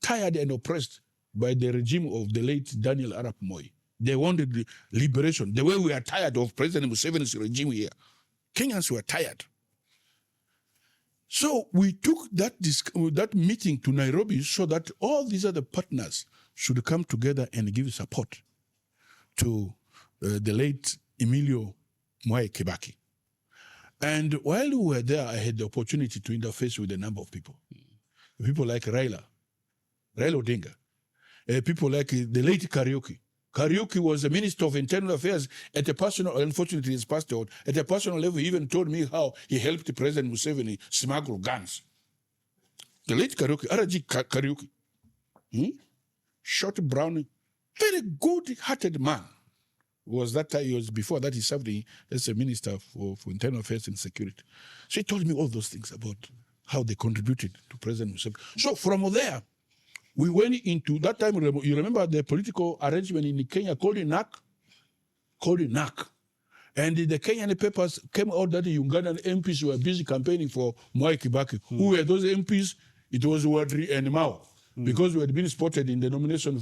tired and oppressed by the regime of the late Daniel Arap Moi. They wanted liberation. The way we are tired of President Museveni's regime here. Kenyans were tired. So we took that meeting to Nairobi so that all these other partners should come together and give support to the late Emilio Mwai Kibaki. And while we were there, I had the opportunity to interface with a number of people. People like Raila Odinga, people like the late Kariuki. Kariuki was the Minister of Internal Affairs at a personal, unfortunately he's passed out, at a personal level. He even told me how he helped President Museveni smuggle guns. The late Kariuki, R.G. Kariuki, short, brown, very good-hearted man. Was that time, before that he served as a Minister for Internal Affairs and Security. So he told me all those things about how they contributed to President Museveni. So from there, we went into that time. You remember the political arrangement in Kenya called it NAC? Called it NAC. And the Kenyan papers came out that the Ugandan MPs were busy campaigning for Mwai Kibaki. Who were those MPs? It was Wadri and Mao. Because we had been spotted in the nomination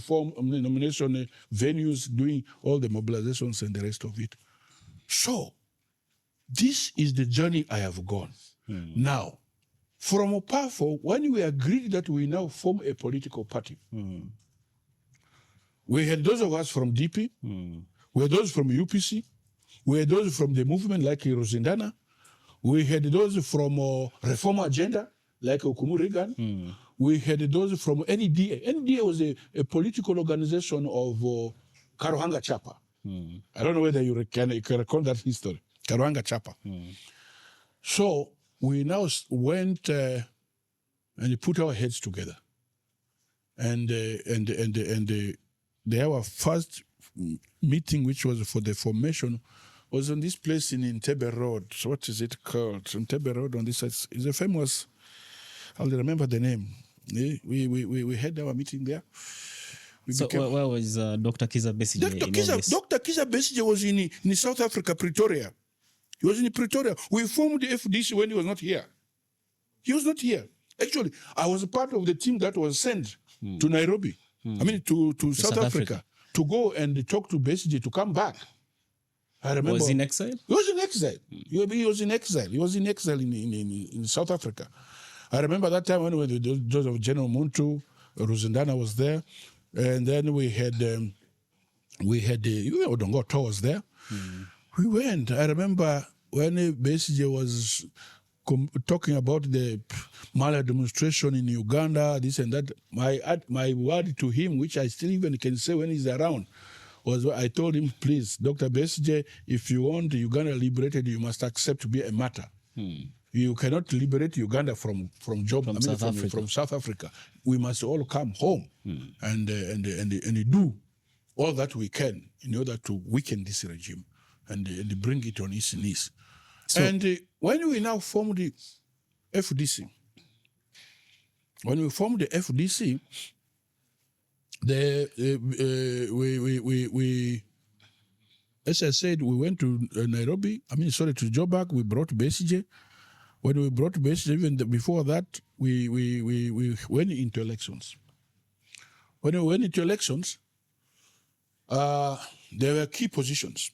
venues, doing all the mobilizations and the rest of it. So, this is the journey I have gone. Now, from Opafo, when we agreed that we now form a political party, we had those of us from DP, we had those from UPC, we had those from the movement like Rosindana, we had those from Reform Agenda like Okumu Reagan, we had those from NDA. NDA was a political organization of Karuhanga Chapa. I don't know whether you can recall that history. Karuhanga Chapa. So we now went and put our heads together. And our first meeting, which was for the formation, was on this place in Entebbe Road. So what is it called? Entebbe Road on this side. It's a famous, I'll remember the name. We had our meeting there. Where was Dr. Kizza Besigye? Dr. Kizza Besigye was in South Africa, Pretoria. He was in Pretoria. We formed the FDC when he was not here. He was not here. Actually, I was a part of the team that was sent to Nairobi. I mean, to South Africa to go and talk to Besigye to come back. I remember. Was he in exile? He was in exile. He was in exile. He was in exile in South Africa. I remember that time when those of General Muntu, Rosindana was there, and then we had Odongo Tour was there. We went. I remember when Besigye was talking about the maladministration in Uganda, this and that. My word to him, which I still even can say when he's around, was I told him, please, Dr. Besigye, if you want Uganda liberated, you must accept to be a martyr. You cannot liberate Uganda from South Africa. We must all come home and do all that we can in order to weaken this regime and bring it on its knees. So, and when we now form the FDC, we as I said, we went to Nairobi. To Joburg. We brought Besigye. When we brought Besigye, even before that, we went into elections. When we went into elections, there were key positions.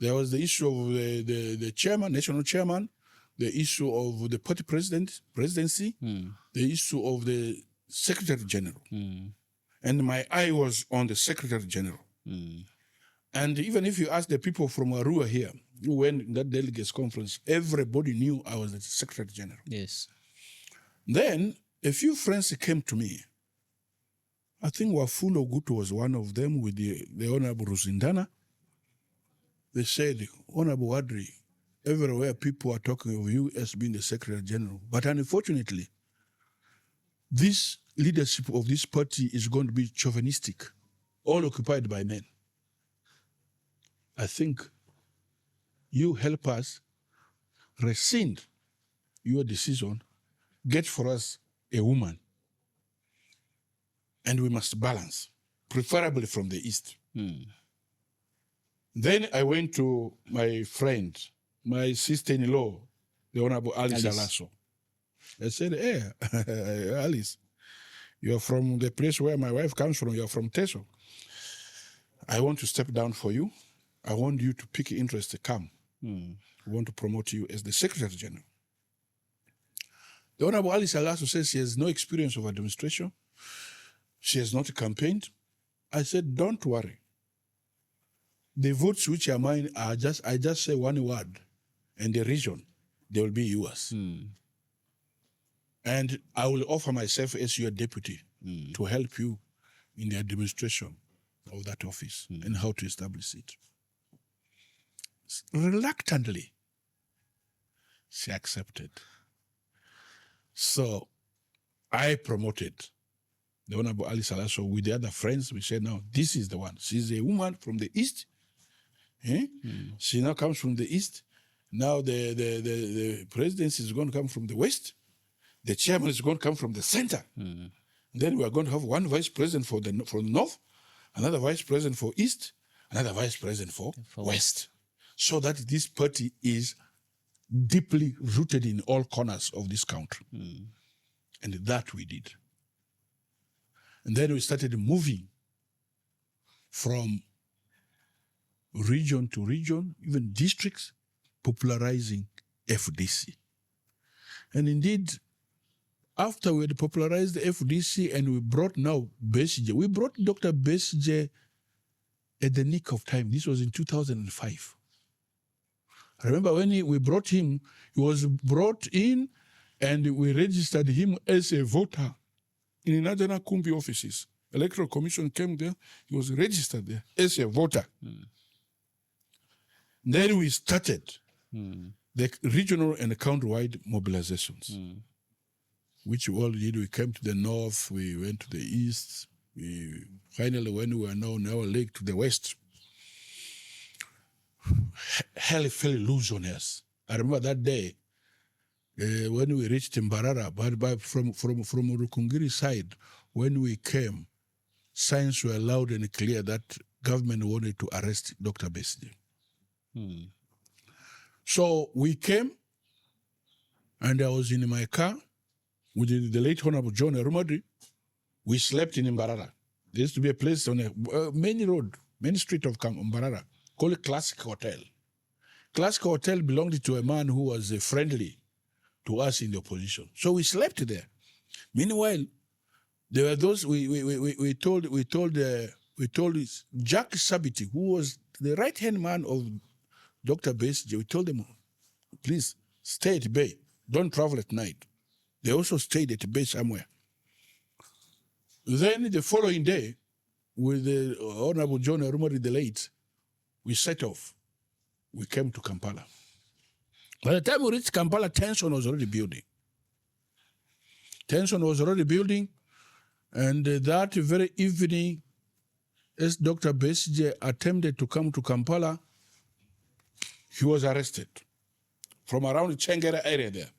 There was the issue of the chairman, national chairman, the issue of the party presidency, the issue of the secretary general. And my eye was on the secretary general. And even if you ask the people from Arua here, who went in that delegates conference, everybody knew I was the secretary general. Yes. Then a few friends came to me. I think Wafulo Gutu was one of them with the Honorable Rusindana. They said, Honorable Wadri, everywhere people are talking of you as being the Secretary General. But unfortunately, this leadership of this party is going to be chauvinistic, all occupied by men. I think you help us rescind your decision, get for us a woman, and we must balance, preferably from the East. Then I went to my friend, my sister-in-law, the Honorable Alice Alaso. I said, hey, Alice, you're from the place where my wife comes from. You're from Teso. I want to step down for you. I want you to pick interest to come. I want to promote you as the Secretary General. The Honorable Alice Alaso says she has no experience of administration. She has not campaigned. I said, don't worry. The votes which are mine are I just say one word, and the region, they will be yours. And I will offer myself as your deputy to help you in the administration of that office and how to establish it. Reluctantly, she accepted. So I promoted the Honorable Alice Alaso with the other friends. We said, no, this is the one. She's a woman from the East. She now comes from the East. Now the presidency is going to come from the West. The chairman is going to come from the center. Then we are going to have one vice president for the North, another vice president for East, another vice president for West. So that this party is deeply rooted in all corners of this country. And that we did. And then we started moving from region to region, even districts, popularizing FDC. And indeed, after we had popularized the FDC and we brought now Besigye, we brought Dr. Besigye at the nick of time. This was in 2005. I remember when we brought him, he was brought in and we registered him as a voter in Najana Kumbi offices. Electoral Commission came there, he was registered there as a voter. Then we started the regional and county-wide mobilizations, which we all did. We came to the north, we went to the east, finally, when we were now in our leg to the west, hell fell loose on us. I remember that day when we reached Mbarara, but from Rukungiri side, when we came, signs were loud and clear that government wanted to arrest Dr. Besigye. So we came, and I was in my car with the late Honorable John Erumadri. We slept in Mbarara. There used to be a place on a main street of Mbarara, called Classic Hotel. Classic Hotel belonged to a man who was friendly to us in the opposition. So we slept there. Meanwhile, there were those we told Jack Sabiti, who was the right-hand man of Dr. Besigye. We told them, please stay at bay. Don't travel at night. They also stayed at bay somewhere. Then the following day, with the Honorable John Arumari the late, we set off. We came to Kampala. By the time we reached Kampala, tension was already building. And that very evening, as Dr. Besigye attempted to come to Kampala, he was arrested from around the Chengera area there.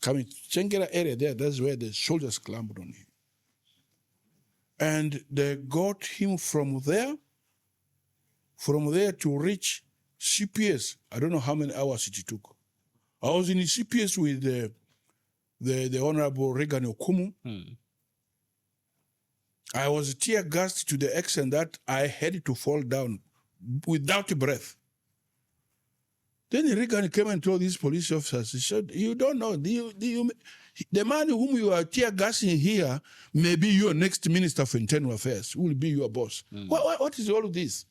Coming Chengera area there, that's where the soldiers clambered on him. And they got him from there to reach CPS. I don't know how many hours it took. I was in the CPS with the Honorable Regan Okumu. I was tear gassed to the extent that I had to fall down without a breath. Then Regan came and told these police officers, he said, you don't know, the man whom you are tear gassing here may be your next Minister for Internal Affairs, who will be your boss. What is all of this?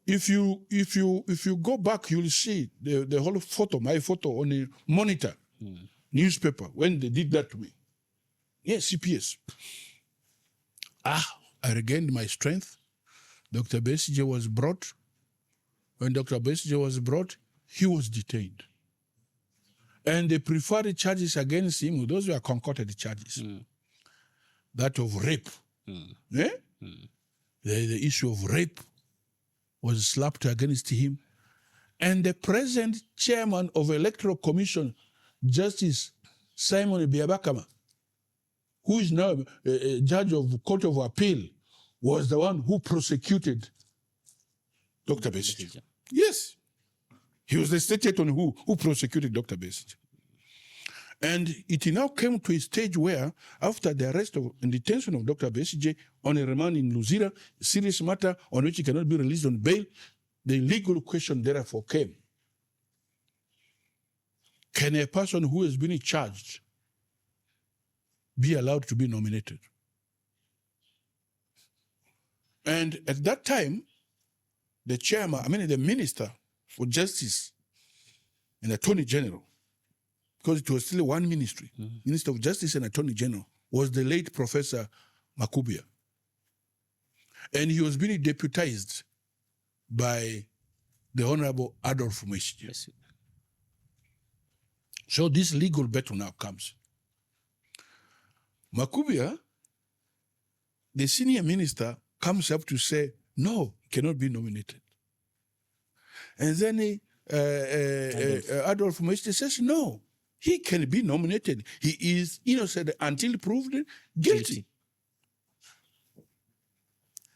If you go back, you'll see the whole photo, my photo on the Monitor newspaper when they did that to me. Yes, CPS. I regained my strength. Dr. Besigye was brought. When Dr. Besigye was brought, he was detained. And the preferred charges against him, those were concocted charges. That of rape. The issue of rape was slapped against him. And the present chairman of Electoral Commission, Justice Simon Biabakama, who is now a judge of the Court of Appeal, was the one who prosecuted Dr. Besigye. Yes. He was the state attorney who prosecuted Dr. Besigye. And it now came to a stage where, after the arrest and detention of Dr. Besigye on a remand in Luzira, a serious matter on which he cannot be released on bail, the legal question therefore came. Can a person who has been charged be allowed to be nominated? And at that time, the Minister for Justice and Attorney General, because it was still one ministry, Minister of Justice and Attorney General, was the late Professor Makubia. And he was being deputized by the Honorable Adolf Mweshije. Yes. So this legal battle now comes. Makubia, the senior minister, comes up to say, no, he cannot be nominated. And then Adolf Mweshije says, no, he can be nominated. He is innocent until proved guilty.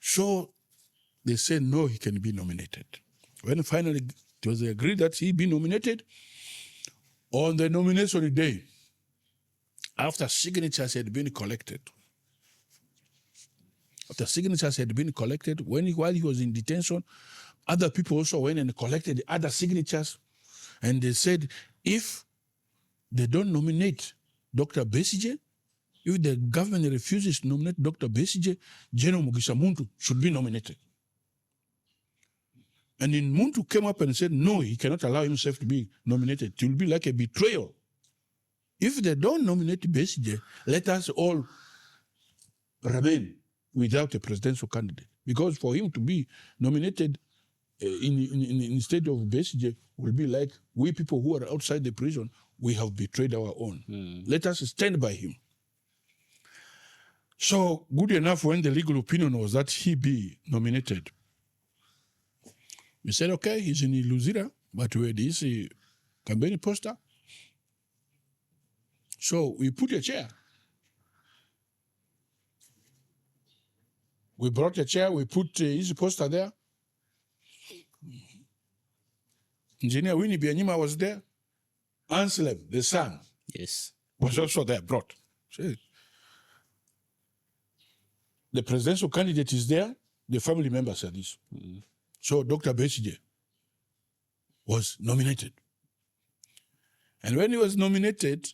So they said, no, he can be nominated. When finally it was agreed that he be nominated, on the nomination day, after signatures had been collected, while he was in detention, other people also went and collected other signatures, and they said, if they don't nominate Dr. Besigye, if the government refuses to nominate Dr. Besigye, General Mugisha Muntu should be nominated. And then Muntu came up and said, no, he cannot allow himself to be nominated. It will be like a betrayal. If they don't nominate Besigye, let us all remain without a presidential candidate. Because for him to be nominated instead of Besigye will be like we people who are outside the prison, we have betrayed our own. Let us stand by him. So good enough when the legal opinion was that he be nominated. We said, okay, he's in Luzira, but where this campaign poster. So we put a chair. We brought a chair, we put his poster there. Engineer Winnie Bianyima was there. Anselm, the son, was also there, brought. The presidential candidate is there, the family members are this. So Dr. Besigye was nominated. And when he was nominated,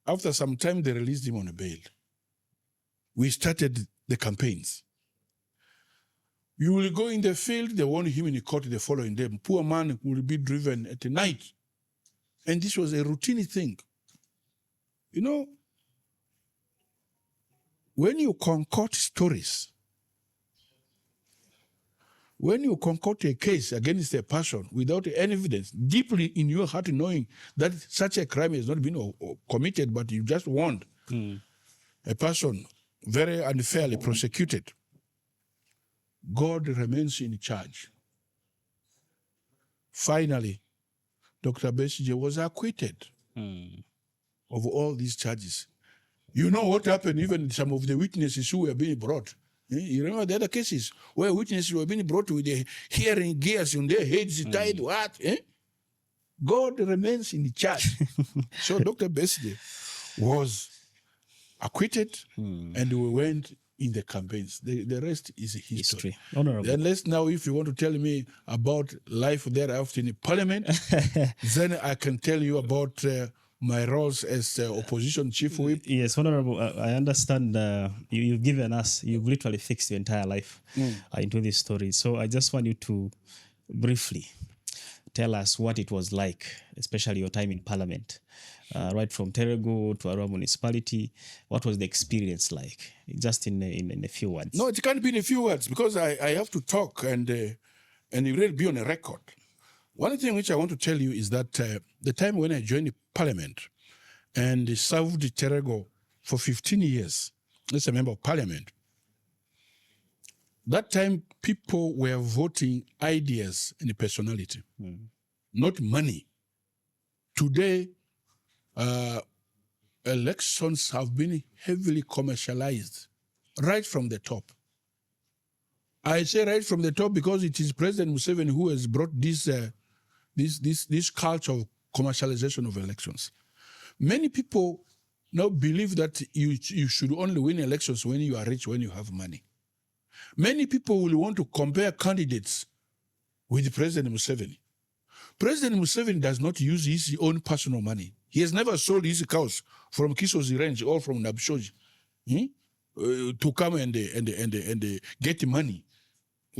after some time, they released him on a bail. We started the campaigns. You will go in the field, they want him in the court the following day. Poor man will be driven at night. And this was a routine thing. You know, when you concoct stories, when you concoct a case against a person without any evidence, deeply in your heart knowing that such a crime has not been committed, but you just want a person very unfairly prosecuted, God remains in charge. Finally, Dr. Besigye was acquitted of all these charges. You know what happened, even some of the witnesses who were being brought. You remember the other cases where witnesses were being brought with the hearing gears on their heads tied, what? God remains in charge. So Dr. Besigye was acquitted and we went in the campaigns. The rest is history. Honorable. Unless now, if you want to tell me about life thereafter in Parliament, then I can tell you about my roles as opposition chief whip. Yes, Honorable, I understand you've given us, you've literally fixed your entire life into this story. So I just want you to briefly tell us what it was like, especially your time in Parliament, right from Terego to Arua Municipality. What was the experience like? Just in a few words. No, it can't be in a few words because I have to talk and it will be on a record. One thing which I want to tell you is that the time when I joined Parliament and served Terego for 15 years as a member of Parliament, that time people were voting ideas and personality, not money. Today, elections have been heavily commercialized right from the top. I say right from the top because it is President Museveni who has brought this culture of commercialization of elections. Many people now believe that you should only win elections when you are rich, when you have money. Many people will want to compare candidates with President Museveni. President Museveni does not use his own personal money. He has never sold his cows from Kisozi Range or from Nabishoji to come and get money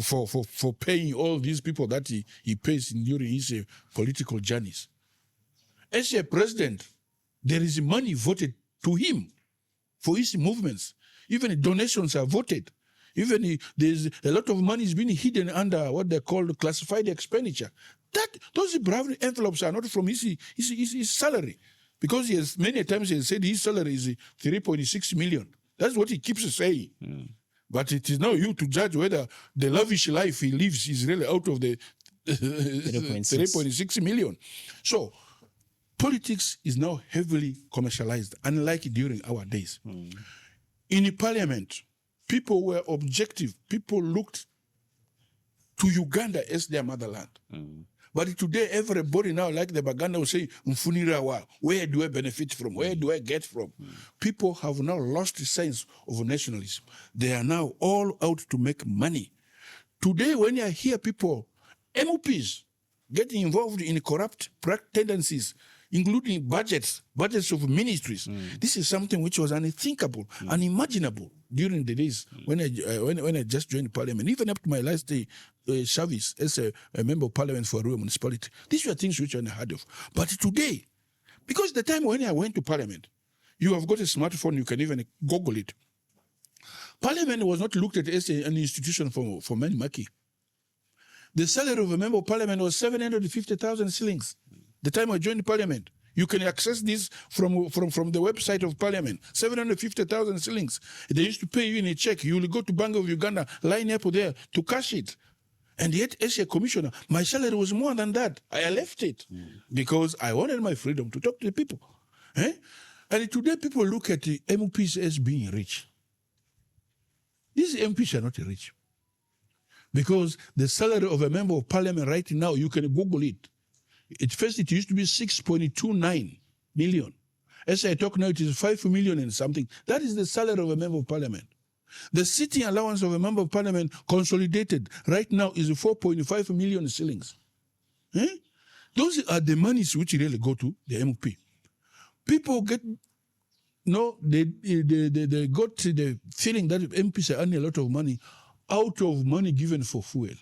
for paying all these people that he pays during his political journeys. As a president, there is money voted to him for his movements. Even donations are voted. Even there's a lot of money is being hidden under what they call classified expenditure. Those brave envelopes are not from his salary, because he has many times he has said his salary is 3.6 million. That's what he keeps saying. But it is now you to judge whether the lavish life he lives is really out of the 3.6 million. So politics is now heavily commercialized, unlike during our days. In Parliament, people were objective. People looked to Uganda as their motherland. But today, everybody now, like the Baganda will say, Mfunirawa, where do I benefit from? Where do I get from? People have now lost the sense of nationalism. They are now all out to make money. Today, when I hear people, MPs, getting involved in corrupt tendencies, including budgets of ministries, this is something which was unthinkable, unimaginable during the days when I just joined Parliament, even up to my last day service as a member of Parliament for Arua Municipality. These were things which I unheard of. But today, because the time when I went to Parliament, you have got a smartphone, you can even Google it. Parliament was not looked at as an institution for money making. The salary of a member of Parliament was 750,000 shillings. The time I joined Parliament, you can access this from the website of Parliament. 750,000 shillings. They used to pay you in a check. You will go to Bank of Uganda, line up there to cash it. And yet, as a commissioner, my salary was more than that. I left it because I wanted my freedom to talk to the people. And today, people look at the MPs as being rich. These MPs are not rich. Because the salary of a member of Parliament right now, you can Google it. At first, it used to be 6.29 million. As I talk now, it is 5 million and something. That is the salary of a member of Parliament. The sitting allowance of a member of Parliament consolidated right now is 4.5 million shillings. Those are the monies which really go to the MP. People get, they got the feeling that MPs are earning a lot of money out of money given for fuel.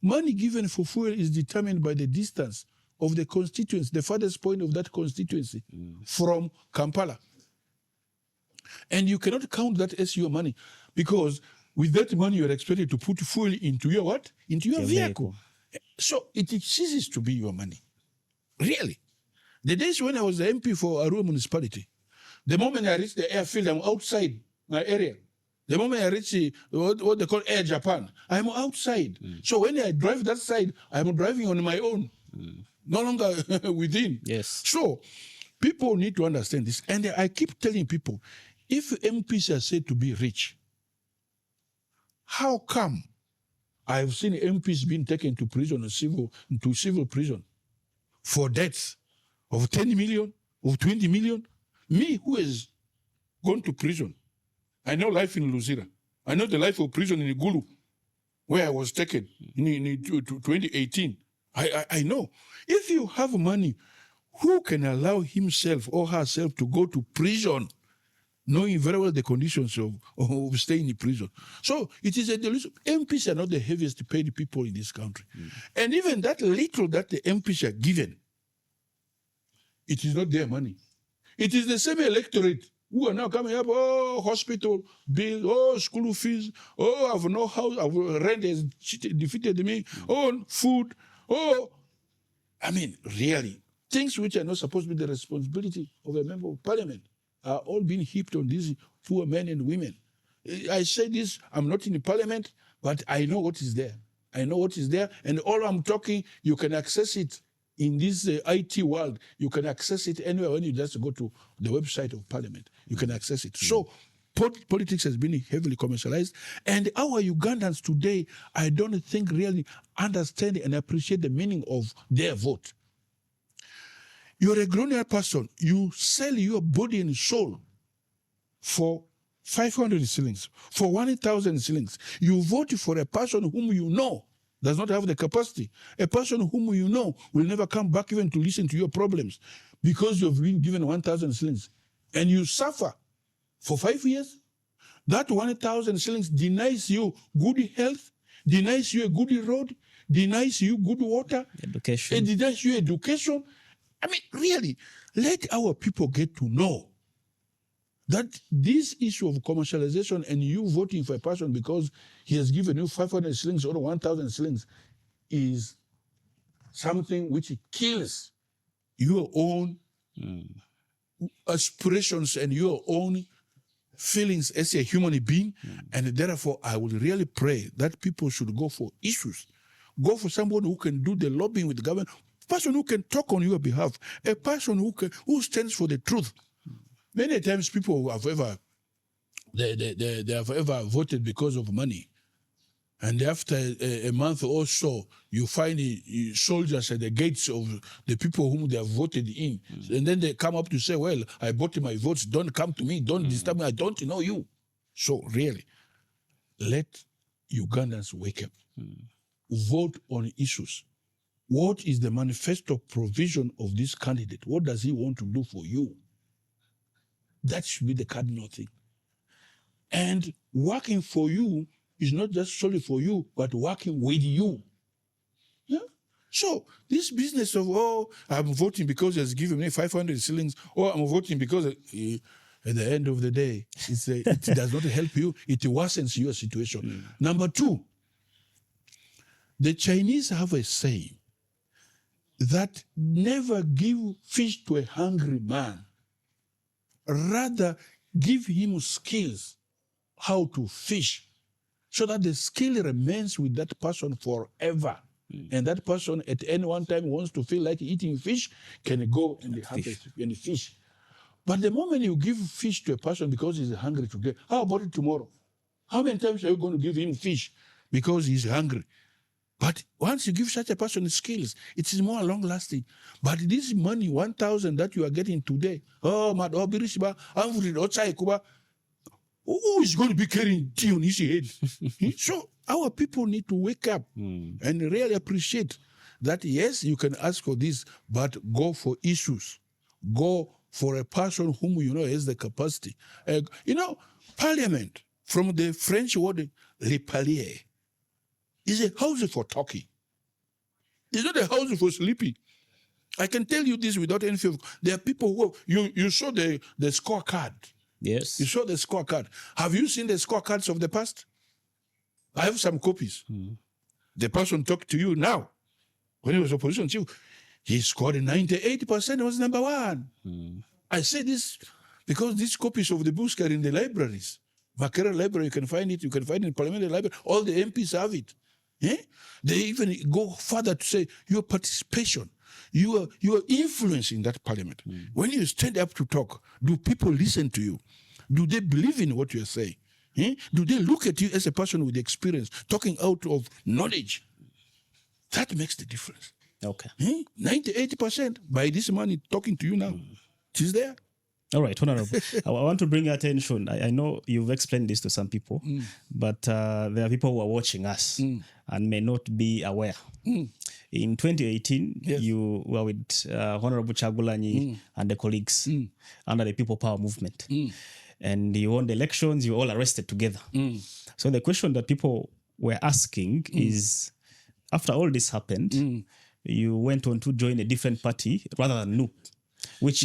Money given for fuel is determined by the distance of the constituency, the farthest point of that constituency from Kampala. And you cannot count that as your money, because with that money you're expected to put fuel into your what? Into your vehicle. So it ceases to be your money. Really. The days when I was the MP for Arua Municipality, the moment I reach the airfield, I'm outside my area. The moment I reach what they call Air Japan, I'm outside. So when I drive that side, I'm driving on my own, no longer within. Yes. So people need to understand this. And I keep telling people, if MPs are said to be rich, how come I've seen MPs being taken to prison, to civil prison, for debts of 10 million, of 20 million? Me, who has gone to prison, I know life in Luzira. I know the life of prison in Igulu, where I was taken in 2018. I know. If you have money, who can allow himself or herself to go to prison, knowing very well the conditions of staying in prison? So it is a delusion. MPs are not the heaviest paid people in this country. And even that little that the MPs are given, it is not their money. It is the same electorate who are now coming up, oh, hospital bills, oh, school fees, oh, I've no house, rent has defeated me, oh, food, oh. I mean, really, things which are not supposed to be the responsibility of a member of parliament are all being heaped on these poor men and women. I say this, I'm not in the parliament, but I know what is there. I know what is there, and all I'm talking, you can access it in this IT world. You can access it anywhere when you just go to the website of Parliament. You can access it. So politics has been heavily commercialized, and our Ugandans today, I don't think really understand and appreciate the meaning of their vote. You're a grown-up person. You sell your body and soul for 500 shillings, for 1,000 shillings. You vote for a person whom you know does not have the capacity, a person whom you know will never come back even to listen to your problems, because you've been given 1,000 shillings and you suffer for 5 years. That 1,000 shillings denies you good health, denies you a good road, denies you good water, education. It denies you education. I mean, really, let our people get to know that this issue of commercialization and you voting for a person because he has given you 500 shillings or 1,000 shillings is something which kills your own aspirations and your own feelings as a human being. And therefore, I would really pray that people should go for issues. Go for someone who can do the lobbying with the government, a person who can talk on your behalf, a person who stands for the truth. Many times people have ever voted because of money. And after a month or so, you find soldiers at the gates of the people whom they have voted in. And then they come up to say, well, I bought my votes. Don't come to me. Don't disturb me. I don't know you. So really, let Ugandans wake up. Vote on issues. What is the manifesto provision of this candidate? What does he want to do for you? That should be the cardinal thing. And working for you is not just solely for you, but working with you. Yeah? So this business of, oh, I'm voting because he has given me 500 shillings, or I'm voting because at the end of the day, it does not help you. It worsens your situation. Number two, the Chinese have a saying that never give fish to a hungry man. Rather, give him skills how to fish, so that the skill remains with that person forever. And that person at any one time wants to feel like eating fish, can go and fish. But the moment you give fish to a person because he's hungry today, how about it tomorrow? How many times are you going to give him fish because he's hungry? But once you give such a person skills, it is more long-lasting. But this money, 1,000 that you are getting today, who is going to be carrying tea on his head? So our people need to wake up and really appreciate that, yes, you can ask for this, but go for issues. Go for a person whom you know has the capacity. Parliament, from the French word, le palier, is a house for talking. It's not a house for sleeping. I can tell you this without any fear. There are people who you saw the scorecard Yes. You saw the scorecard. Have you seen the scorecards of the past? I have some copies. The person talked to you now, when he was opposition chief, he scored 98%, was number one. I say this because these copies of the books are in the libraries. Makera Library, you can find it in Parliamentary Library. All the MPs have it. They even go further to say your participation, you are influencing that parliament. When you stand up to talk, do people listen to you? Do they believe in what you are saying? Do they look at you as a person with experience, talking out of knowledge? That makes the difference. Okay. 98% by this man talking to you now. It is there. All right, Honorable. I want to bring your attention. I know you've explained this to some people, but there are people who are watching us and may not be aware. In 2018, you were with Honorable Chagulanyi and the colleagues under the People Power movement. And you won the elections, you were all arrested together. So the question that people were asking is, after all this happened, you went on to join a different party rather than NUP, which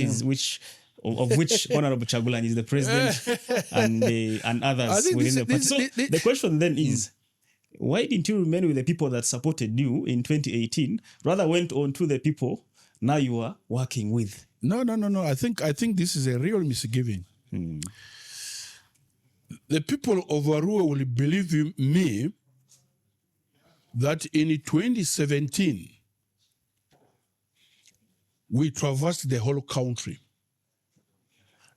Honorable Chagulanyi is the president and others within the party. So the question then is, why didn't you remain with the people that supported you in 2018, rather went on to the people now you are working with? No. I think this is a real misgiving. The people of Arua will believe me that in 2017, we traversed the whole country.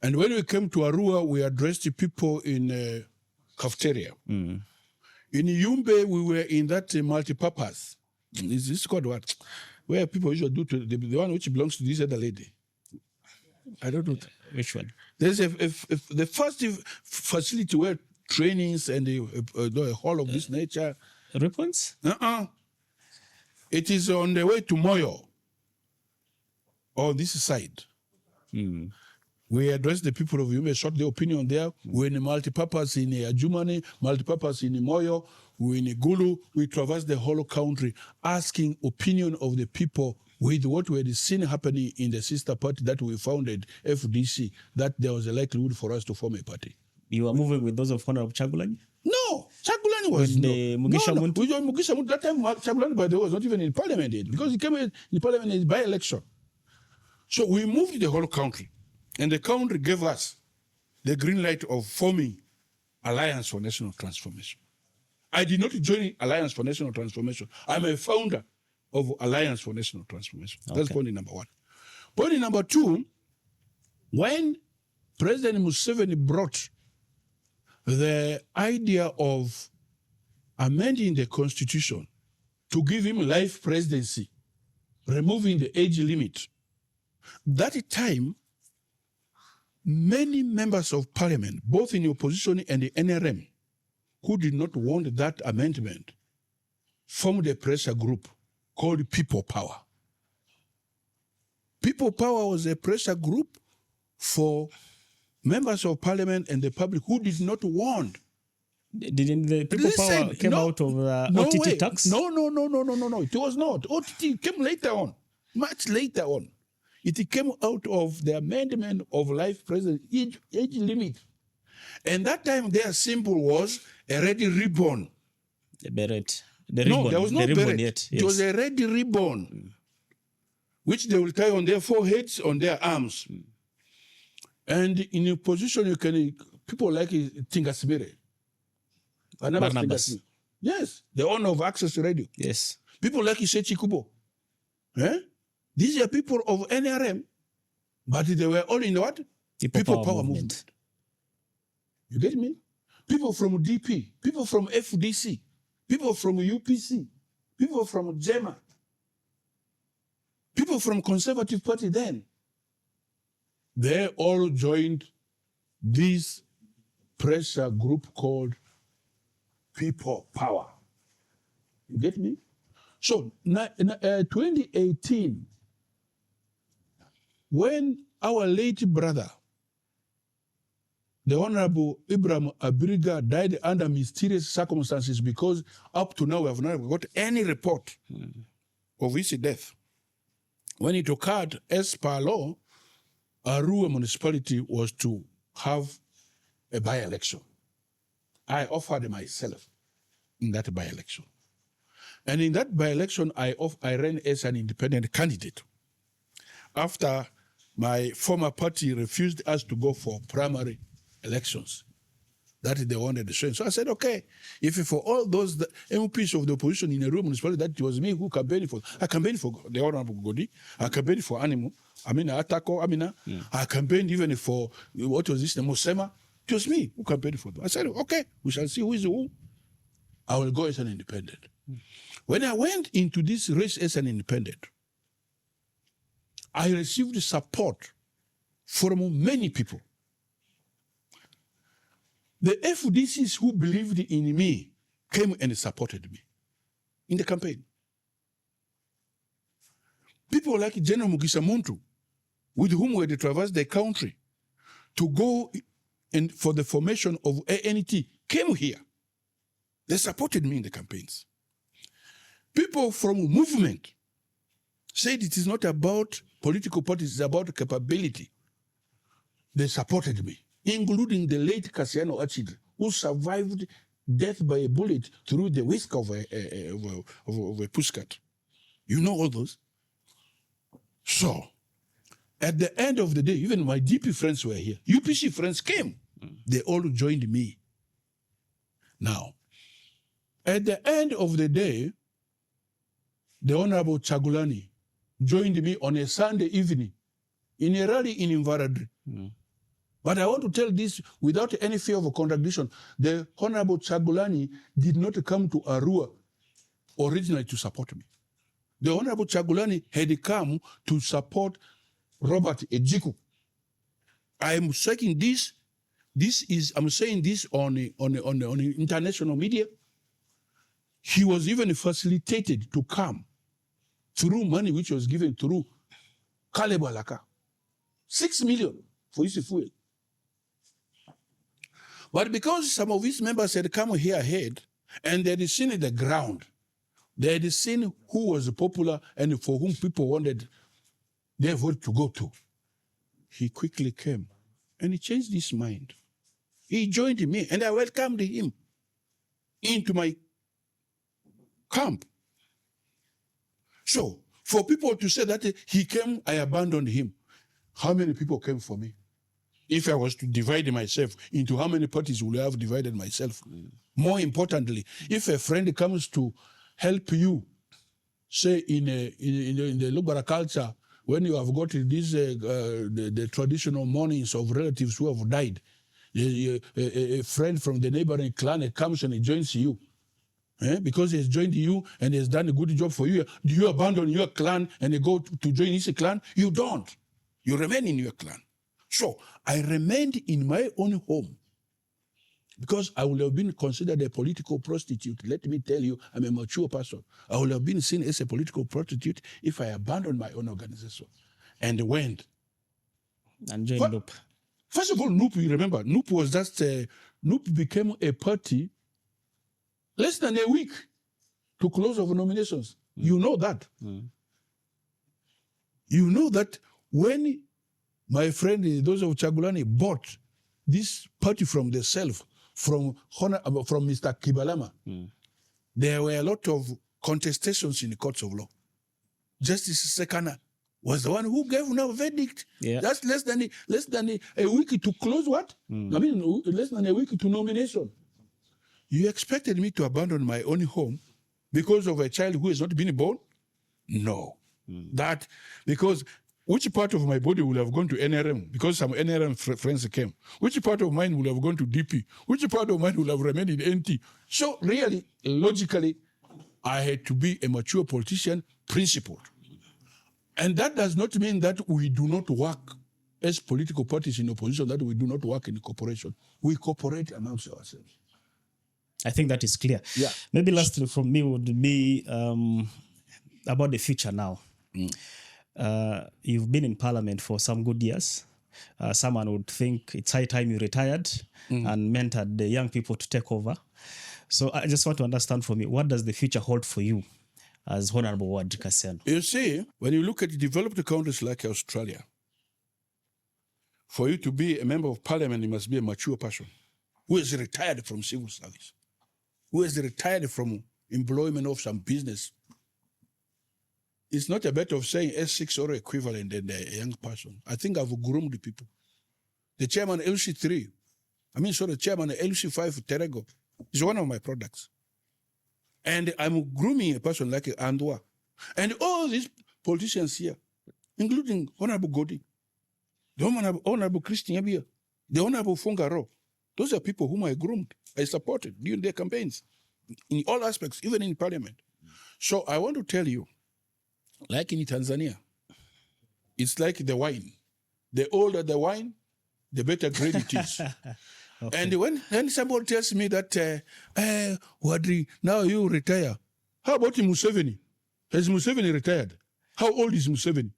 And when we came to Arua, we addressed the people in cafeteria. In Yumbe, we were in that multipurpose. Is this called what? Where people usually do to the one which belongs to this other lady. I don't know. Which one? There's the first facility where trainings and a hall of this nature. Rippons? It is on the way to Moyo, on this side. We addressed the people of Yumbe, sought the opinion there. We're in a multipurpose in Ajumani, multipurpose in Moyo, we're in Gulu. We traversed the whole country asking opinion of the people with what we had seen happening in the sister party that we founded, FDC, that there was a likelihood for us to form a party. You were moving with those of Honorable Chagulanyi? No, Chagulanyi was Mugisha Muntu? We joined Mugisha Muntu. That time Chagulanyi, by the way, was not even in parliament yet, because he came in parliament in by-election. So we moved the whole country. And the country gave us the green light of forming Alliance for National Transformation. I did not join Alliance for National Transformation. I'm a founder of Alliance for National Transformation. Okay. That's point number one. Point number two, when President Museveni brought the idea of amending the constitution to give him life presidency, removing the age limit, that time, many members of parliament, both in the opposition and the NRM, who did not want that amendment, formed a pressure group called People Power. People Power was a pressure group for members of parliament and the public who did not want. Didn't the People Power came out of OTT tax? No. It was not. OTT came later on, much later on. It came out of the amendment of life presidency age limit. And that time their symbol was a red ribbon. The beret. The ribbon. No, there was no beret. Yet. It was a red ribbon, which they will tie on their foreheads, on their arms. And in a position, you can, people like Tingasibere. Barnabas. Yes, the owner of Access Radio. Yes. People like Isechi Kubo. These are people of NRM, but they were all in what? People Power movement. You get me? People from DP, people from FDC, people from UPC, people from JEMA, people from Conservative Party then. They all joined this pressure group called People Power. You get me? So, 2018, when our late brother, the Honorable Ibrahim Abiriga, died under mysterious circumstances, because up to now we have not got any report of his death. When it occurred, as per law, Arua Municipality was to have a by-election. I offered myself in that by-election. And in that by-election, I ran as an independent candidate. After my former party refused us to go for primary elections, that they wanted to show. So I said, okay, if for all those MPs of the opposition in Arua Municipality, that it was me who campaigned for, I campaigned for the Honorable Godi, I campaigned for Animu, Atako, I campaigned even for, what was this, the Mosema. It was me who campaigned for them. I said, okay, we shall see who is who. I will go as an independent. When I went into this race as an independent, I received support from many people. The FDCs who believed in me came and supported me in the campaign. People like General Mugisha Muntu, with whom we had traversed the country to go in for the formation of ANT, came here. They supported me in the campaigns. People from movement said it is not about political parties, it's about capability. They supported me, including the late Kassiano Ezati, who survived death by a bullet through the whisk of a pushcart. You know all those? So, at the end of the day, even my DP friends were here. UPC friends came. They all joined me. Now, at the end of the day, the Honorable Chagulani joined me on a Sunday evening in a rally in Invaradri. But I want to tell this without any fear of contradiction. The Honorable Chagulani did not come to Arua originally to support me. The Honorable Chagulani had come to support Robert Ejiku. I am saying this. I'm saying this on international media. He was even facilitated to come through money which was given through Kalebalaka. 6 million for his fuel. But because some of his members had come here ahead and they had seen the ground, they had seen who was popular and for whom people wanted their vote to go to, he quickly came and he changed his mind. He joined me and I welcomed him into my camp. So, for people to say that he came, I abandoned him, how many people came for me? If I was to divide myself into how many parties would I have divided myself? More importantly, if a friend comes to help you, say in the Lubara culture, when you have got this the traditional mournings of relatives who have died, a friend from the neighboring clan comes and he joins you. Because he has joined you and he has done a good job for you, do you abandon your clan and you go to join his clan? You don't. You remain in your clan. So I remained in my own home because I would have been considered a political prostitute. Let me tell you, I'm a mature person. I would have been seen as a political prostitute if I abandoned my own organization and went. And joined NUP. First of all, NUP, you remember, NUP was just, NUP became a party less than a week to close of nominations. You know that. You know that when my friend, those of Chagulani, bought this party from themselves, from Mr. Kibalama, there were a lot of contestations in the courts of law. Justice Sekana was the one who gave no verdict. Yeah. That's less than a week to close what? I mean, less than a week to nomination. You expected me to abandon my own home because of a child who has not been born? No. That, because which part of my body would have gone to NRM? Because some NRM friends came. Which part of mine would have gone to DP? Which part of mine would have remained in NT? So really, logically, I had to be a mature politician, principled. And that does not mean that we do not work as political parties in opposition, that we do not work in cooperation. We cooperate amongst ourselves. I think that is clear. Yeah. Maybe lastly from me would be about the future now. You've been in Parliament for some good years. Someone would think it's high time you retired and mentored the young people to take over. So I just want to understand from you, what does the future hold for you as Honorable Wadri Kassiano? You see, when you look at developed countries like Australia, For you to be a member of parliament, you must be a mature person who is retired from civil service, who is retired from employment of some business. It's not a matter of saying S6 or equivalent and a young person. I think I've groomed the people. The chairman LC3, the chairman LC5 Terego is one of my products. And I'm grooming a person like Andwa. And all these politicians here, including Honorable Godi, the Honorable Christian Abia, the Honorable Fungaro, those are people whom I groomed, I supported during their campaigns, in all aspects, even in parliament. So I want to tell you, like in Tanzania, it's like the wine. The older the wine, the better grade it is. Okay. And when somebody tells me that, Wadri, now you retire, how about Museveni? Has Museveni retired? How old is Museveni?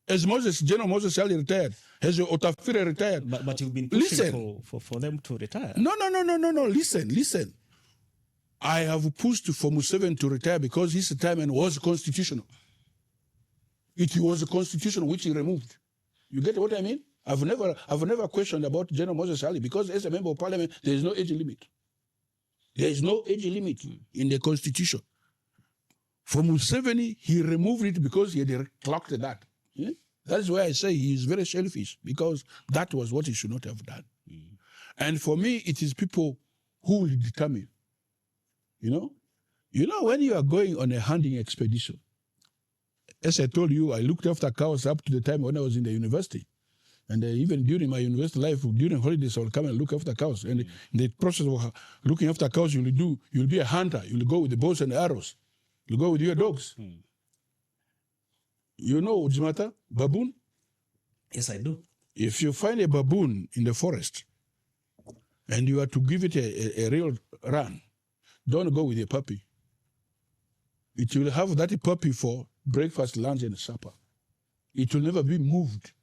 Has General Moses Ali retired? Has Otafire retired? But you've been pushing for them to retire. No. Listen. I have pushed for Museveni to retire because his retirement was constitutional. It was a constitution which he removed. You get what I mean? I've never questioned about General Moses Ali because as a member of parliament, there is no age limit. There is no age limit in the constitution. For Museveni, he removed it because he had clocked that. Yeah? That's why I say he is very selfish because that was what he should not have done. And for me, it is people who will determine. You know, when you are going on a hunting expedition, as I told you, I looked after cows up to the time when I was in the university. And even during my university life, during holidays, I will come and look after cows. And in the process of looking after cows, you'll be a hunter. You'll go with the bows and arrows. You'll go with your dogs. You know Ujimata, baboon? Yes, I do. If you find a baboon in the forest and you are to give it a real run, don't go with a puppy. It will have that puppy for breakfast, lunch, and supper. It will never be moved.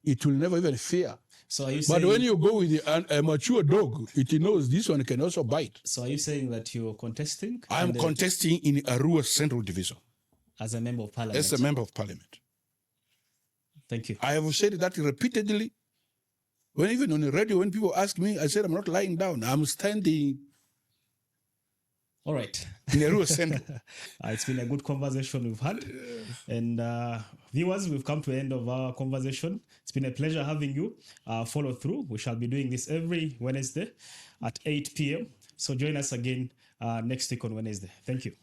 It will never even fear. So are you saying, but when you go with a mature dog, it knows this one can also bite. So are you saying that you're contesting? I'm contesting in Arua Central Division. As a member of parliament? As a member of parliament. Thank you. I have said that repeatedly. Even on the radio, when people ask me, I said I'm not lying down. I'm standing. All right. In Arua Central. It's been a good conversation we've had. And viewers, we've come to the end of our conversation. It's been a pleasure having you follow through. We shall be doing this every Wednesday at 8 p.m. So join us again next week on Wednesday. Thank you.